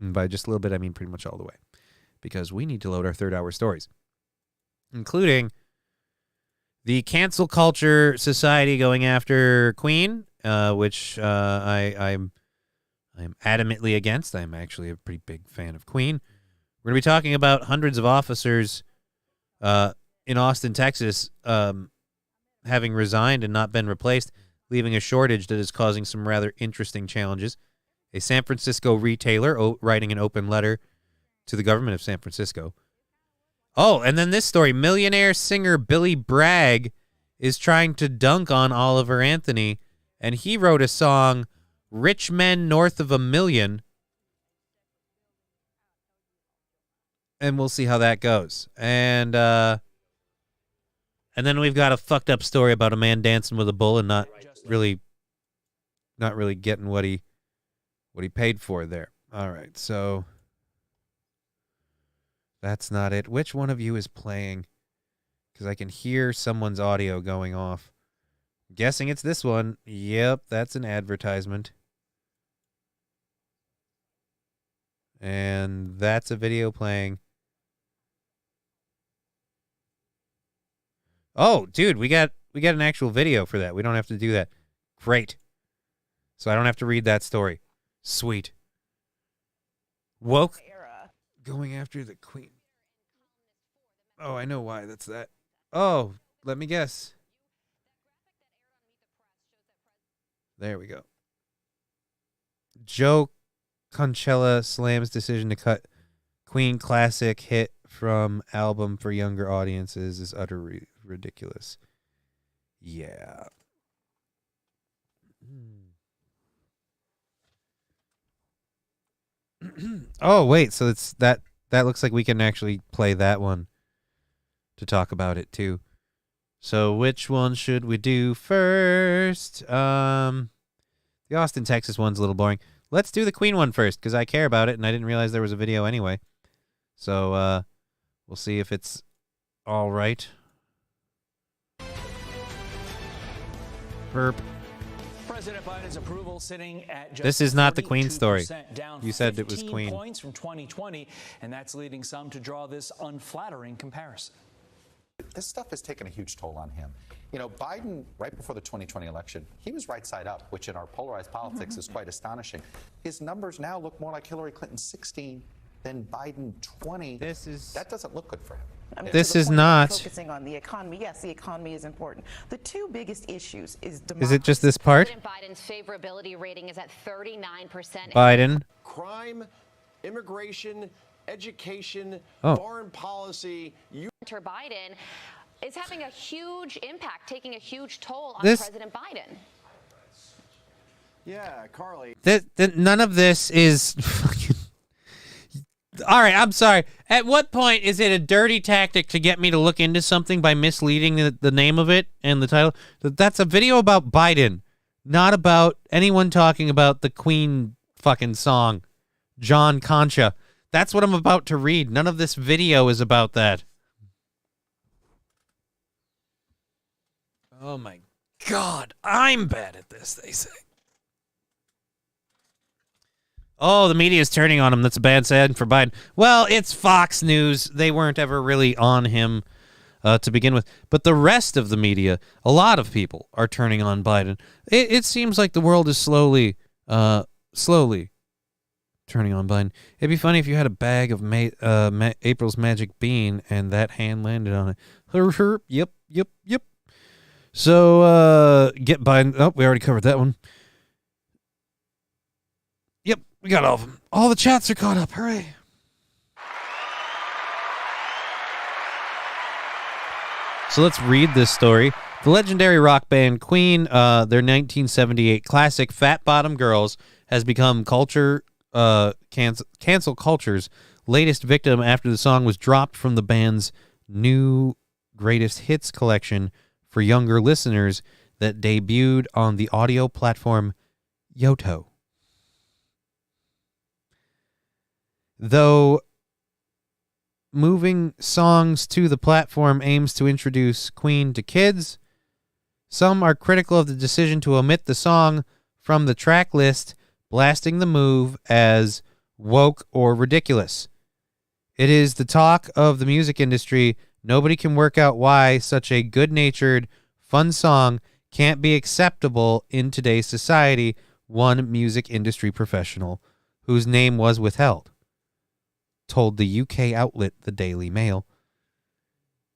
And by just a little bit, I mean pretty much all the way. Because we need to load our third hour stories. Including the cancel culture society going after Queen, which I'm adamantly against. I'm actually a pretty big fan of Queen. We're going to be talking about hundreds of officers in Austin, Texas, having resigned and not been replaced, leaving a shortage that is causing some rather interesting challenges. A San Francisco retailer writing an open letter to the government of San Francisco. Oh, and then this story. Millionaire singer Billy Bragg is trying to dunk on Oliver Anthony, and he wrote a song, Rich Men North of $1 Million. And we'll see how that goes. And then we've got a fucked up story about a man dancing with a bull and not really getting what he paid for there. All right, so that's not it. Which one of you is playing? Because I can hear someone's audio going off. I'm guessing it's this one. Yep, that's an advertisement. And that's a video playing. Oh, dude, we got an actual video for that. We don't have to do that. Great. So I don't have to read that story. Sweet. Woke. Going after the Queen. Oh, I know why that's that. Oh, let me guess. There we go. Joe Conchella slams decision to cut Queen classic hit from album for younger audiences is utterly ridiculous. Yeah. Oh, wait, so it's that looks like we can actually play that one to talk about it too. So which one should we do first? The Austin, Texas one's a little boring. Let's do the Queen one first because I care about it and I didn't realize there was a video anyway. So we'll see if it's all right. Burp. President Biden's approval sitting at just This is not the Queen story. Down You said it was 15 Queen. points from 2020, and that's leading some to draw this unflattering comparison. This stuff has taken a huge toll on him. You know, Biden, right before the 2020 election, he was right side up, which in our polarized politics is quite astonishing. His numbers now look more like Hillary Clinton 16 than Biden 20. That doesn't look good for him. I mean, This to the is point of not- focusing on the economy. Yes, the economy is important. The two biggest issues is Is it just this part? President Biden's favorability rating is at 39%. Biden. Crime, immigration, education, Oh. foreign policy. Hunter Biden is having a huge impact, taking a huge toll on This- President Biden. Yeah, Carly. None of this is fucking... All right, I'm sorry. At what point is it a dirty tactic to get me to look into something by misleading the name of it and the title? That's a video about Biden, not about anyone talking about the Queen fucking song, John Concha. That's what I'm about to read. None of this video is about that. Oh my God, I'm bad at this, they say. Oh, the media is turning on him. That's a bad sign for Biden. Well, it's Fox News. They weren't ever really on him to begin with. But the rest of the media, a lot of people are turning on Biden. It seems like the world is slowly turning on Biden. It'd be funny if you had a bag of April's Magic Bean and that hand landed on it. Herp. Yep. So, get Biden. Oh, we already covered that one. Yep, we got all of them. All the chats are caught up. Hooray. So let's read this story. The legendary rock band Queen, their 1978 classic Fat Bottom Girls, has become cancel culture's latest victim after the song was dropped from the band's new greatest hits collection for younger listeners that debuted on the audio platform Yoto. Though moving songs to the platform aims to introduce Queen to kids, some are critical of the decision to omit the song from the track list, blasting the move as woke or ridiculous. It is the talk of the music industry. Nobody can work out why such a good-natured, fun song can't be acceptable in today's society, one music industry professional, whose name was withheld, told the UK outlet The Daily Mail.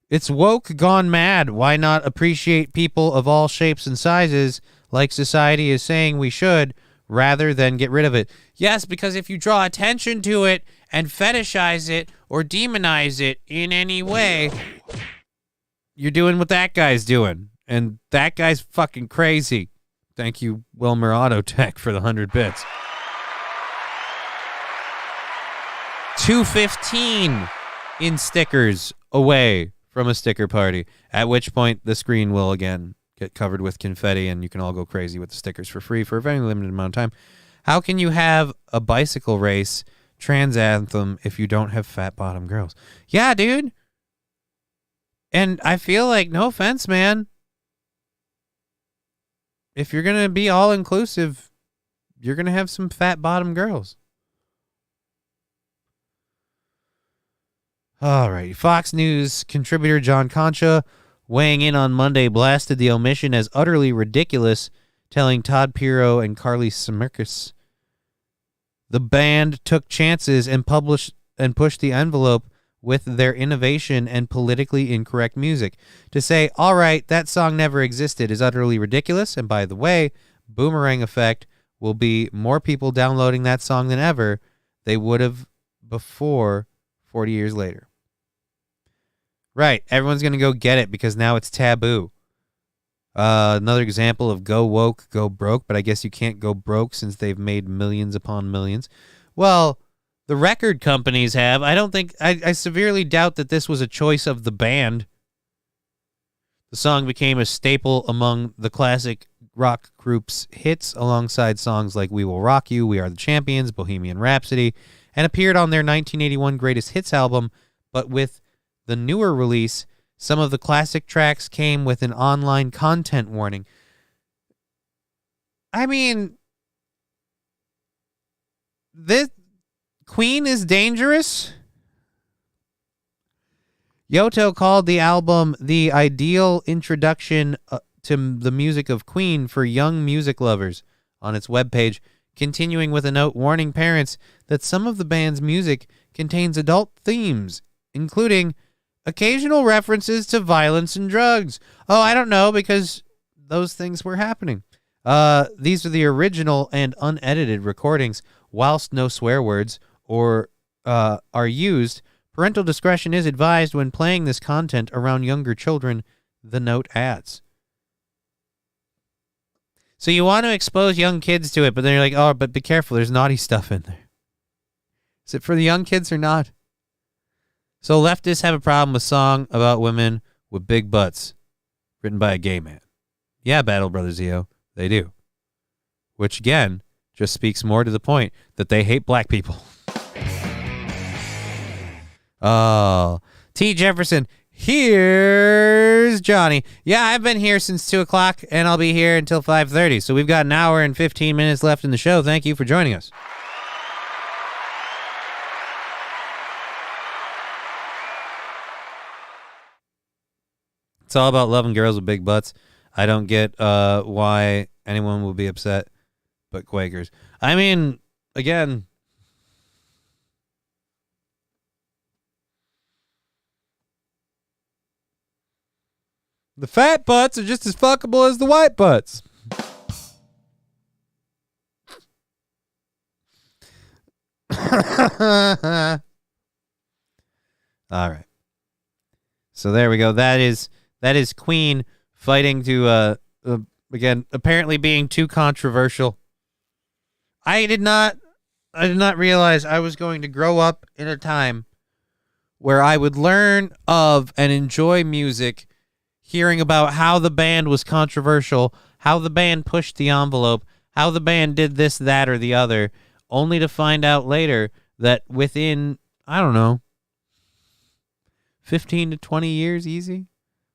It's woke gone mad. Why not appreciate people of all shapes and sizes like society is saying we should, rather than get rid of it? Yes, because if you draw attention to it and fetishize it or demonize it in any way, you're doing what that guy's doing. And that guy's fucking crazy. Thank you, Wilmer Autotech, for the 100 bits. 215 in stickers away from a sticker party, at which point the screen will again get covered with confetti and you can all go crazy with the stickers for free for a very limited amount of time. How can you have a bicycle race trans anthem if you don't have fat bottom girls? Yeah, dude. And I feel like, no offense, man, if you're going to be all inclusive, you're going to have some fat bottom girls. All right. Fox News contributor John Concha, weighing in on Monday, blasted the omission as utterly ridiculous, telling Todd Pirro and Carly Simerkis the band took chances and pushed the envelope with their innovation and politically incorrect music. To say, all right, that song never existed is utterly ridiculous. And by the way, boomerang effect will be more people downloading that song than ever they would have before 40 years later. Right. Everyone's going to go get it because now it's taboo. Another example of go woke, go broke, but I guess you can't go broke since they've made millions upon millions. Well, the record companies have. I severely doubt that this was a choice of the band. The song became a staple among the classic rock group's hits alongside songs like We Will Rock You, We Are the Champions, Bohemian Rhapsody, and appeared on their 1981 Greatest Hits album, but with the newer release, some of the classic tracks came with an online content warning. I mean, this Queen is dangerous. Yoto called the album the ideal introduction to the music of Queen for young music lovers on its webpage, continuing with a note warning parents that some of the band's music contains adult themes, including occasional references to violence and drugs. Oh, I don't know, because those things were happening. These are the original and unedited recordings. Whilst no swear words or are used, parental discretion is advised when playing this content around younger children, the note adds. So you want to expose young kids to it, but then you're like, oh, but be careful, there's naughty stuff in there. Is it for the young kids or not? So leftists have a problem with song about women with big butts written by a gay man. Yeah, Battle Brothers EO, they do. Which, again, just speaks more to the point that they hate black people. Oh, T. Jefferson, here's Johnny. Yeah, I've been here since 2 o'clock, and I'll be here until 5:30. So we've got an hour and 15 minutes left in the show. Thank you for joining us. It's all about loving girls with big butts. I don't get why anyone will be upset but Quakers. I mean, again, the fat butts are just as fuckable as the white butts. All right. So there we go. That is Queen fighting to again, apparently being too controversial. I did not realize I was going to grow up in a time where I would learn of and enjoy music hearing about how the band was controversial, how the band pushed the envelope, how the band did this, that, or the other, only to find out later that within, I don't know, 15 to 20 years easy,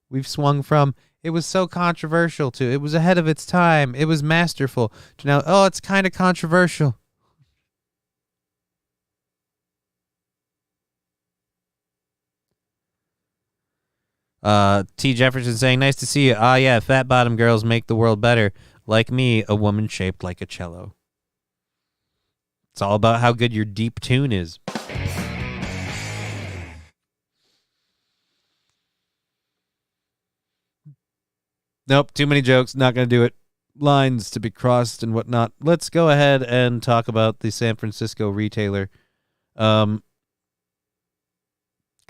we've swung from it was so controversial to it was ahead of its time, it was masterful, to now, oh, it's kind of controversial. T. Jefferson saying, nice to see you. Ah, yeah, fat bottom girls make the world better. Like me, a woman shaped like a cello. It's all about how good your deep tune is. Nope, too many jokes. Not going to do it. Lines to be crossed and whatnot. Let's go ahead and talk about the San Francisco retailer. God,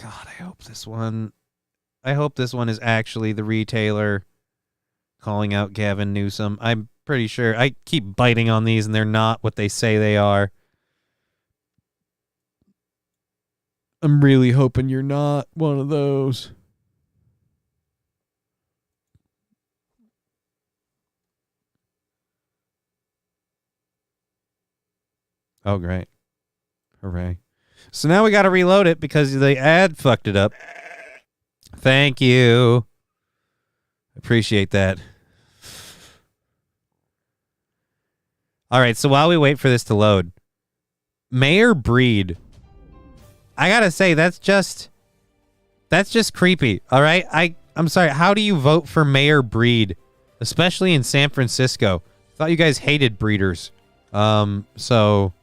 I hope this one is actually the retailer calling out Gavin Newsom. I'm pretty sure. I keep biting on these and they're not what they say they are. I'm really hoping you're not one of those. Oh, great. Hooray. So now we got to reload it because the ad fucked it up. Thank you. Appreciate that. All right, so while we wait for this to load, Mayor Breed. I got to say, that's just creepy, all right? I'm sorry, how do you vote for Mayor Breed, especially in San Francisco? I thought you guys hated breeders. So...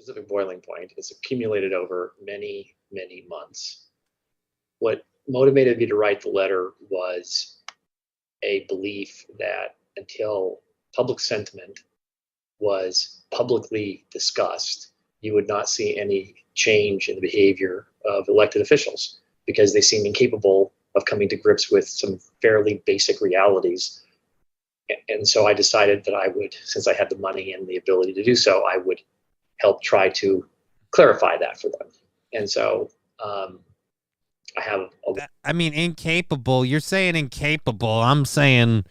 specific boiling point. It's accumulated over many, many months. What motivated me to write the letter was a belief that until public sentiment was publicly discussed, you would not see any change in the behavior of elected officials because they seem incapable of coming to grips with some fairly basic realities. And so I decided that I would, since I had the money and the ability to do so, I would help try to clarify that for them. And so I have I mean, incapable. You're saying incapable. I'm saying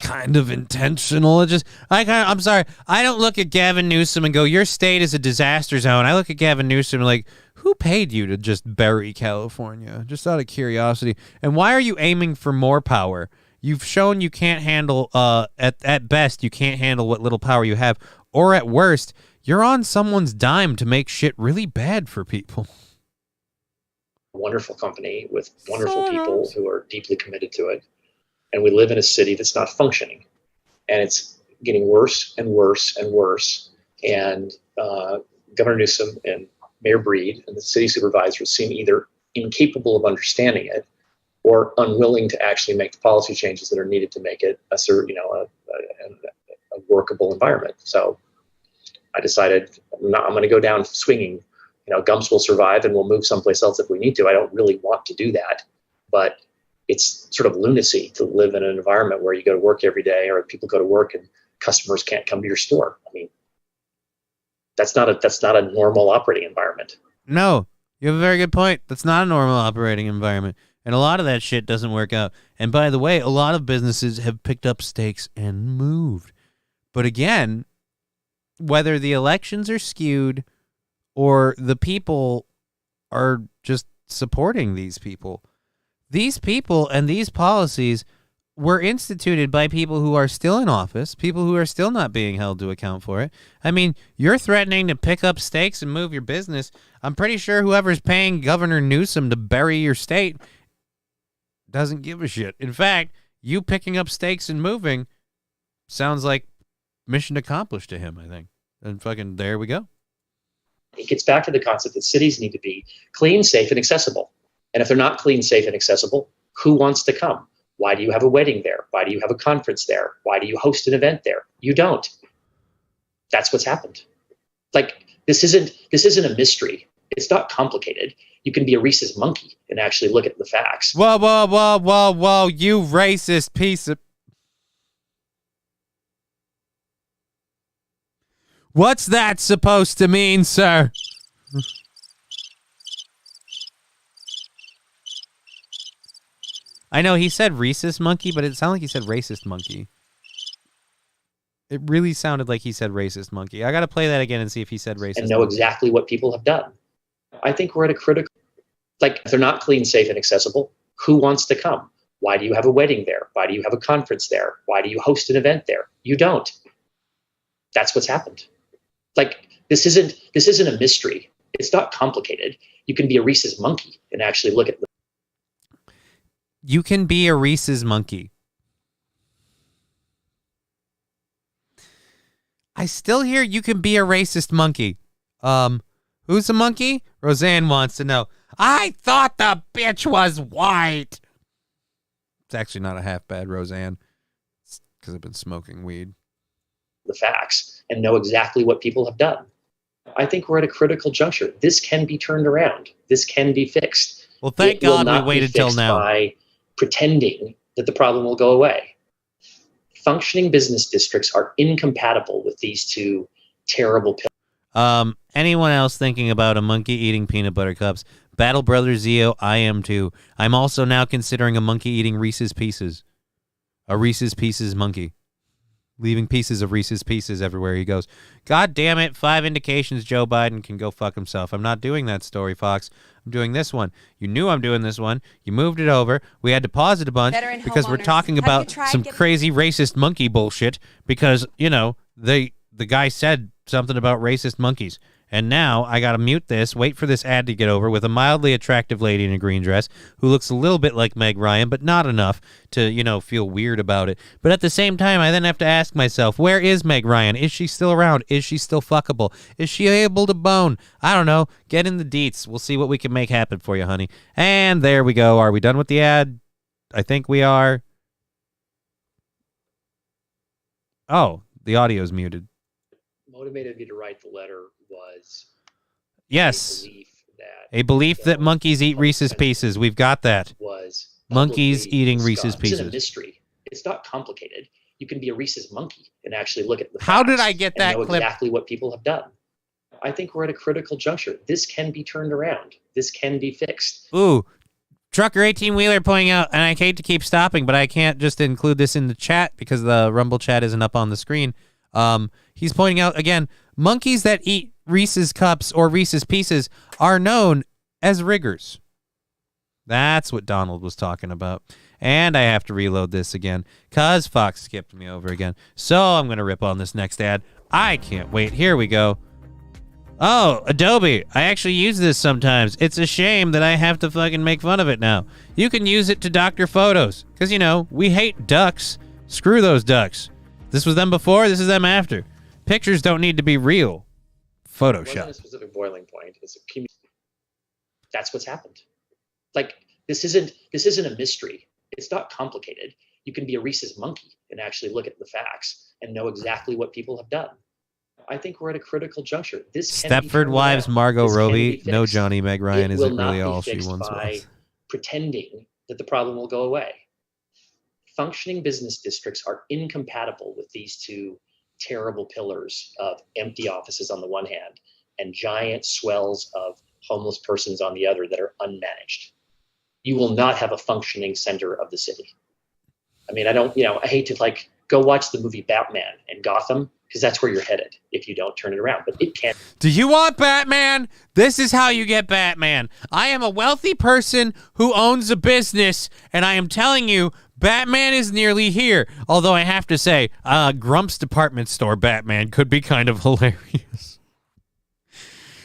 kind of intentional. I'm sorry. I don't look at Gavin Newsom and go, your state is a disaster zone. I look at Gavin Newsom like, who paid you to just bury California? Just out of curiosity. And why are you aiming for more power? You've shown you can't handle, at best, you can't handle what little power you have. Or at worst, you're on someone's dime to make shit really bad for people. Wonderful company with wonderful people who are deeply committed to it. And we live in a city that's not functioning. And it's getting worse and worse and worse. And Governor Newsom and Mayor Breed and the city supervisors seem either incapable of understanding it or unwilling to actually make the policy changes that are needed to make it a workable environment. So I decided I'm going to go down swinging. Gumps will survive and we'll move someplace else if we need to. I don't really want to do that, but it's sort of lunacy to live in an environment where you go to work every day or people go to work and customers can't come to your store. I mean, that's not a normal operating environment. No, you have a very good point. That's not a normal operating environment. And a lot of that shit doesn't work out. And by the way, a lot of businesses have picked up stakes and moved. But again, whether the elections are skewed or the people are just supporting these people and these policies were instituted by people who are still in office, people who are still not being held to account for it. I mean, you're threatening to pick up stakes and move your business. I'm pretty sure whoever's paying Governor Newsom to bury your state doesn't give a shit. In fact, you picking up stakes and moving sounds like mission accomplished to him, I think. And fucking there we go. It gets back to the concept that cities need to be clean, safe, and accessible. And if they're not clean, safe, and accessible, who wants to come? Why do you have a wedding there? Why do you have a conference there? Why do you host an event there? You don't. That's what's happened. Like, this isn't a mystery. It's not complicated. You can be a rhesus monkey and actually look at the facts. Whoa, you racist piece of... What's that supposed to mean, sir? I know he said rhesus monkey, but it sounded like he said racist monkey. It really sounded like he said racist monkey. I got to play that again and see if he said racist and know monkey. Exactly what people have done. I think we're at a critical... Like, if they're not clean, safe, and accessible, who wants to come? Why do you have a wedding there? Why do you have a conference there? Why do you host an event there? You don't. That's what's happened. Like, this isn't a mystery. It's not complicated. You can be a rhesus monkey and actually look at the... You can be a rhesus monkey. I still hear you can be a racist monkey. Who's the monkey? Roseanne wants to know. I thought the bitch was white. It's actually not a half bad Roseanne. It's because I've been smoking weed. The facts and know exactly what people have done. I think we're at a critical juncture. This can be turned around. This can be fixed. Well, thank God we waited till now. By pretending that the problem will go away. Functioning business districts are incompatible with these two terrible pills. Anyone else thinking about a monkey eating peanut butter cups? Battle Brother Zeo, I am too. I'm also now considering a monkey eating Reese's Pieces. A Reese's Pieces monkey. Leaving pieces of Reese's Pieces everywhere he goes. God damn it, 5 indications Joe Biden can go fuck himself. I'm not doing that story, Fox. I'm doing this one. You knew I'm doing this one. You moved it over. We had to pause it a bunch because we're talking about some crazy racist monkey bullshit because, the guy said something about racist monkeys. And now I got to mute this, wait for this ad to get over with a mildly attractive lady in a green dress who looks a little bit like Meg Ryan, but not enough to, feel weird about it. But at the same time, I then have to ask myself, where is Meg Ryan? Is she still around? Is she still fuckable? Is she able to bone? I don't know. Get in the deets. We'll see what we can make happen for you, honey. And there we go. Are we done with the ad? I think we are. Oh, the audio's muted. Motivated me to write the letter was yes, a belief that monkeys eat Reese's Pieces. We've got that. Was monkeys eating Reese's It's Pieces. a mystery. It's not complicated. You can be a Reese's monkey and actually look at the How did facts I get and that know clip? exactly what people have done. I think we're at a critical juncture. This can be turned around. This can be fixed. Ooh, Trucker 18-wheeler pointing out, and I hate to keep stopping, but I can't just include this in the chat because the Rumble chat isn't up on the screen. He's pointing out, again, monkeys that eat Reese's Cups or Reese's Pieces are known as riggers. That's what Donald was talking about. And I have to reload this again because Fox skipped me over again. So I'm going to rip on this next ad. I can't wait. Here we go. Oh, Adobe. I actually use this sometimes. It's a shame that I have to fucking make fun of it now. You can use it to doctor photos because, we hate ducks. Screw those ducks. This was them before. This is them after. Pictures don't need to be real. Photoshop. A specific boiling point. That's what's happened. Like this isn't a mystery. It's not complicated. You can be a Reese's monkey and actually look at the facts and know exactly what people have done. I think we're at a critical juncture. This can Stepford be Wives, around. Margot This can Robbie. be fixed. No, Johnny Meg Ryan It isn't will not really be all she fixed once by was. pretending that the problem will go away. Functioning business districts are incompatible with these two terrible pillars of empty offices on the one hand and giant swells of homeless persons on the other that are unmanaged. You will not have a functioning center of the city. I mean, I hate to go watch the movie Batman in Gotham because that's where you're headed if you don't turn it around, but it can't. Do you want Batman? This is how you get Batman. I am a wealthy person who owns a business, and I am telling you, Batman is nearly here. Although I have to say, Grump's department store Batman could be kind of hilarious.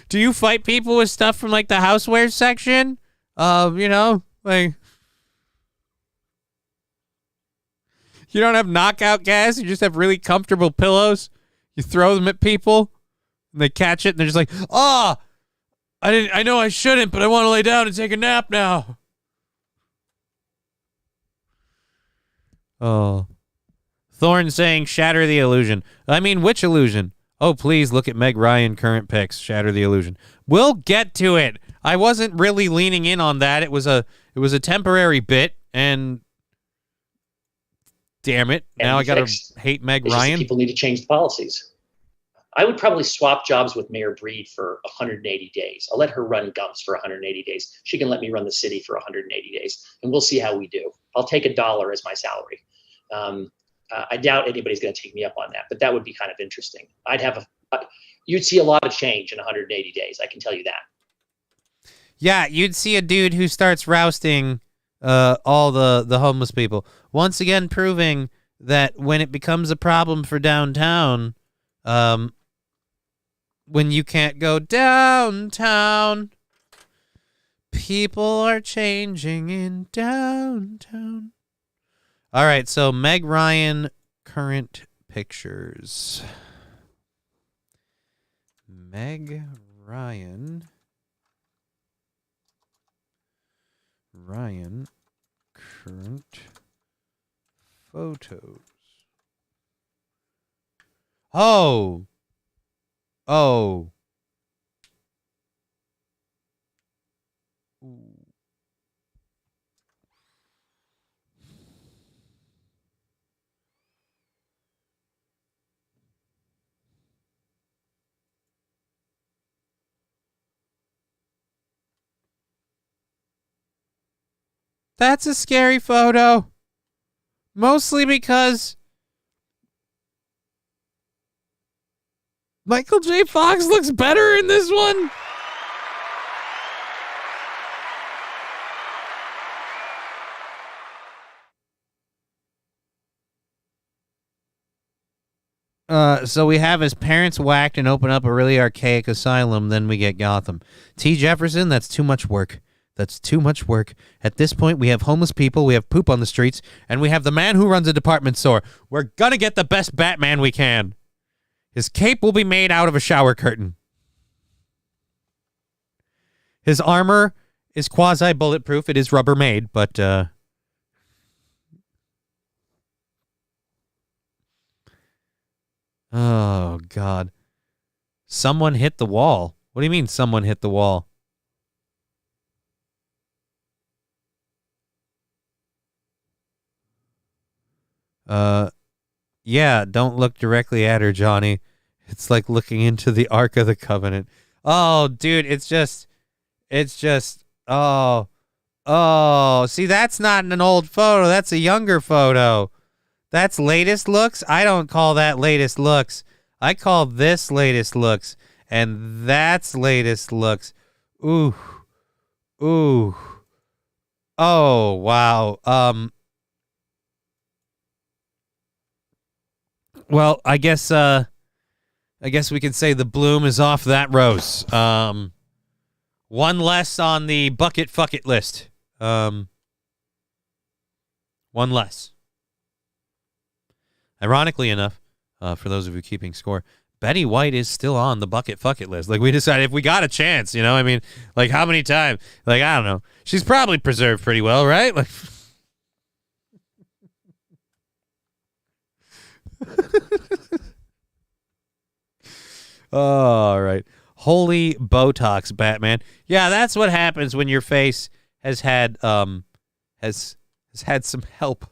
Do you fight people with stuff from the housewares section? You don't have knockout gas. You just have really comfortable pillows. You throw them at people, and they catch it, and they're just like, "Oh, I know I shouldn't, but I want to lay down and take a nap now." Oh. Thorne saying, shatter the illusion. I mean, which illusion? Oh, please look at Meg Ryan current pics. Shatter the illusion. We'll get to it. I wasn't really leaning in on that. It was a temporary bit, and damn it, now I gotta hate Meg Ryan. People need to change the policies. I would probably swap jobs with Mayor Breed for 180 days. I'll let her run Gumps for 180 days. She can let me run the city for 180 days, and we'll see how we do. I'll take $1 as my salary. I doubt anybody's going to take me up on that, but that would be kind of interesting. You'd see a lot of change in 180 days. I can tell you that. Yeah, you'd see a dude who starts rousting all the homeless people. Once again, proving that when it becomes a problem for downtown, when you can't go downtown, people are changing in downtown. All right, so Meg Ryan current pictures. Meg Ryan current photos. Oh. That's a scary photo. Mostly because Michael J. Fox looks better in this one. So we have his parents whacked and open up a really archaic asylum, then we get Gotham. T. Jefferson, that's too much work. That's too much work. At this point, we have homeless people, we have poop on the streets, and we have the man who runs a department store. We're gonna get the best Batman we can. His cape will be made out of a shower curtain. His armor is quasi-bulletproof. It is Rubbermaid, but... Oh, God. Someone hit the wall. What do you mean someone hit the wall? Yeah, don't look directly at her, Johnny. It's like looking into the Ark of the Covenant. Oh, dude, it's just, oh, see, that's not an old photo. That's a younger photo. That's latest looks? I don't call that latest looks. I call this latest looks. And that's latest looks. Ooh. Ooh. Oh, wow. Well, I guess we can say the bloom is off that rose. One less on the bucket fuck it list. One less. Ironically enough, for those of you keeping score, Betty White is still on the bucket fuck it list. Like, we decided if we got a chance, you know, I mean, like, how many times? Like, I don't know. She's probably preserved pretty well, right? Like, all right. Holy Botox, Batman. Yeah, that's what happens when your face has had has had some help.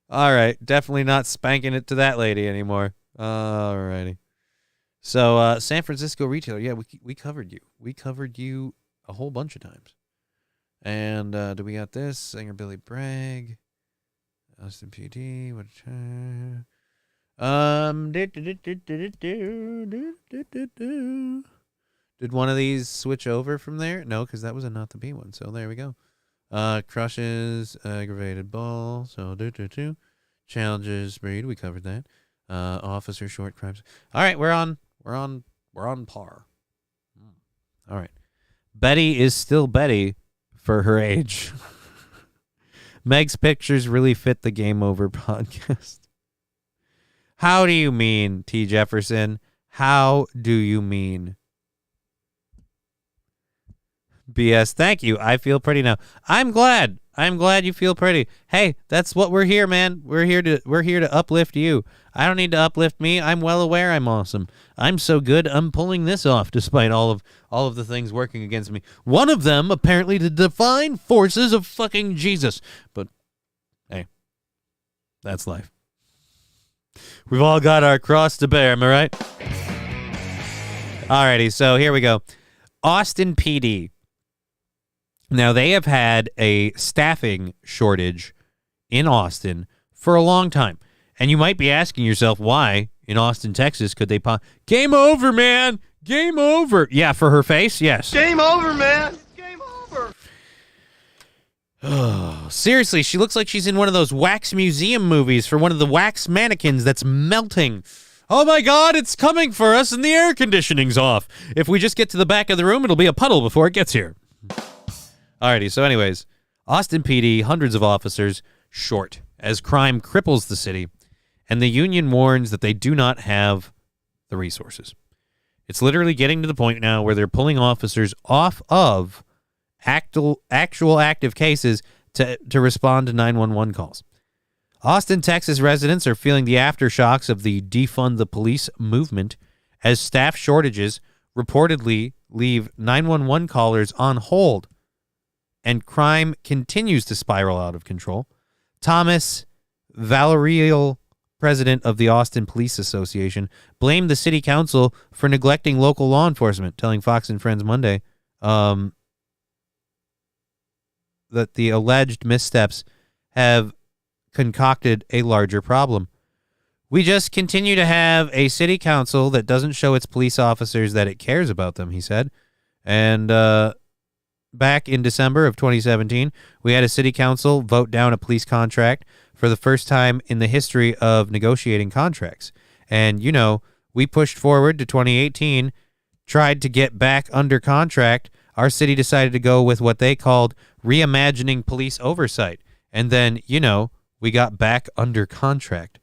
All right, definitely not spanking it to that lady anymore. All righty. So, San Francisco retailer. Yeah, we covered you. We covered you a whole bunch of times. And do we got this? Singer Billy Bragg. Austin PD. What? Did one of these switch over from there? No, because that was a not to be one. So there we go. Crushes, aggravated ball. So challenges breed. We covered that. Officer short crimes. All right, we're on par. All right. Betty is still Betty for her age. Meg's pictures really fit the Game Over podcast. How do you mean, T. Jefferson? How do you mean? BS, thank you. I feel pretty now. I'm glad you feel pretty. Hey, that's what we're here, man. We're here to uplift you. I don't need to uplift me. I'm well aware I'm awesome. I'm so good, I'm pulling this off despite all of the things working against me. One of them apparently the divine forces of fucking Jesus. But hey, that's life. We've all got our cross to bear, am I right? Alrighty, so here we go. Austin PD. Now, they have had a staffing shortage in Austin for a long time. And you might be asking yourself, why in Austin, Texas, could they Game over, man! Game over! Yeah, for her face, yes. Game over, man! Game over! Oh, seriously, she looks like she's in one of those wax museum movies for one of the wax mannequins that's melting. Oh my God, it's coming for us and the air conditioning's off. If we just get to the back of the room, it'll be a puddle before it gets here. Alrighty, so anyways, Austin PD, hundreds of officers, short, as crime cripples the city, and the union warns that they do not have the resources. It's literally getting to the point now where they're pulling officers off of actual active cases to respond to 911 calls. Austin, Texas residents are feeling the aftershocks of the defund the police movement as staff shortages reportedly leave 911 callers on hold and crime continues to spiral out of control. Thomas Valerial, president of the Austin Police Association, blamed the city council for neglecting local law enforcement, telling Fox and Friends Monday that the alleged missteps have concocted a larger problem. We just continue to have a city council that doesn't show its police officers that it cares about them, he said. And back in December of 2017, we had a city council vote down a police contract for the first time in the history of negotiating contracts. And, you know, we pushed forward to 2018, tried to get back under contract. Our city decided to go with what they called reimagining police oversight. And then, you know, we got back under contract.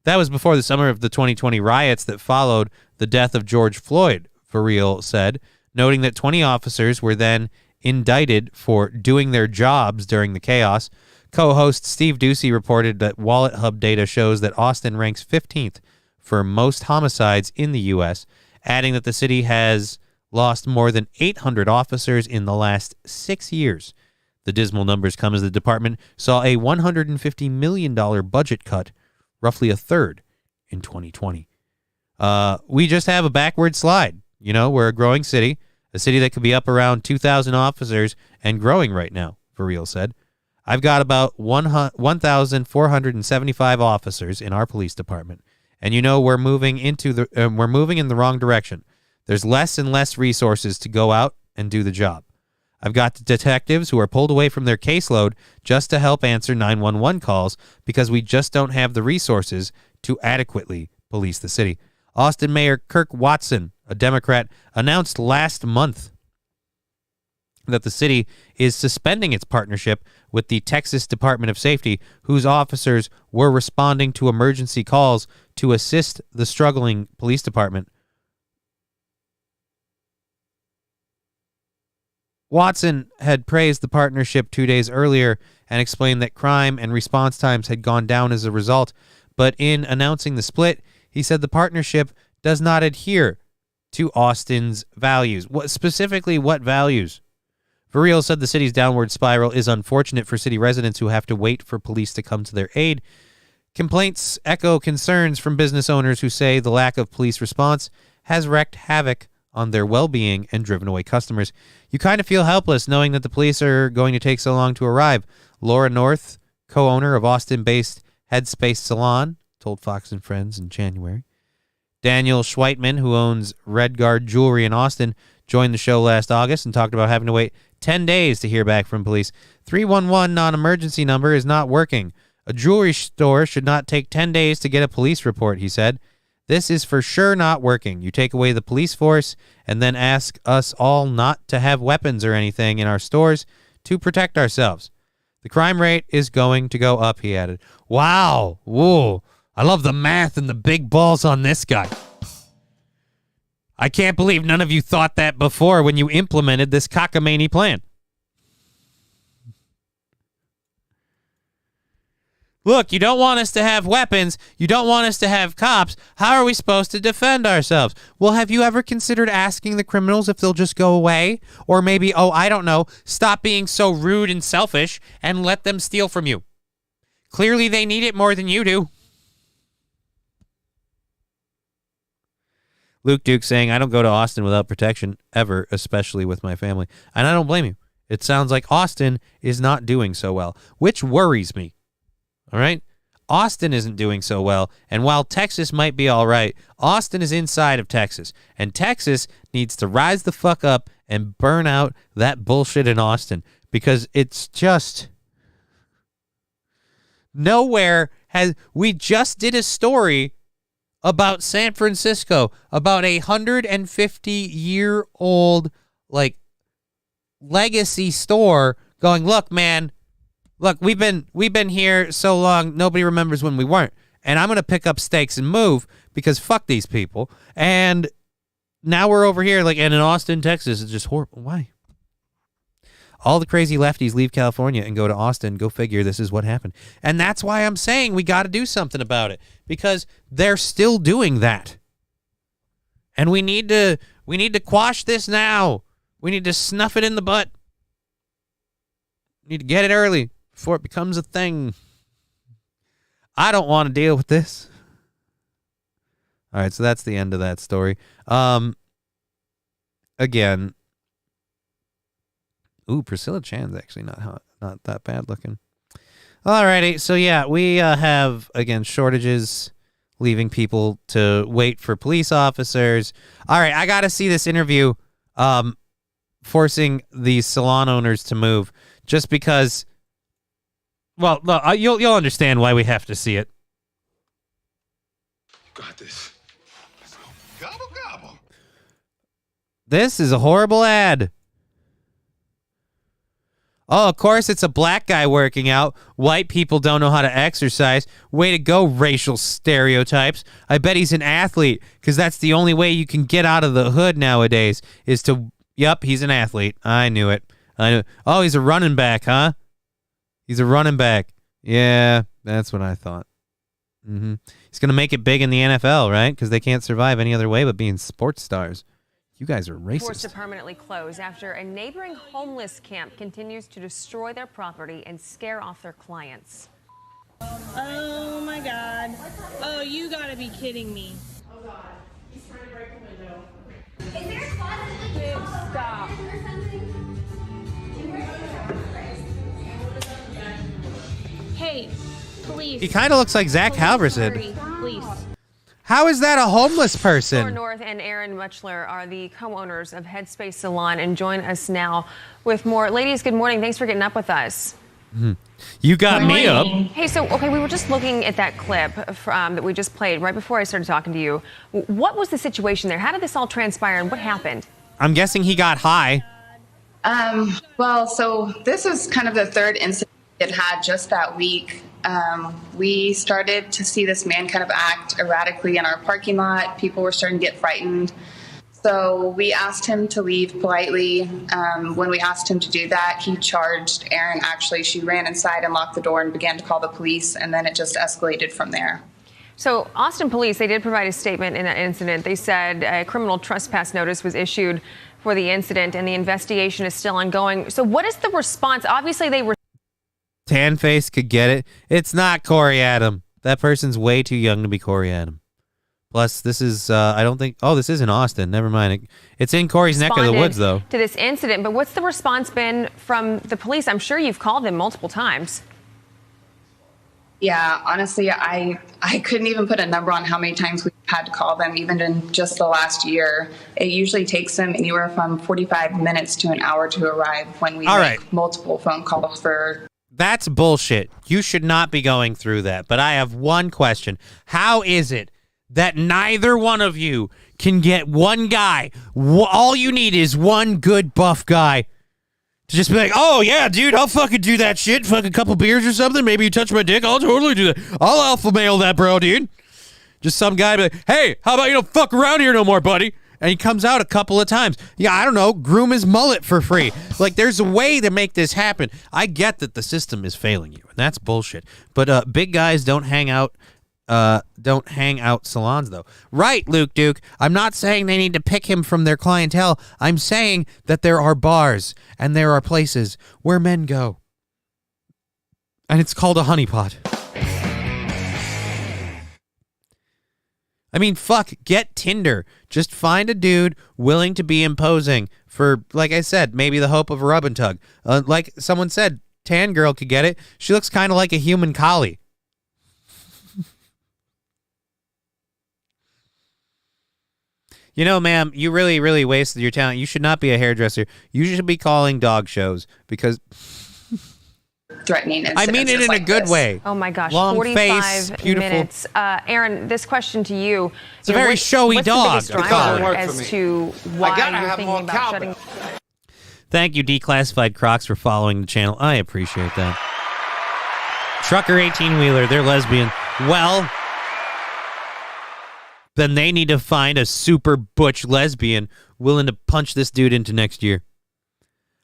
That was before the summer of the 2020 riots that followed the death of George Floyd, For Real said, noting that 20 officers were then indicted for doing their jobs during the chaos. Co-host Steve Ducey reported that Wallet Hub data shows that Austin ranks 15th for most homicides in the U.S., adding that the city has lost more than 800 officers in the last 6 years. The dismal numbers come as the department saw a $150 million budget cut, roughly a third, in 2020. We just have a backward slide. You know, we're a growing city, a city that could be up around 2,000 officers and growing right now, For Real said. I've got about 1,475 officers in our police department. And you know, we're moving in the wrong direction. There's less and less resources to go out and do the job. I've got detectives who are pulled away from their caseload just to help answer 911 calls because we just don't have the resources to adequately police the city. Austin Mayor Kirk Watson, a Democrat, announced last month that the city is suspending its partnership with the Texas Department of Safety, whose officers were responding to emergency calls to assist the struggling police department. Watson had praised the partnership 2 days earlier and explained that crime and response times had gone down as a result, but in announcing the split, he said the partnership does not adhere to Austin's values. Specifically, what values? For Real said the city's downward spiral is unfortunate for city residents who have to wait for police to come to their aid. Complaints echo concerns from business owners who say the lack of police response has wreaked havoc on their well-being and driven away customers. You kind of feel helpless knowing that the police are going to take so long to arrive. Laura North, co-owner of Austin-based Headspace Salon, told Fox and Friends in January. Daniel Schweitman, who owns Red Guard Jewelry in Austin, joined the show last August and talked about having to wait 10 days to hear back from police. 311 non-emergency number is not working. A jewelry store should not take 10 days to get a police report, he said. This is for sure not working. You take away the police force and then ask us all not to have weapons or anything in our stores to protect ourselves. The crime rate is going to go up, he added. Wow. Whoa. I love the math and the big balls on this guy. I can't believe none of you thought that before when you implemented this cockamamie plan. Look, you don't want us to have weapons. You don't want us to have cops. How are we supposed to defend ourselves? Well, have you ever considered asking the criminals if they'll just go away? Or maybe, I don't know, stop being so rude and selfish and let them steal from you. Clearly, they need it more than you do. Luke Duke saying, I don't go to Austin without protection ever, especially with my family. And I don't blame you. It sounds like Austin is not doing so well, which worries me. All right? Austin isn't doing so well, and while Texas might be all right, Austin is inside of Texas, and Texas needs to rise the fuck up and burn out that bullshit in Austin, because it's just nowhere has... We just did a story about San Francisco, about a 150-year-old, legacy store going, look, man, look, we've been here so long, nobody remembers when we weren't. And I'm going to pick up stakes and move because fuck these people. And now we're over here, and in Austin, Texas, it's just horrible. Why? All the crazy lefties leave California and go to Austin. Go figure, this is what happened. And that's why I'm saying we got to do something about it, because they're still doing that. And we need to quash this now. We need to snuff it in the butt. We need to get it early before it becomes a thing. I don't want to deal with this. All right, so that's the end of that story. Again, Priscilla Chan's actually not that bad looking. All righty, so yeah, we have, again, shortages, leaving people to wait for police officers. All right, I got to see this interview forcing the salon owners to move, just because Well, no, you'll understand why we have to see it. Got this. Let's go. Gobble, gobble. This is a horrible ad. Oh, of course, it's a black guy working out. White people don't know how to exercise. Way to go, racial stereotypes. I bet he's an athlete, because that's the only way you can get out of the hood nowadays, is to... Yep, he's an athlete. I knew it. Oh, he's a running back, huh? He's a running back. Yeah, that's what I thought. He's going to make it big in the NFL, right? Because they can't survive any other way but being sports stars. You guys are racist. Forced to permanently close after a neighboring homeless camp continues to destroy their property and scare off their clients. Oh my God. Oh, you gotta be kidding me. Oh God, he's trying to break the window. Is there a closet that you can stop? Hey, police. He kind of looks like Zach Halverson. Please. How is that a homeless person? Laura North and Aaron Muchler are the co-owners of Headspace Salon and join us now with more. Ladies, good morning. Thanks for getting up with us. You got me up. Hey, so, okay, we were just looking at that clip that we just played right before I started talking to you. What was the situation there? How did this all transpire and what happened? I'm guessing he got high. Well, so this is kind of the third incident it had just that week. We started to see this man kind of act erratically in our parking lot. People were starting to get frightened. So we asked him to leave politely. When we asked him to do that, he charged Erin. Actually, she ran inside and locked the door and began to call the police, and then it just escalated from there. So Austin police, they did provide a statement in that incident. They said a criminal trespass notice was issued for the incident, and the investigation is still ongoing. So what is the response? Obviously, they were... Tan face could get it. It's not Corey Adam. That person's way too young to be Corey Adam. Plus, this is, I don't think, oh, this is in Austin. Never mind. It's in Corey's neck of the woods, though. To this incident, but what's the response been from the police? I'm sure you've called them multiple times. Yeah, honestly, I couldn't even put a number on how many times we've had to call them, even in just the last year. It usually takes them anywhere from 45 minutes to an hour to arrive when we make multiple phone calls for... That's bullshit. You should not be going through that. But I have one question. How is it that neither one of you can get one guy? All you need is one good buff guy to just be like, oh, yeah, dude, I'll fucking do that shit. Fuck a couple beers or something. Maybe you touch my dick. I'll totally do that. I'll alpha male that, bro, dude. Just some guy be like, hey, how about you don't fuck around here no more, buddy? And he comes out a couple of times. Yeah, I don't know, groom his mullet for free. Like, there's a way to make this happen. I get that the system is failing you, and that's bullshit. But big guys don't hang out salons, though. Right, Luke Duke. I'm not saying they need to pick him from their clientele. I'm saying that there are bars and there are places where men go. And it's called a honeypot. I mean, fuck, get Tinder. Just find a dude willing to be imposing for, like I said, maybe the hope of a rub and tug. Like someone said, tan girl could get it. She looks kind of like a human collie. You know, ma'am, you really, really wasted your talent. You should not be a hairdresser. You should be calling dog shows because... threatening. I mean it in a good way. Oh my gosh, Long 45 face, beautiful. minutes. Aaron, this question to you. It's a very showy dog. What's the biggest driver as to why you're thinking about shutting? Thank you, Declassified Crocs, for following the channel. I appreciate that. Trucker 18-wheeler, they're lesbian. Well, then they need to find a super butch lesbian willing to punch this dude into next year.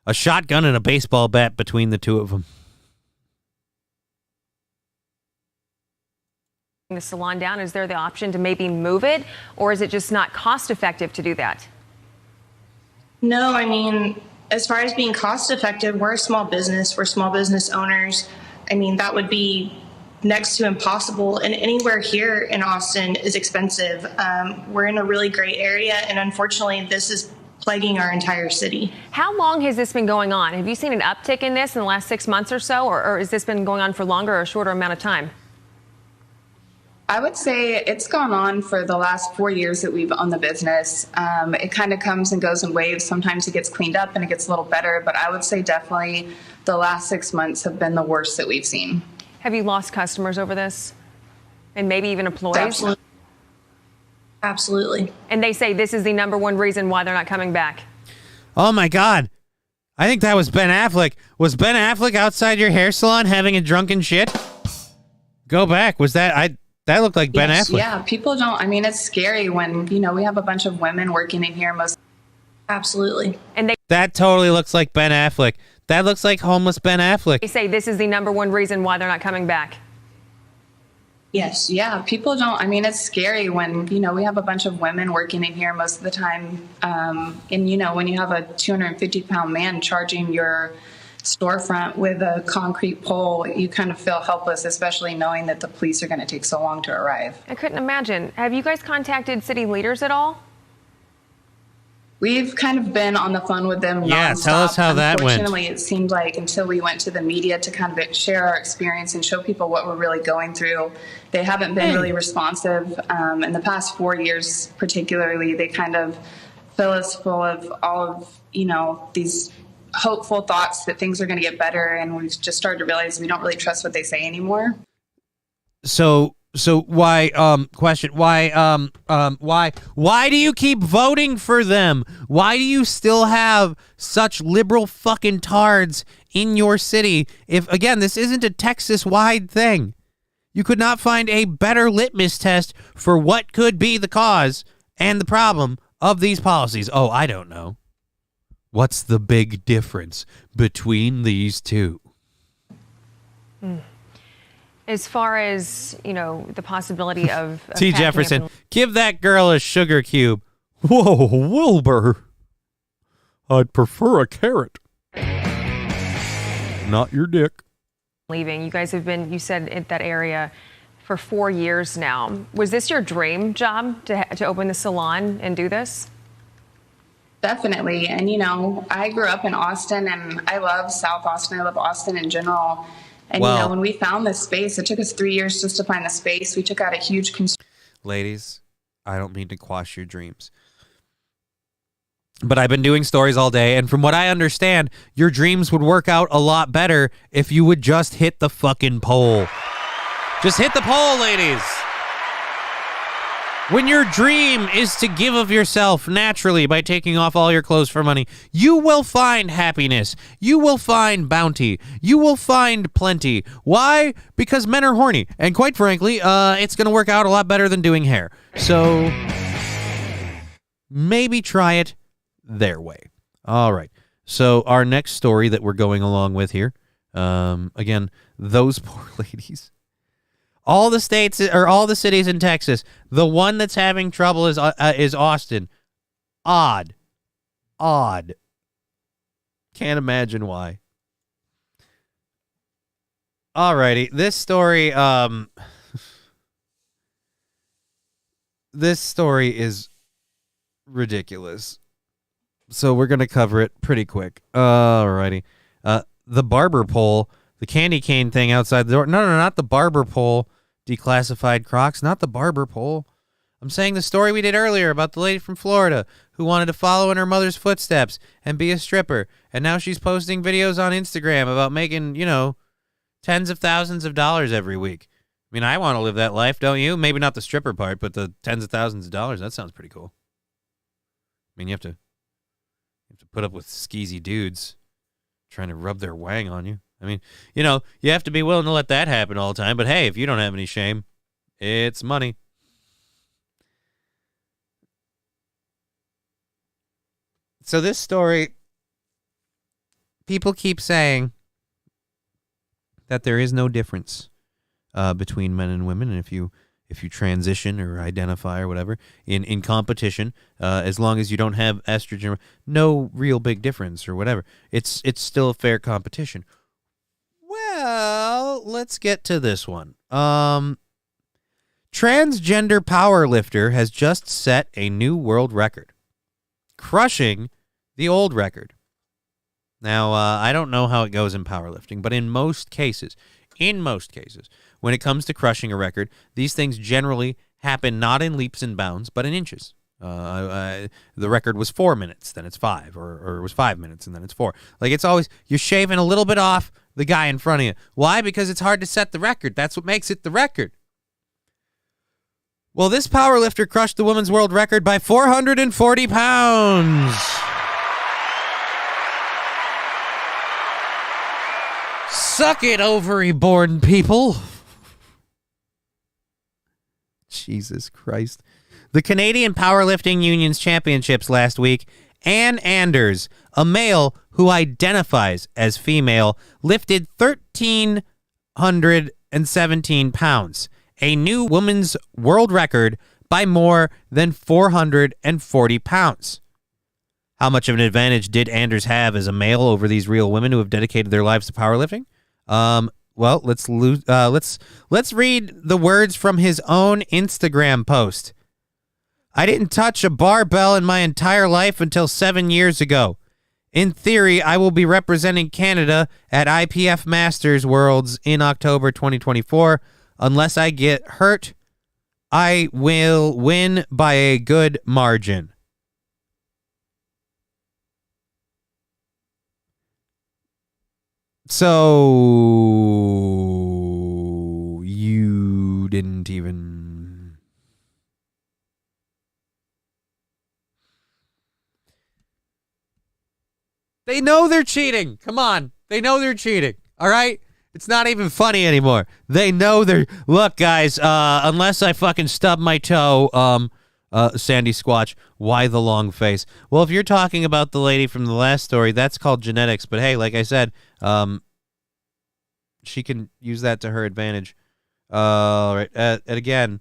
A shotgun and a baseball bat between the two of them. The salon down, is there the option to maybe move it, or is it just not cost effective to do that? No, I mean, as far as being cost effective, we're a small business. We're small business owners. I mean, that would be next to impossible. And anywhere here in Austin is expensive. We're in a really great area, and unfortunately, this is plaguing our entire city. How long has this been going on? Have you seen an uptick in this in the last 6 months or so, or has this been going on for longer or a shorter amount of time? I would say it's gone on for the last 4 years that we've owned the business. It kind of comes and goes in waves. Sometimes it gets cleaned up and it gets a little better, but I would say definitely the last 6 months have been the worst that we've seen. Have you lost customers over this? And maybe even employees? Absolutely. Absolutely. And they say this is the number one reason why they're not coming back. Oh my God. I think that was Ben Affleck. Was Ben Affleck outside your hair salon having a drunken shit? Go back. Was that that looked like Ben Affleck. Yeah, people don't. I mean, it's scary when, we have a bunch of women working in here most. Absolutely. And That totally looks like Ben Affleck. That looks like homeless Ben Affleck. they say this is the number one reason why they're not coming back. Yes, yeah, people don't. I mean, it's scary when, we have a bunch of women working in here most of the time. And, when you have a 250-pound man charging your storefront with a concrete pole, you kind of feel helpless, especially knowing that the police are going to take so long to arrive. I couldn't imagine. Have you guys contacted city leaders at all? We've kind of been on the phone with them Yeah, nonstop. tell us how that went. Unfortunately, it seemed like until we went to the media to kind of share our experience and show people what we're really going through, they haven't been really responsive. In the past 4 years, particularly, they kind of fill us full of all of, these hopeful thoughts that things are going to get better, and we've just started to realize we don't really trust what they say anymore. So why question why do you keep voting for them? Why do you still have such liberal fucking tards in your city? If again, this isn't a Texas wide thing. You could not find a better litmus test for what could be the cause and the problem of these policies. Oh, I don't know. What's the big difference between these two? As far as, the possibility of T. Jefferson, give that girl a sugar cube. Whoa, Wilbur. I'd prefer a carrot. Not your dick. leaving. You guys have been, you said, in that area for 4 years now. Was this your dream job to open the salon and do this? Definitely. And, I grew up in Austin and I love South Austin. I love Austin in general. And, when we found this space, it took us 3 years just to find the space. We took out a huge... Ladies, I don't mean to quash your dreams. But I've been doing stories all day, and from what I understand, your dreams would work out a lot better if you would just hit the fucking pole. Just hit the pole, ladies. When your dream is to give of yourself naturally by taking off all your clothes for money, you will find happiness. You will find bounty. You will find plenty. Why? Because men are horny. And quite frankly, it's going to work out a lot better than doing hair. So maybe try it their way. All right. So our next story that we're going along with here, again, those poor ladies. All the states or all the cities in Texas, the one that's having trouble is Austin. Odd. Can't imagine why. Alrighty, this story this story is ridiculous. So we're gonna cover it pretty quick. Alrighty. The barber pole. The candy cane thing outside the door. No, not the barber pole. Declassified Crocs, not the barber pole. I'm saying the story we did earlier about the lady from Florida who wanted to follow in her mother's footsteps and be a stripper. And now she's posting videos on Instagram about making, tens of thousands of dollars every week. I mean, I want to live that life, don't you? Maybe not the stripper part, but the tens of thousands of dollars. That sounds pretty cool. I mean, you have to put up with skeezy dudes trying to rub their wang on you. I mean, you have to be willing to let that happen all the time. But hey, if you don't have any shame, it's money. So this story, people keep saying that there is no difference between men and women. And if you transition or identify or whatever in competition, as long as you don't have estrogen, no real big difference or whatever. It's still a fair competition. Well, let's get to this one. Transgender powerlifter has just set a new world record, crushing the old record. Now, I don't know how it goes in powerlifting, but in most cases, when it comes to crushing a record, these things generally happen not in leaps and bounds, but in inches. The record was 4 minutes, then it's 5, or it was 5 minutes, and then it's 4. Like, it's always, you're shaving a little bit off the guy in front of you. Why? Because it's hard to set the record. That's what makes it the record. Well, this powerlifter crushed the women's world record by 440 pounds. Suck it, ovary-born people. Jesus Christ. The Canadian Powerlifting Union's championships last week, Ann Anders, a male who identifies as female, lifted 1,317 pounds, a new women's world record by more than 440 pounds. How much of an advantage did Anders have as a male over these real women who have dedicated their lives to powerlifting? Well, let's read the words from his own Instagram post. I didn't touch a barbell in my entire life until 7 years ago. In theory, I will be representing Canada at IPF Masters Worlds in October 2024. Unless I get hurt, I will win by a good margin. So you didn't even... They know they're cheating. Come on. They know they're cheating. All right? It's not even funny anymore. They know they're... Look, guys, unless I fucking stub my toe, Sandy Squatch, why the long face? Well, if you're talking about the lady from the last story, that's called genetics. But hey, like I said, she can use that to her advantage. Right. And again,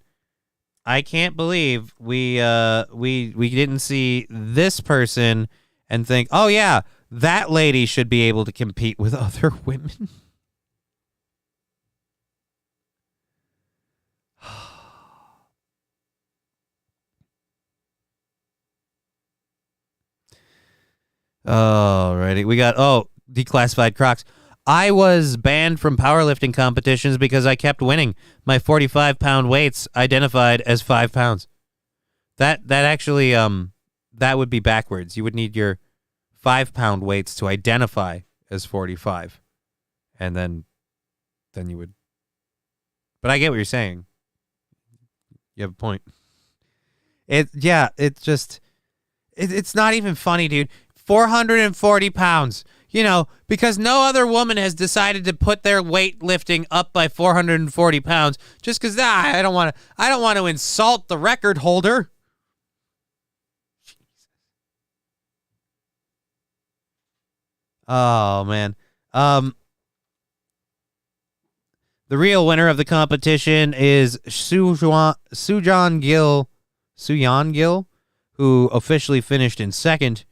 I can't believe we didn't see this person and think, oh yeah, that lady should be able to compete with other women. Alrighty, we got declassified Crocs. I was banned from powerlifting competitions because I kept winning. My 45-pound weights identified as 5 pounds. That actually that would be backwards. You would need your 5-pound weights to identify as 45, and then you would. But I get what you're saying. You have a point. It's not even funny, dude. 440 pounds. You know, because no other woman has decided to put their weightlifting up by 440 pounds just because I don't want to insult the record holder. Oh man. The real winner of the competition is Suyan Gill, who officially finished in second.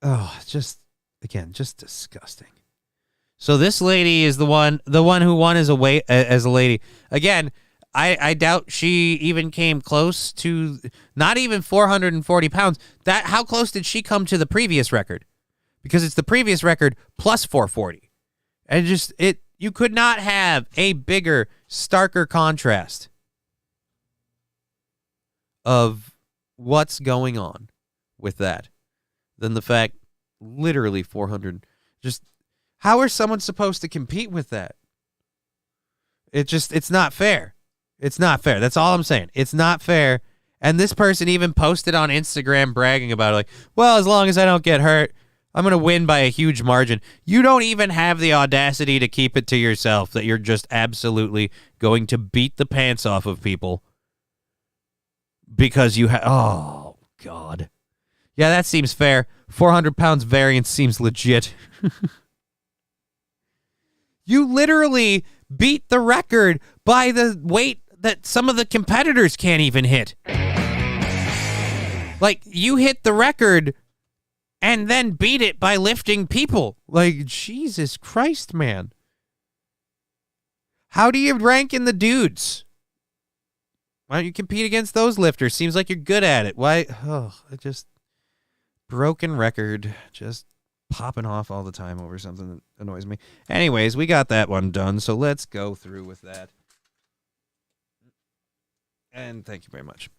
Oh, just disgusting. So this lady is the one who won as a lady. Again, I doubt she even came close to, not even 440 pounds. How close did she come to the previous record? Because it's the previous record plus 440. And you could not have a bigger, starker contrast of what's going on with that than the fact, literally 400. Just, how are someone supposed to compete with that? It's not fair. It's not fair. That's all I'm saying. It's not fair. And this person even posted on Instagram bragging about it, like, well, as long as I don't get hurt, I'm going to win by a huge margin. You don't even have the audacity to keep it to yourself that you're just absolutely going to beat the pants off of people because you have... Oh, God. Yeah, that seems fair. 400 pounds variance seems legit. You literally beat the record by the weight that some of the competitors can't even hit. Like, you hit the record and then beat it by lifting people. Like, Jesus Christ, man. How do you rank in the dudes? Why don't you compete against those lifters? Seems like you're good at it. Why? Oh, it just... Broken record. Just popping off all the time over something that annoys me. Anyways, we got that one done, so let's go through with that. And thank you very much.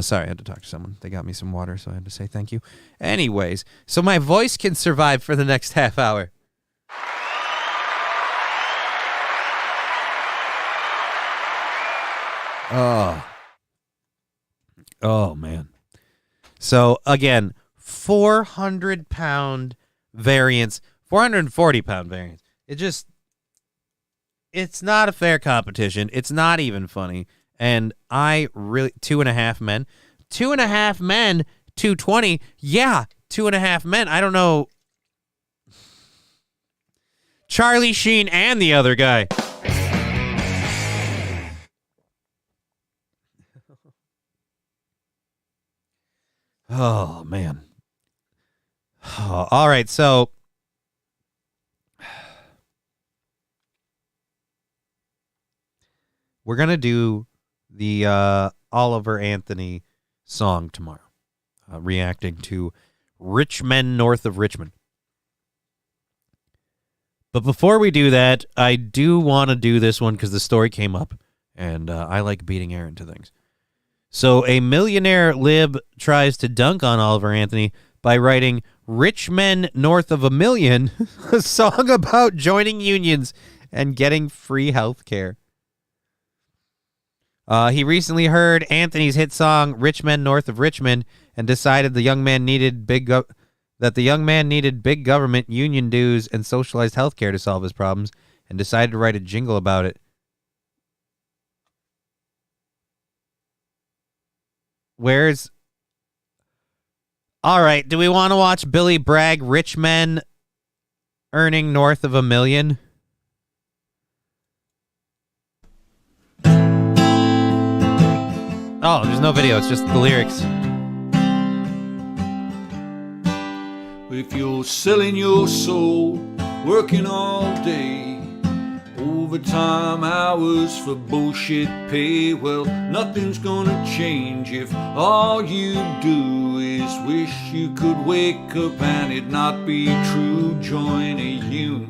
Sorry, I had to talk to someone. They got me some water, so I had to say thank you. Anyways, so my voice can survive for the next half hour. Oh, man. So, again, 400-pound variance, 440-pound variance. It's not a fair competition. It's not even funny. And I really, 2.5 men. 2.5 men, 220. Yeah, 2.5 men. I don't know. Charlie Sheen and the other guy. Oh, man. Oh, all right, so we're going to do the Oliver Anthony song tomorrow, reacting to Rich Men North of Richmond. But before we do that, I do want to do this one because the story came up, and I like beating Aaron to things. So a millionaire lib tries to dunk on Oliver Anthony by writing Rich Men North of a Million, a song about joining unions and getting free health care. He recently heard Anthony's hit song "Rich Men North of Richmond" and decided the young man needed big government, union dues, and socialized health care to solve his problems, and decided to write a jingle about it. All right, do we want to watch Billy brag rich men earning north of $1 million? Oh, there's no video. It's just the lyrics. If you're selling your soul, working all day, overtime hours for bullshit pay, well, nothing's gonna change if all you do is wish you could wake up and it not be true. Join a union.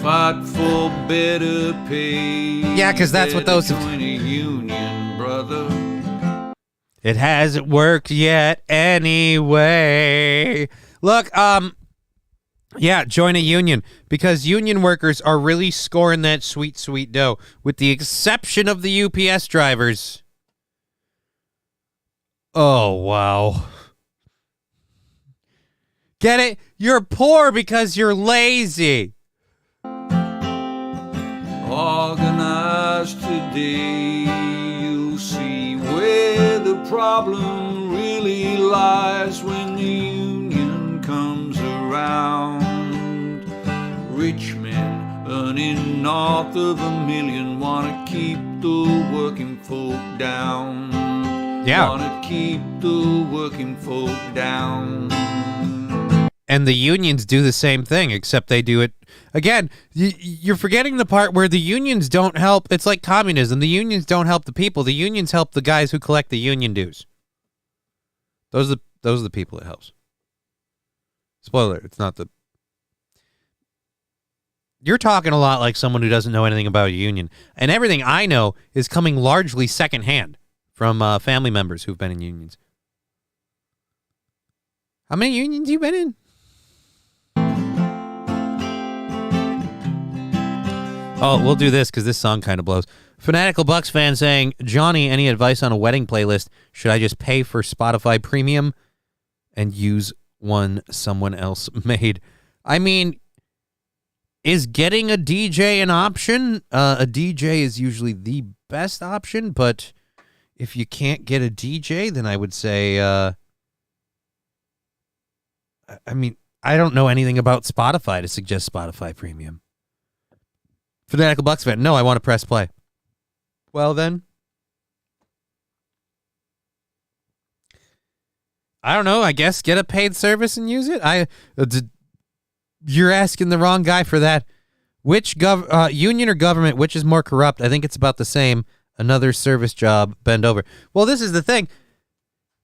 Fight for better pay. Yeah, because that's what those... Join a union, brother. It hasn't worked yet anyway. Look, yeah, join a union, because union workers are really scoring that sweet, sweet dough, with the exception of the UPS drivers. Oh, wow. Get it? You're poor because you're lazy. Organize today, you'll see where the problem really lies when the union comes around. Rich men earning north of $1 million wanna keep the working folk down. Yeah. Wanna keep the working folk down. And the unions do the same thing, except they do it again. You're forgetting the part where the unions don't help. It's like communism. The unions don't help the people. The unions help the guys who collect the union dues. Those are the people it helps. Spoiler, it's not the... You're talking a lot like someone who doesn't know anything about a union. And everything I know is coming largely secondhand from family members who've been in unions. How many unions you been in? Oh, we'll do this because this song kind of blows. Fanatical Bucks fan saying, Johnny, any advice on a wedding playlist? Should I just pay for Spotify Premium and use one someone else made? I mean, is getting a DJ an option? A DJ is usually the best option, but if you can't get a DJ, then I would say, I mean, I don't know anything about Spotify to suggest Spotify Premium. Fanatical Bucks fan, no, I want to press play. Well, then. I don't know, I guess get a paid service and use it? You're asking the wrong guy for that. Which union or government, which is more corrupt? I think it's about the same. Another service job, bend over. Well, this is the thing.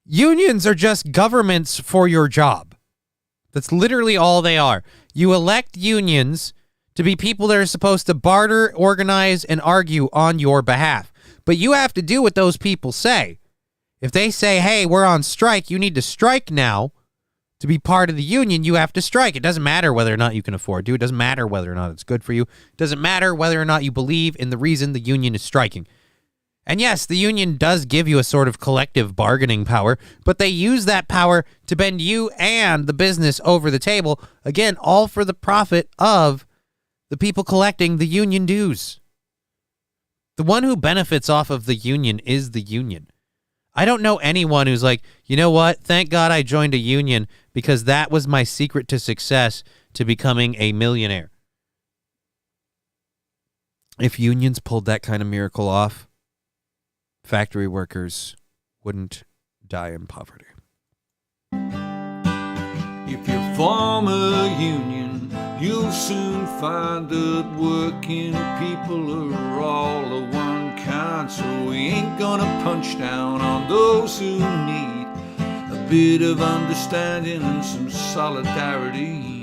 Unions are just governments for your job. That's literally all they are. You elect unions to be people that are supposed to barter, organize, and argue on your behalf. But you have to do what those people say. If they say, hey, we're on strike, you need to strike now to be part of the union, you have to strike. It doesn't matter whether or not you can afford to. It doesn't matter whether or not it's good for you. It doesn't matter whether or not you believe in the reason the union is striking. And yes, the union does give you a sort of collective bargaining power, but they use that power to bend you and the business over the table, again, all for the profit of the people collecting the union dues. The one who benefits off of the union is the union. I don't know anyone who's like, you know what, thank God I joined a union because that was my secret to success to becoming a millionaire. If unions pulled that kind of miracle off, factory workers wouldn't die in poverty. If you form a union, you'll soon find that working people are all of one kind. So we ain't gonna punch down on those who need a bit of understanding and some solidarity.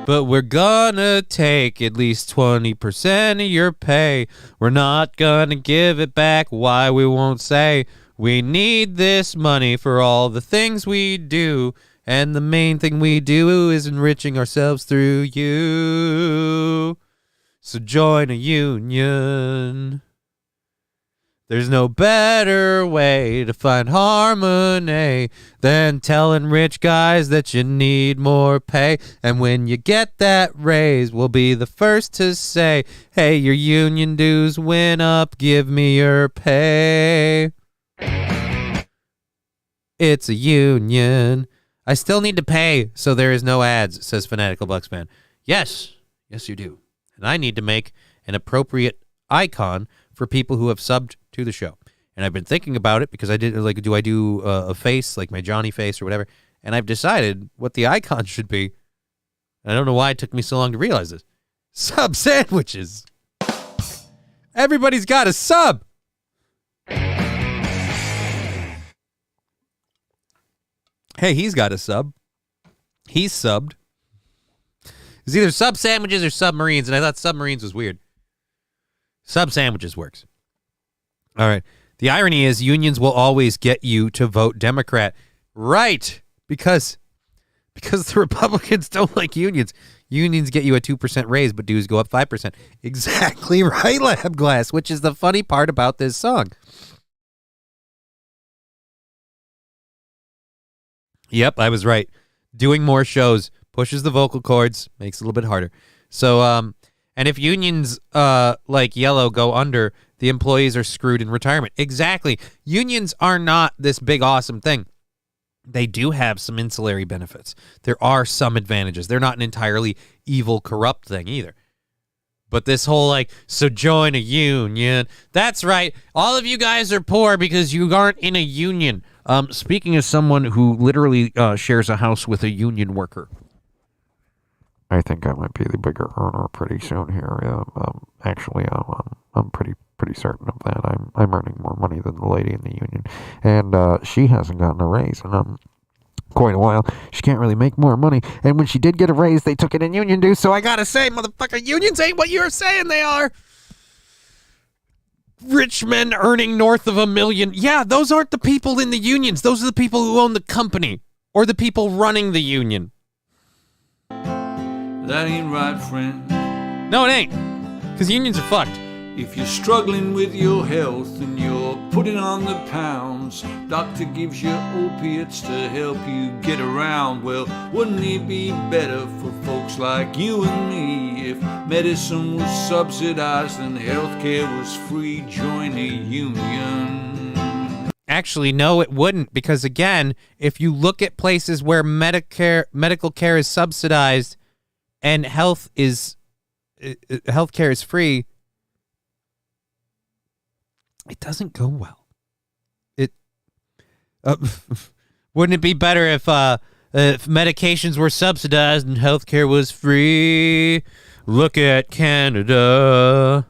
But we're gonna take at least 20% of your pay. We're not gonna give it back. Why, we won't say. We need this money for all the things we do. And the main thing we do is enriching ourselves through you. So join a union. There's no better way to find harmony than telling rich guys that you need more pay. And when you get that raise, we'll be the first to say, hey, your union dues went up, give me your pay. It's a union. I still need to pay, so there is no ads, says Fanatical Bucksman. Yes, you do. And I need to make an appropriate icon for people who have subbed to the show. And I've been thinking about it because I did, like, do I do a face, like my Johnny face or whatever? And I've decided what the icon should be. I don't know why it took me so long to realize this. Sub sandwiches. Everybody's got a sub. Hey, he's got a sub. He's subbed. It's either sub sandwiches or submarines, and I thought submarines was weird. Sub sandwiches works. All right. The irony is unions will always get you to vote Democrat. Right. Because the Republicans don't like unions. Unions get you a 2% raise, but dues go up 5%. Exactly right, Lab Glass, which is the funny part about this song. Yep, I was right. Doing more shows pushes the vocal cords, makes it a little bit harder. So, and if unions like Yellow go under, the employees are screwed in retirement. Exactly. Unions are not this big, awesome thing. They do have some ancillary benefits. There are some advantages. They're not an entirely evil, corrupt thing either. But this whole, like, so join a union. That's right. All of you guys are poor because you aren't in a union. Speaking as someone who literally shares a house with a union worker. I think I might be the bigger earner pretty soon here. Actually, I'm pretty certain of that. I'm earning more money than the lady in the union, and she hasn't gotten a raise in quite a while. She can't really make more money, and when she did get a raise, they took it in union dues. So I gotta say, motherfucker, unions ain't what you're saying they are. Rich men earning north of $1 million. Yeah, those aren't the people in the unions. Those are the people who own the company or the people running the union. That ain't right, friend. No, it ain't. Because unions are fucked. If you're struggling with your health and you're putting on the pounds, doctor gives you opiates to help you get around. Well, wouldn't it be better for folks like you and me if medicine was subsidized and healthcare was free? Join a union. Actually, no, it wouldn't. Because again, if you look at places where medical care is subsidized and healthcare is free, it doesn't go well. Wouldn't it be better if If medications were subsidized and healthcare was free. Look at Canada,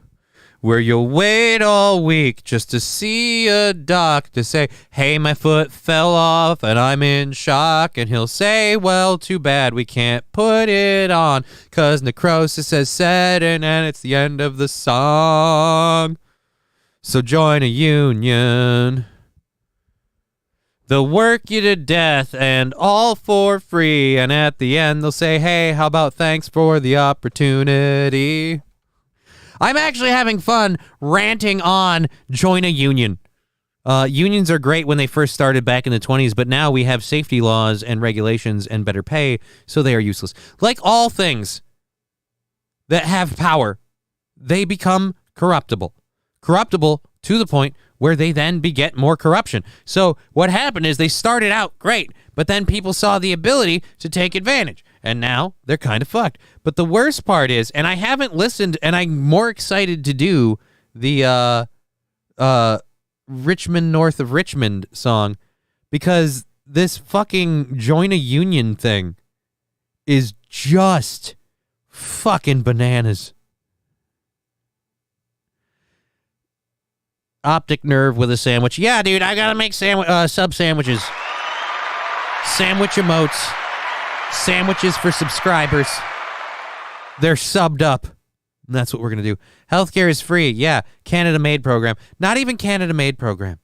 where you'll wait all week just to see a doc to say, hey, my foot fell off and I'm in shock. And he'll say, well, too bad we can't put it on because necrosis has set in and it's the end of the song. So join a union. They'll work you to death and all for free. And at the end, they'll say, hey, how about thanks for the opportunity? I'm actually having fun ranting on join a union. Unions are great when they first started back in the 20s, but now we have safety laws and regulations and better pay, so they are useless. Like all things that have power, they become corruptible. Corruptible to the point where they then beget more corruption. So what happened is they started out great, but then people saw the ability to take advantage, and now they're kind of fucked. But the worst part is, and I haven't listened, and I'm more excited to do the Richmond North of Richmond song, because this fucking join a union thing is just fucking bananas. Optic nerve with a sandwich. Yeah, dude, I gotta make sub sandwiches. Sandwich emotes. Sandwiches for subscribers. They're subbed up. And that's what we're gonna do. Healthcare is free. Yeah, Canada-made program. Not even Canada-made program.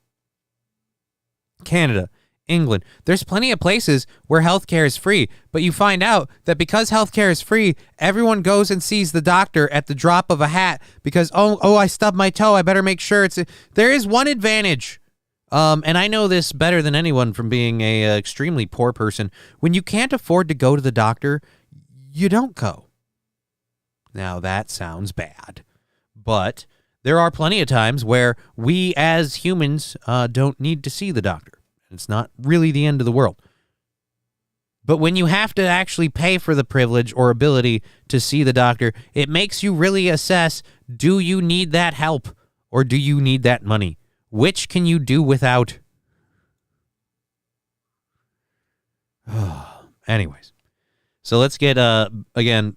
Canada, England. There's plenty of places where healthcare is free, but you find out that because healthcare is free, everyone goes and sees the doctor at the drop of a hat because, oh, I stubbed my toe. I better make sure it's... There is one advantage, and I know this better than anyone from being a extremely poor person. When you can't afford to go to the doctor, you don't go. Now, that sounds bad, but there are plenty of times where we as humans don't need to see the doctor. It's not really the end of the world. But when you have to actually pay for the privilege or ability to see the doctor, it makes you really assess, do you need that help or do you need that money? Which can you do without? Anyways, so let's get, again,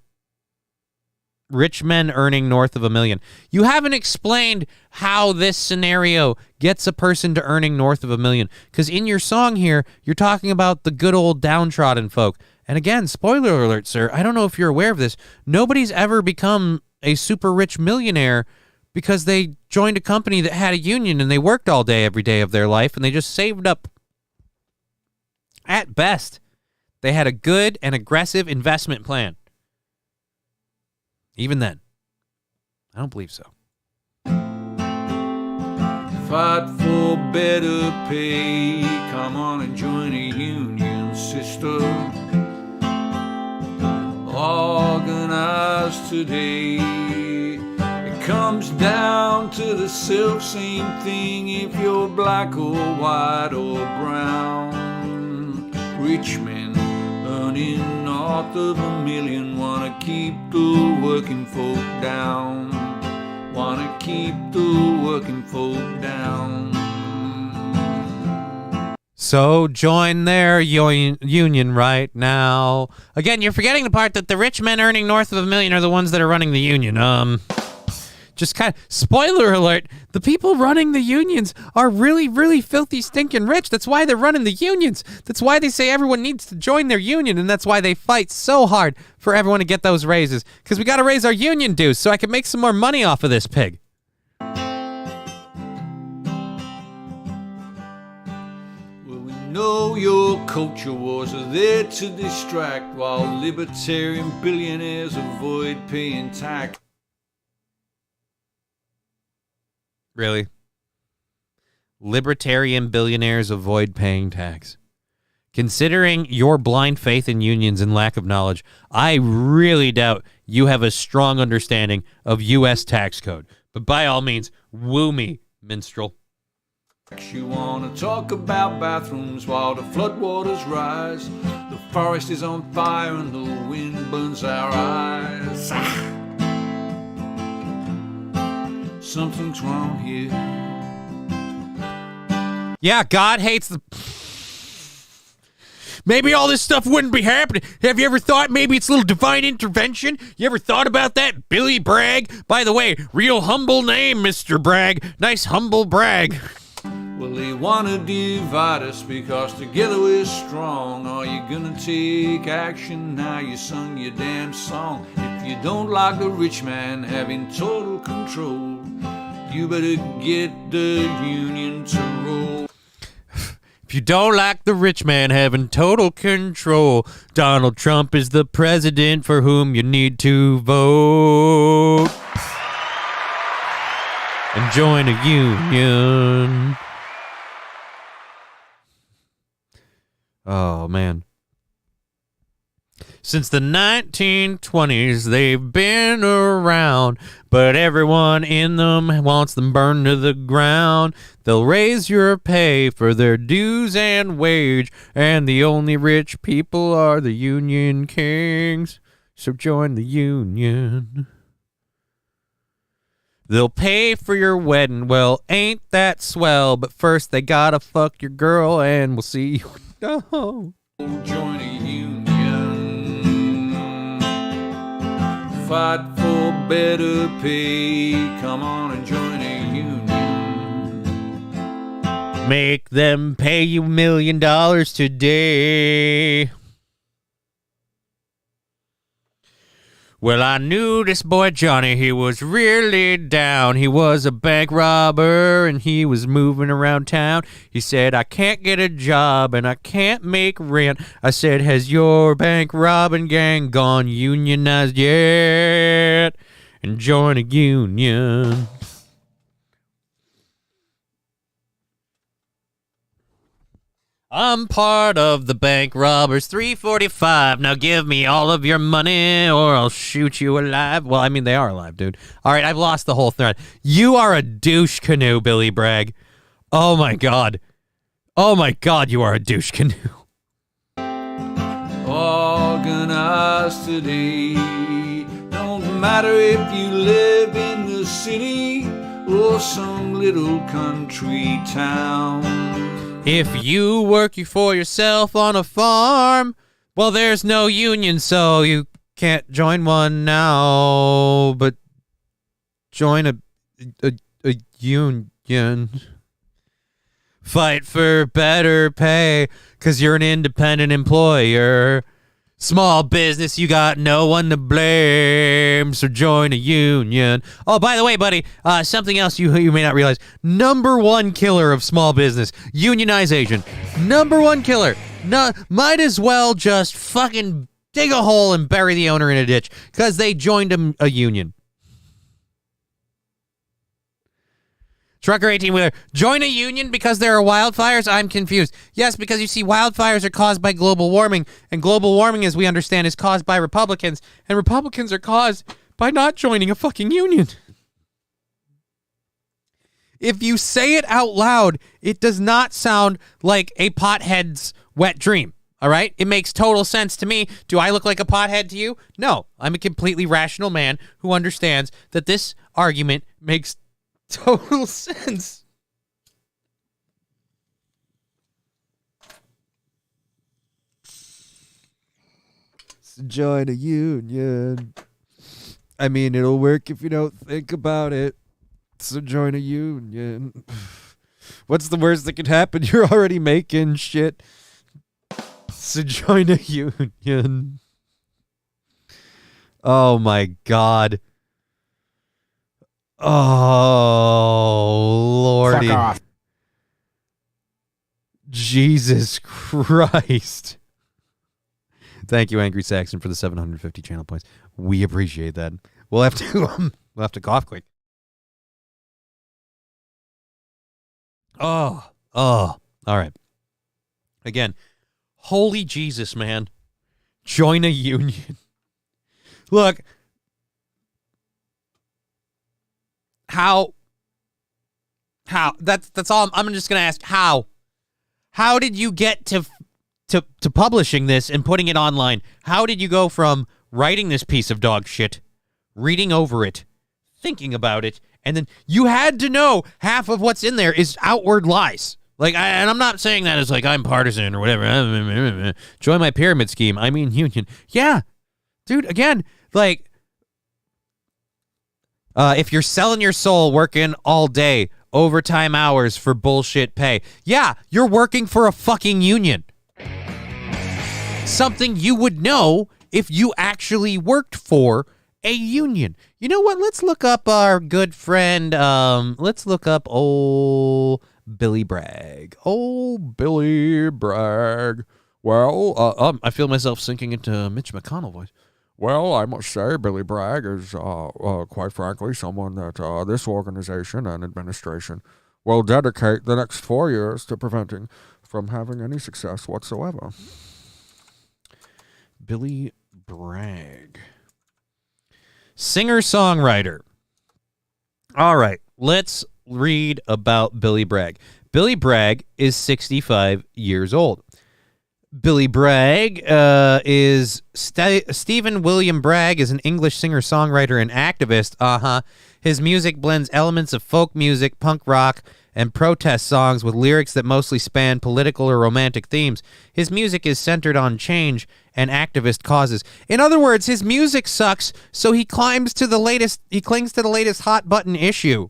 rich men earning north of $1 million. You haven't explained how this scenario gets a person to earning north of $1 million. Because in your song here, you're talking about the good old downtrodden folk. And again, spoiler alert, sir, I don't know if you're aware of this. Nobody's ever become a super rich millionaire because they joined a company that had a union and they worked all day every day of their life and they just saved up. At best, they had a good and aggressive investment plan. Even then, I don't believe so. Fight for better pay. Come on and join a union, sister. Organize today. It comes down to the self-same thing if you're black or white or brown. Rich men earning north of $1 million wanna keep the working folk down. Wanna keep the working folk down. So join their union right now. Again, you're forgetting the part that the rich men earning north of $1 million are the ones that are running the union. Just kind of, spoiler alert, the people running the unions are really, really filthy, stinking rich. That's why they're running the unions. That's why they say everyone needs to join their union, and that's why they fight so hard for everyone to get those raises. Because we got to raise our union dues so I can make some more money off of this pig. Well, we know your culture wars are there to distract while libertarian billionaires avoid paying tax. Really? Libertarian billionaires avoid paying tax. Considering your blind faith in unions and lack of knowledge, I really doubt you have a strong understanding of U.S. tax code. But by all means, woo me, minstrel. You want to talk about bathrooms while the floodwaters rise. The forest is on fire and the wind burns our eyes. Something's wrong here. Yeah, God hates the... maybe all this stuff wouldn't be happening. Have you ever thought maybe it's a little divine intervention? You ever thought about that, Billy Bragg? By the way, real humble name, Mr. Bragg. Nice humble brag. Well, they want to divide us because together we're strong. Are you gonna take action now you sung your damn song? If you don't like the rich man having total control, you better get the union to roll. If you don't like the rich man having total control, Donald Trump is the president for whom you need to vote. And join a union. Oh, man. Since the 1920s, they've been around, but everyone in them wants them burned to the ground. They'll raise your pay for their dues and wage, and the only rich people are the union kings. So join the union. They'll pay for your wedding. Well, ain't that swell? But first they gotta fuck your girl, and we'll see you. No. Join a union. Fight for better pay. Come on and join a union. Make them pay you $1 million today. Well, I knew this boy Johnny, he was really down. He was a bank robber and he was moving around town. He said, I can't get a job and I can't make rent. I said, has your bank robbing gang gone unionized yet? And join a union. I'm part of the bank robbers 345. Now give me all of your money or I'll shoot you alive. Well, I mean, they are alive, dude. All right, I've lost the whole thread. You are a douche canoe, Billy Bragg. Oh, my God. Oh, my God, you are a douche canoe. Organized today. Don't matter if you live in the city or some little country town. If you work for yourself on a farm, well, there's no union, so you can't join one now, but join a union. Fight for better pay, 'cause you're an independent employer. Small business, you got no one to blame, so join a union. Oh, by the way, buddy, something else you may not realize. Number one killer of small business, unionization. Number one killer. No, might as well just fucking dig a hole and bury the owner in a ditch, because they joined a union. Trucker 18-wheeler, join a union because there are wildfires? I'm confused. Yes, because you see, wildfires are caused by global warming, and global warming, as we understand, is caused by Republicans, and Republicans are caused by not joining a fucking union. If you say it out loud, it does not sound like a pothead's wet dream, all right? It makes total sense to me. Do I look like a pothead to you? No, I'm a completely rational man who understands that this argument makes total sense. So join a union. I mean, it'll work if you don't think about it. So join a union. What's the worst that could happen? You're already making shit. So join a union. Oh my God. Oh, Lordy. Fuck off. Jesus Christ. Thank you, Angry Saxon, for the 750 channel points. We appreciate that. We'll have to cough quick. Oh, all right. Again, holy Jesus, man. Join a union. Look, How? That's all. I'm just gonna ask how. How did you get to publishing this and putting it online? How did you go from writing this piece of dog shit, reading over it, thinking about it, and then you had to know half of what's in there is outward lies. Like, and I'm not saying that as like I'm partisan or whatever. Join my pyramid scheme. I mean union. Yeah, dude. Again, like, if you're selling your soul, working all day, overtime hours for bullshit pay, yeah, you're working for a fucking union. Something you would know if you actually worked for a union. You know what? Let's look up our good friend. Let's look up old Billy Bragg. Oh, Billy Bragg. Well, I feel myself sinking into Mitch McConnell voice. Well, I must say Billy Bragg is, quite frankly, someone that this organization and administration will dedicate the next 4 years to preventing from having any success whatsoever. Billy Bragg. Singer-songwriter. All right, let's read about Billy Bragg. Billy Bragg is 65 years old. Billy Bragg is Stephen William Bragg is an English singer-songwriter and activist. His music blends elements of folk music, punk rock, and protest songs with lyrics that mostly span political or romantic themes. His music is centered on change and activist causes. In other words, his music sucks, so he clings to the latest hot button issue.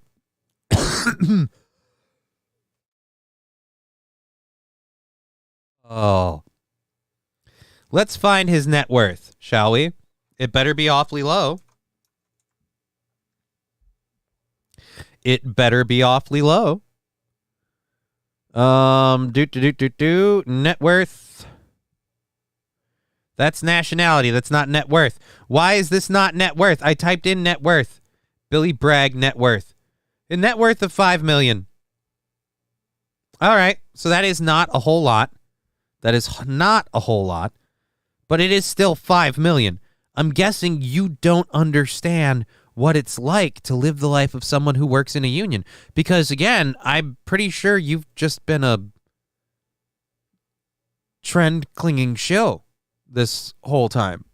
Oh. Let's find his net worth, shall we? It better be awfully low. It better be awfully low. Net worth. That's nationality. That's not net worth. Why is this not net worth? I typed in net worth. Billy Bragg net worth. A net worth of $5 million. All right. So that is not a whole lot. That is not a whole lot. But it is still $5 million. I'm guessing you don't understand what it's like to live the life of someone who works in a union. Because, again, I'm pretty sure you've just been a trend-clinging shill this whole time.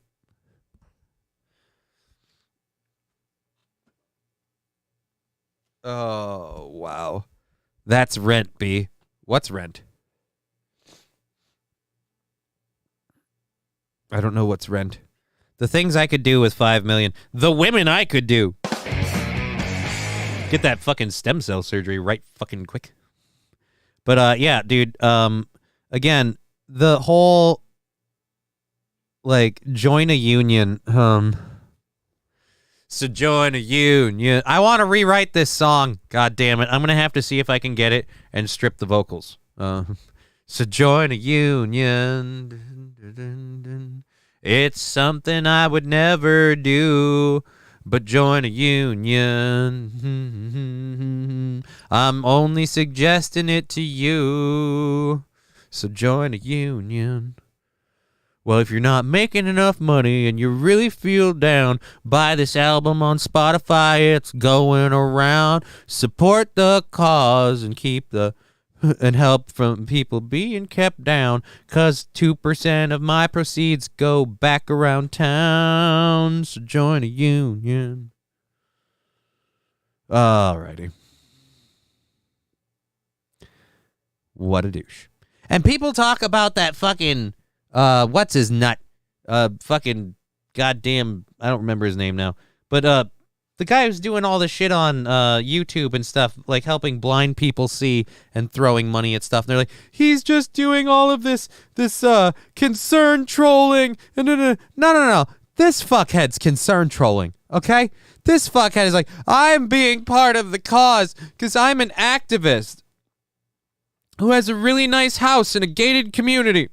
Oh, wow. That's rent, B. What's rent? I don't know what's rent. The things I could do with $5 million. The women I could do. Get that fucking stem cell surgery right fucking quick. But yeah, dude. Again, the whole like join a union. So join a union. I want to rewrite this song. God damn it! I'm gonna have to see if I can get it and strip the vocals. So join a union. It's something I would never do, but join a union. I'm only suggesting it to you. So join a union. Well, if you're not making enough money and you really feel down, buy this album on Spotify. It's going around. Support the cause and and help from people being kept down, 'cause 2% of my proceeds go back around town. So join a union. Alrighty. What a douche. And people talk about that fucking what's his nut? Fucking goddamn, I don't remember his name now. But the guy who's doing all this shit on YouTube and stuff, like helping blind people see and throwing money at stuff. And they're like, he's just doing all of this concern trolling. And no. This fuckhead's concern trolling, okay? This fuckhead is like, I'm being part of the cause because I'm an activist who has a really nice house in a gated community.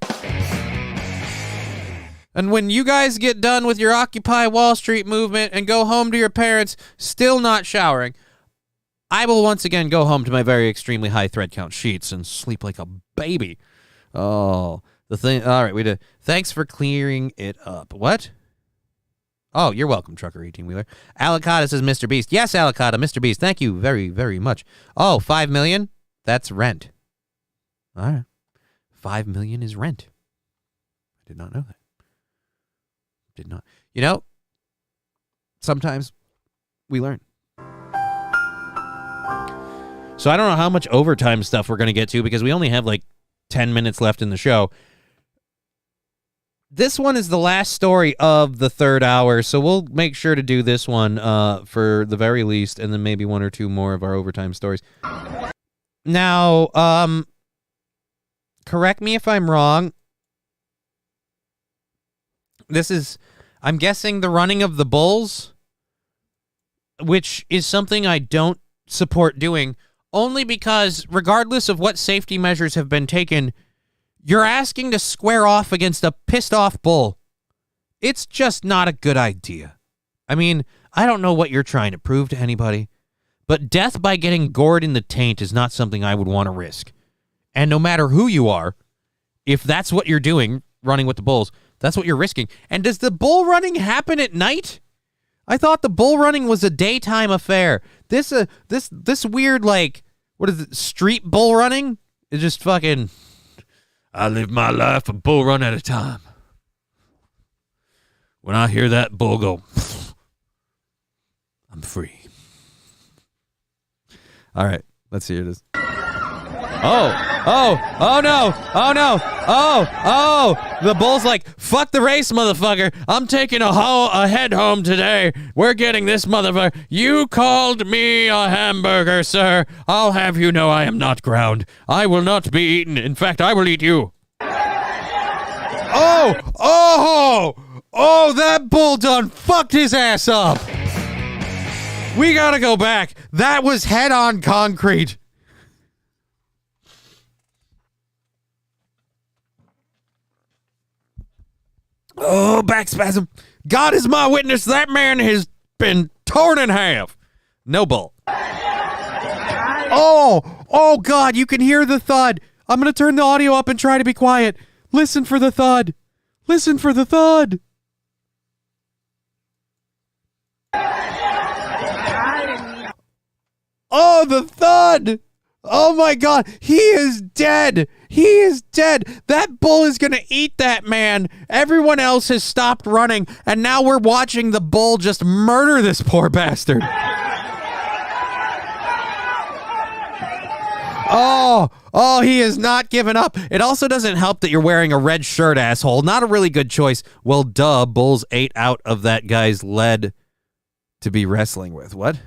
And when you guys get done with your Occupy Wall Street movement and go home to your parents, still not showering, I will once again go home to my very extremely high thread count sheets and sleep like a baby. Oh, the thing. All right, we did. Thanks for clearing it up. What? Oh, you're welcome, Trucker 18-wheeler. Alicata says Mr. Beast. Yes, Alicata, Mr. Beast. Thank you very, very much. Oh, $5 million? That's rent. All right. $5 million is rent. I did not know that. Did not. You know, sometimes we learn. So I don't know how much overtime stuff we're going to get to because we only have like 10 minutes left in the show. This one is the last story of the third hour, so we'll make sure to do this one for the very least, and then maybe one or two more of our overtime stories. Now, correct me if I'm wrong. This is, I'm guessing, the running of the bulls, which is something I don't support doing, only because regardless of what safety measures have been taken, you're asking to square off against a pissed off bull. It's just not a good idea. I mean, I don't know what you're trying to prove to anybody, but death by getting gored in the taint is not something I would want to risk. And no matter who you are, if that's what you're doing, running with the bulls, that's what you're risking. And does the bull running happen at night? I thought the bull running was a daytime affair. This weird, like, what is it, street bull running? It's just fucking, I live my life a bull run at a time. When I hear that bull go, I'm free. All right, let's hear this. Oh no. The bull's like, fuck the race, motherfucker. I'm taking a head home today. We're getting this motherfucker. You called me a hamburger, sir. I'll have you know I am not ground. I will not be eaten. In fact, I will eat you. Oh, that bull done fucked his ass up. We gotta go back. That was head on concrete. Oh, back spasm. God is my witness. That man has been torn in half. No bull. Oh, God, you can hear the thud. I'm going to turn the audio up and try to be quiet. Listen for the thud. Listen for the thud. Oh, the thud. Oh, my God. He is dead. He is dead. That bull is going to eat that man. Everyone else has stopped running, and now we're watching the bull just murder this poor bastard. Oh, he is not giving up. It also doesn't help that you're wearing a red shirt, asshole. Not a really good choice. Well, duh, bulls ate out of that guy's lead to be wrestling with. What?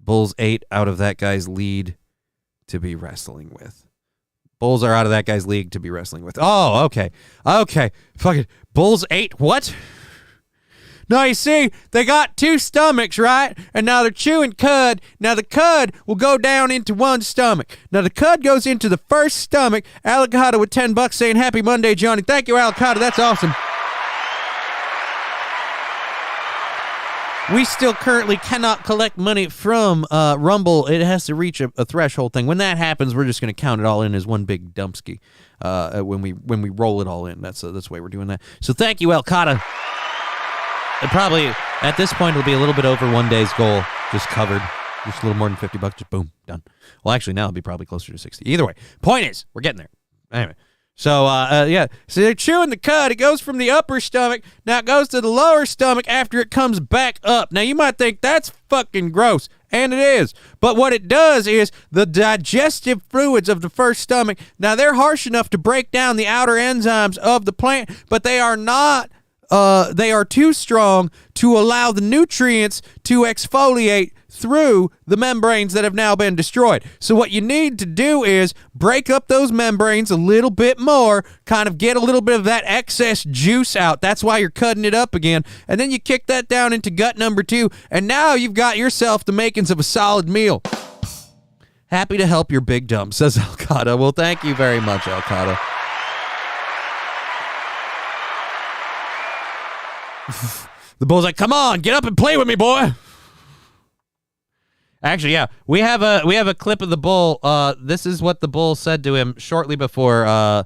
Bulls ate out of that guy's lead to be wrestling with. Bulls are out of that guy's league to be wrestling with. Oh, okay. Fuck it. Bulls ate what? No, you see, they got two stomachs, right? And now they're chewing cud. Now the cud will go down into one stomach. Now the cud goes into the first stomach. Alicata with $10 saying Happy Monday, Johnny. Thank you, Alicata. That's awesome. We still currently cannot collect money from Rumble. It has to reach a threshold thing. When that happens, we're just going to count it all in as one big dumpski. When we roll it all in, that's the way we're doing that. So thank you, Alcata. Probably at this point it'll be a little bit over one day's goal, just covered. Just a little more than $50. Just boom, done. Well, actually now it'll be probably closer to 60. Either way, point is we're getting there. Anyway. So, so they're chewing the cud. It goes from the upper stomach. Now it goes to the lower stomach after it comes back up. Now, you might think that's fucking gross, and it is. But what it does is the digestive fluids of the first stomach, now they're harsh enough to break down the outer enzymes of the plant, but they are not, they are too strong to allow the nutrients to exfoliate through the membranes that have now been destroyed. So what you need to do is break up those membranes a little bit more, kind of get a little bit of that excess juice out. That's why you're cutting it up again. And then you kick that down into gut number 2, and now you've got yourself the makings of a solid meal. Happy to help your big dump, says Alcata. Well, thank you very much, Alcata. The bull's like, come on, get up and play with me, boy. Actually, yeah, we have a clip of the bull. This is what the bull said to him shortly before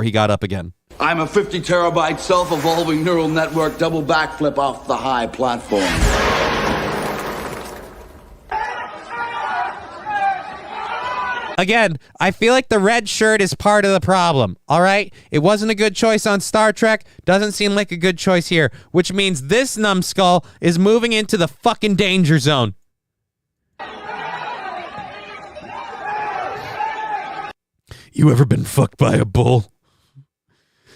he got up again. I'm a 50 terabyte self-evolving neural network double backflip off the high platform. Again, I feel like the red shirt is part of the problem, all right? It wasn't a good choice on Star Trek. Doesn't seem like a good choice here, which means this numbskull is moving into the fucking danger zone. You ever been fucked by a bull?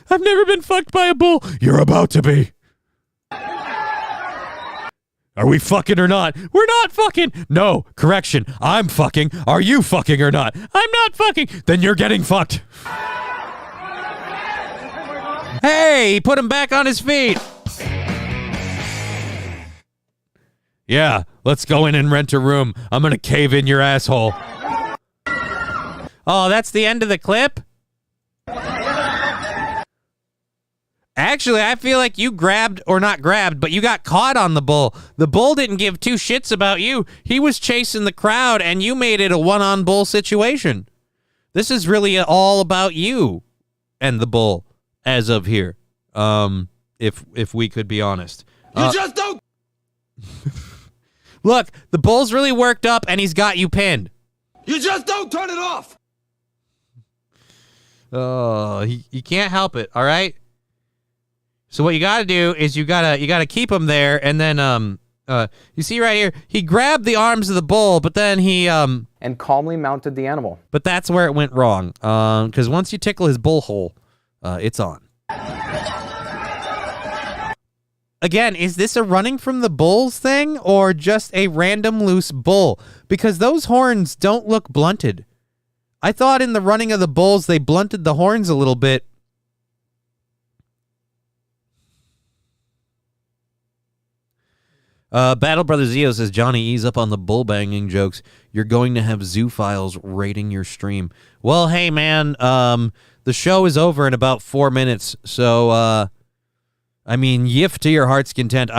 I've never been fucked by a bull. You're about to be. Are we fucking or not? We're not fucking. No, correction. I'm fucking. Are you fucking or not? I'm not fucking. Then you're getting fucked. Hey, put him back on his feet. Yeah, let's go in and rent a room. I'm gonna cave in your asshole. Oh, that's the end of the clip? Actually, I feel like you grabbed, or not grabbed, but you got caught on the bull. The bull didn't give two shits about you. He was chasing the crowd, and you made it a one-on-bull situation. This is really all about you and the bull, as of here. If we could be honest. You just don't. Look, the bull's really worked up, and he's got you pinned. You just don't turn it off. Oh, he can't help it. All right. So what you got to do is you gotta keep him there, and then you see right here, he grabbed the arms of the bull, but then he and calmly mounted the animal. But that's where it went wrong. Because once you tickle his bull hole, it's on. Again, is this a running from the bulls thing or just a random loose bull? Because those horns don't look blunted. I thought in the running of the bulls they blunted the horns a little bit. Battle Brother Zio says, Johnny, ease up on the bull banging jokes. You're going to have zoophiles rating your stream. Well, hey, man, the show is over in about 4 minutes. So, I mean, yiff to your heart's content.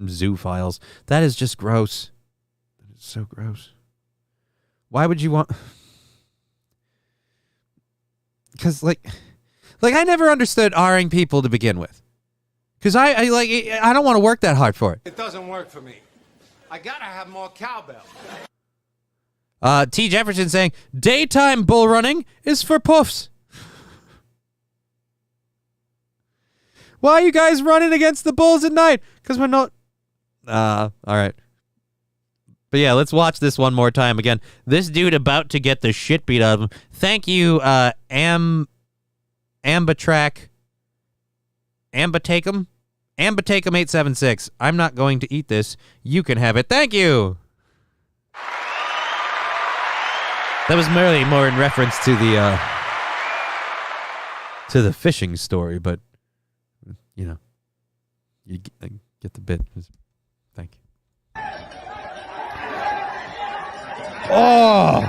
Zoophiles. That is just gross. That is so gross. Why would you want... Because, like I never understood R-ing people to begin with. Because I don't want to work that hard for it. It doesn't work for me. I gotta have more cowbell. T. Jefferson saying, daytime bull running is for puffs. Why are you guys running against the bulls at night? Because we're not... all right. But yeah, let's watch this one more time. Again, this dude about to get the shit beat out of him. Thank you, Ambatacum 876. I'm not going to eat this. You can have it. Thank you. That was merely more in reference to the fishing story, but you know, you get the bit. Thank you. Oh.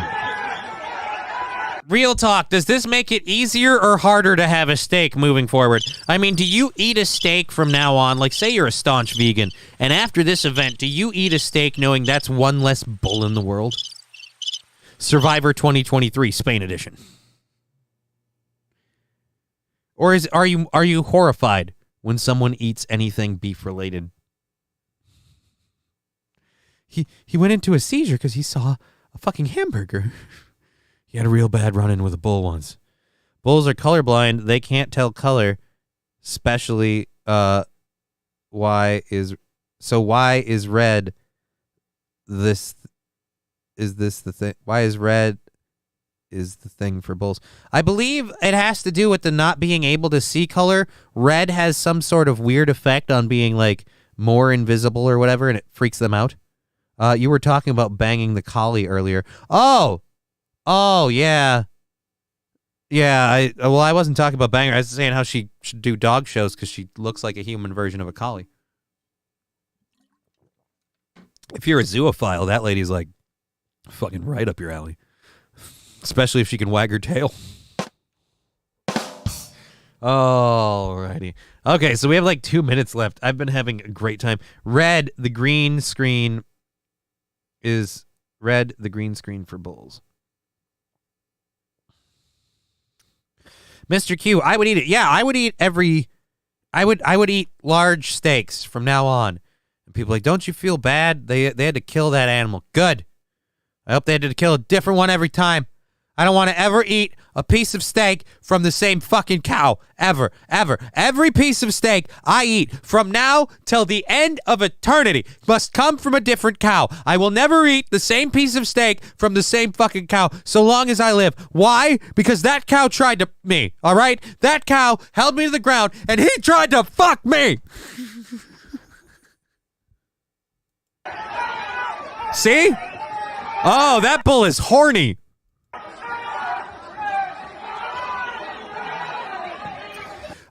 Real talk, does this make it easier or harder to have a steak moving forward? I mean, do you eat a steak from now on? Like, say you're a staunch vegan, and after this event, do you eat a steak knowing that's one less bull in the world? Survivor 2023, Spain edition. Or are you horrified when someone eats anything beef related? He went into a seizure because he saw a fucking hamburger. He had a real bad run-in with a bull once. Bulls are colorblind. They can't tell color, especially why is red this is this the thing? Why is red is the thing for bulls? I believe it has to do with the not being able to see color. Red has some sort of weird effect on being like more invisible or whatever, and it freaks them out. You were talking about banging the collie earlier. Oh, yeah. Yeah, I wasn't talking about banger. I was saying how she should do dog shows because she looks like a human version of a collie. If you're a zoophile, that lady's like fucking right up your alley. Especially if she can wag her tail. Alrighty. Okay, so we have like 2 minutes left. I've been having a great time. Red, the green screen is red, the green screen for bulls. Mr. Q, I would eat it. Yeah, I would eat I would eat large steaks from now on. And people are like, don't you feel bad? They had to kill that animal. Good. I hope they had to kill a different one every time. I don't want to ever eat a piece of steak from the same fucking cow. Ever. Ever. Every piece of steak I eat from now till the end of eternity must come from a different cow. I will never eat the same piece of steak from the same fucking cow so long as I live. Why? Because that cow tried to me, all right? That cow held me to the ground and he tried to fuck me. See? Oh, that bull is horny.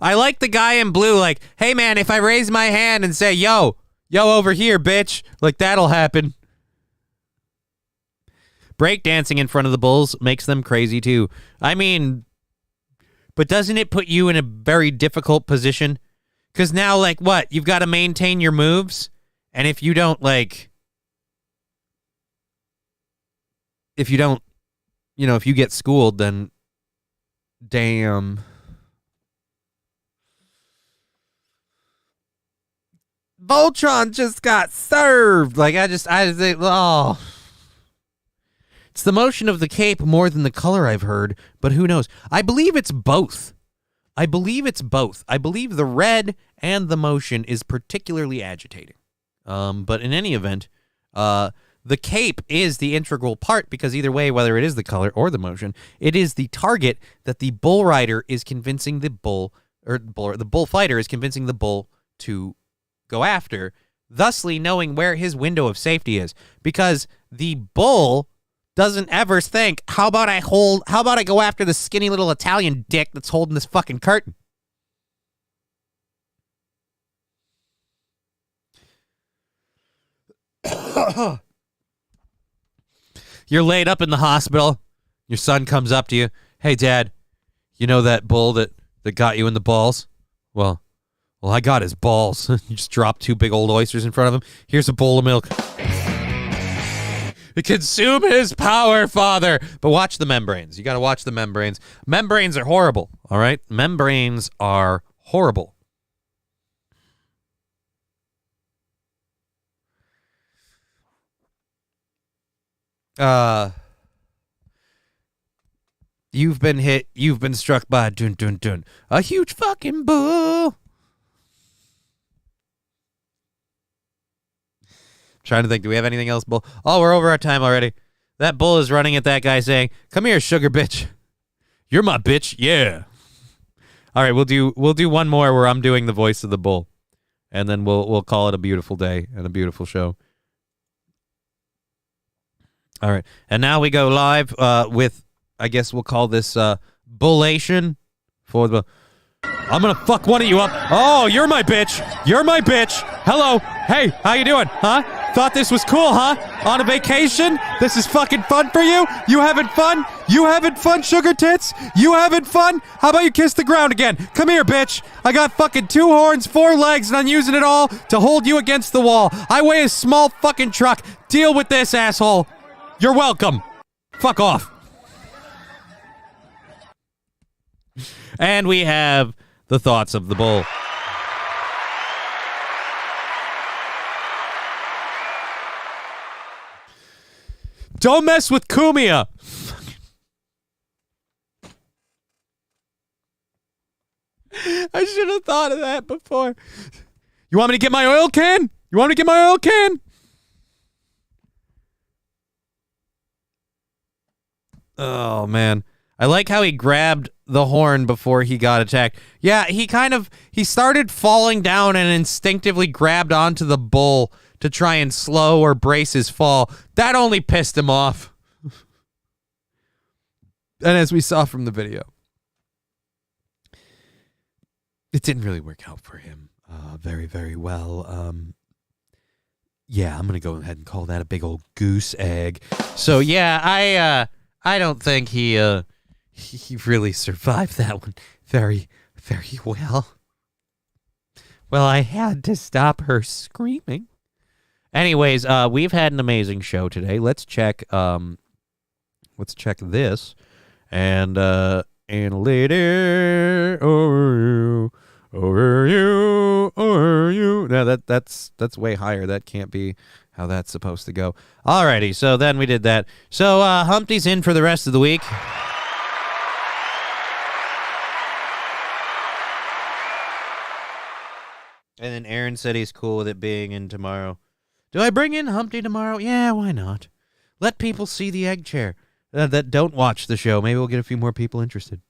I like the guy in blue, like, hey, man, if I raise my hand and say, yo, over here, bitch, like, that'll happen. Breakdancing in front of the bulls makes them crazy, too. I mean, but doesn't it put you in a very difficult position? Because now, like, what? You've got to maintain your moves, and if you don't, if you get schooled, then damn. Voltron just got served. Like, I just think, oh. It's the motion of the cape more than the color, I've heard, but who knows? I believe it's both. I believe the red and the motion is particularly agitating. But in any event, the cape is the integral part because either way, whether it is the color or the motion, it is the target that the bull rider is convincing the bullfighter is convincing the bull to go after, thusly knowing where his window of safety is. Because the bull doesn't ever think, how about I go after the skinny little Italian dick that's holding this fucking curtain? You're laid up in the hospital. Your son comes up to you. Hey, Dad, you know that bull that got you in the balls? Well, I got his balls. You just dropped 2 big old oysters in front of him. Here's a bowl of milk. Consume his power, father. But watch the membranes. You got to watch the membranes. Membranes are horrible, all right? Membranes are horrible. You've been hit. You've been struck by a huge fucking bull. Trying to think, do we have anything else, bull? Oh, we're over our time already. That bull is running at that guy saying, come here, sugar bitch. You're my bitch, yeah. All right, we'll do one more where I'm doing the voice of the bull. And then we'll call it a beautiful day and a beautiful show. All right. And now we go live with, I guess we'll call this bullation for the... I'm going to fuck one of you up. Oh, you're my bitch. You're my bitch. Hello. Hey, how you doing? Huh? Thought this was cool, huh? On a vacation? This is fucking fun for you? You having fun? You having fun, sugar tits? You having fun? How about you kiss the ground again? Come here, bitch. I got fucking 2 horns, 4 legs, and I'm using it all to hold you against the wall. I weigh a small fucking truck. Deal with this, asshole. You're welcome. Fuck off. And we have the thoughts of the bull. Don't mess with Kumia. I should have thought of that before. You want me to get my oil can? You want me to get my oil can? Oh, man. I like how he grabbed the horn before he got attacked. Yeah, he started falling down and instinctively grabbed onto the bull to try and slow or brace his fall. That only pissed him off. And as we saw from the video, it didn't really work out for him very, very well. Yeah, I'm going to go ahead and call that a big old goose egg. So, yeah, I don't think he really survived that one very, very well. Well, I had to stop her screaming. Anyways, we've had an amazing show today. Let's check this. And later over you. No, that's way higher. That can't be how that's supposed to go. Alrighty, so then we did that. So Humpty's in for the rest of the week. And then Aaron said he's cool with it being in tomorrow. Do I bring in Humpty tomorrow? Yeah, why not? Let people see the egg chair that don't watch the show. Maybe we'll get a few more people interested.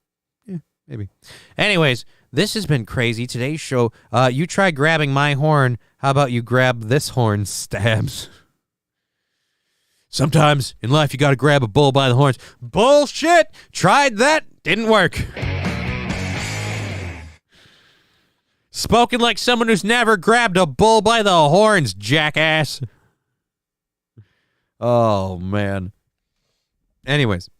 Yeah, maybe. Anyways, this has been crazy. Today's show, you try grabbing my horn. How about you grab this horn, Stabs? Sometimes in life you got to grab a bull by the horns. Bullshit! Tried that. Didn't work. Spoken like someone who's never grabbed a bull by the horns, jackass. Oh, man. Anyways,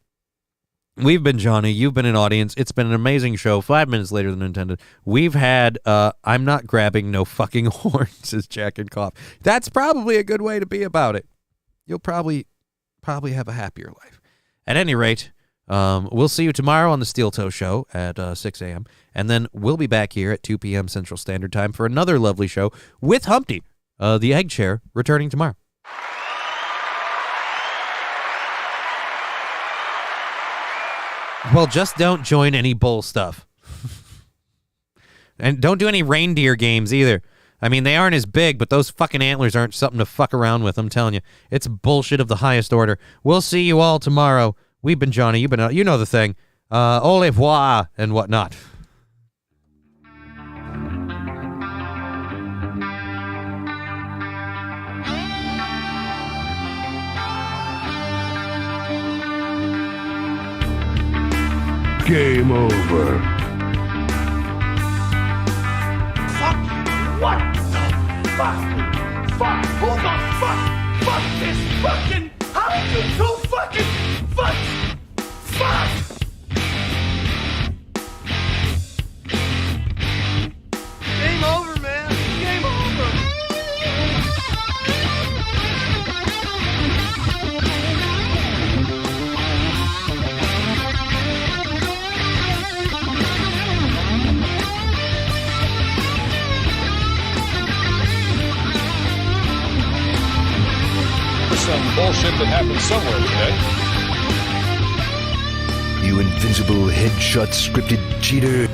we've been Johnny. You've been an audience. It's been an amazing show. 5 minutes later than intended. We've had, I'm not grabbing no fucking horns, says Jack and Cough. That's probably a good way to be about it. You'll probably have a happier life. At any rate, we'll see you tomorrow on the Steel Toe Show at 6 a.m. And then we'll be back here at 2 p.m. Central Standard Time for another lovely show with Humpty, the egg chair, returning tomorrow. Well, just don't join any bull stuff. And don't do any reindeer games either. I mean, they aren't as big, but those fucking antlers aren't something to fuck around with, I'm telling you. It's bullshit of the highest order. We'll see you all tomorrow. We've been Johnny. You've been, you know the thing. Au revoir and whatnot. Game over. Fuck! What the fuck? Fuck! Who the fuck? Fuck this fucking! How did you do fucking fuck? Fuck! Game over, man. Game over. Some bullshit that happened somewhere today. You invincible headshot scripted cheater.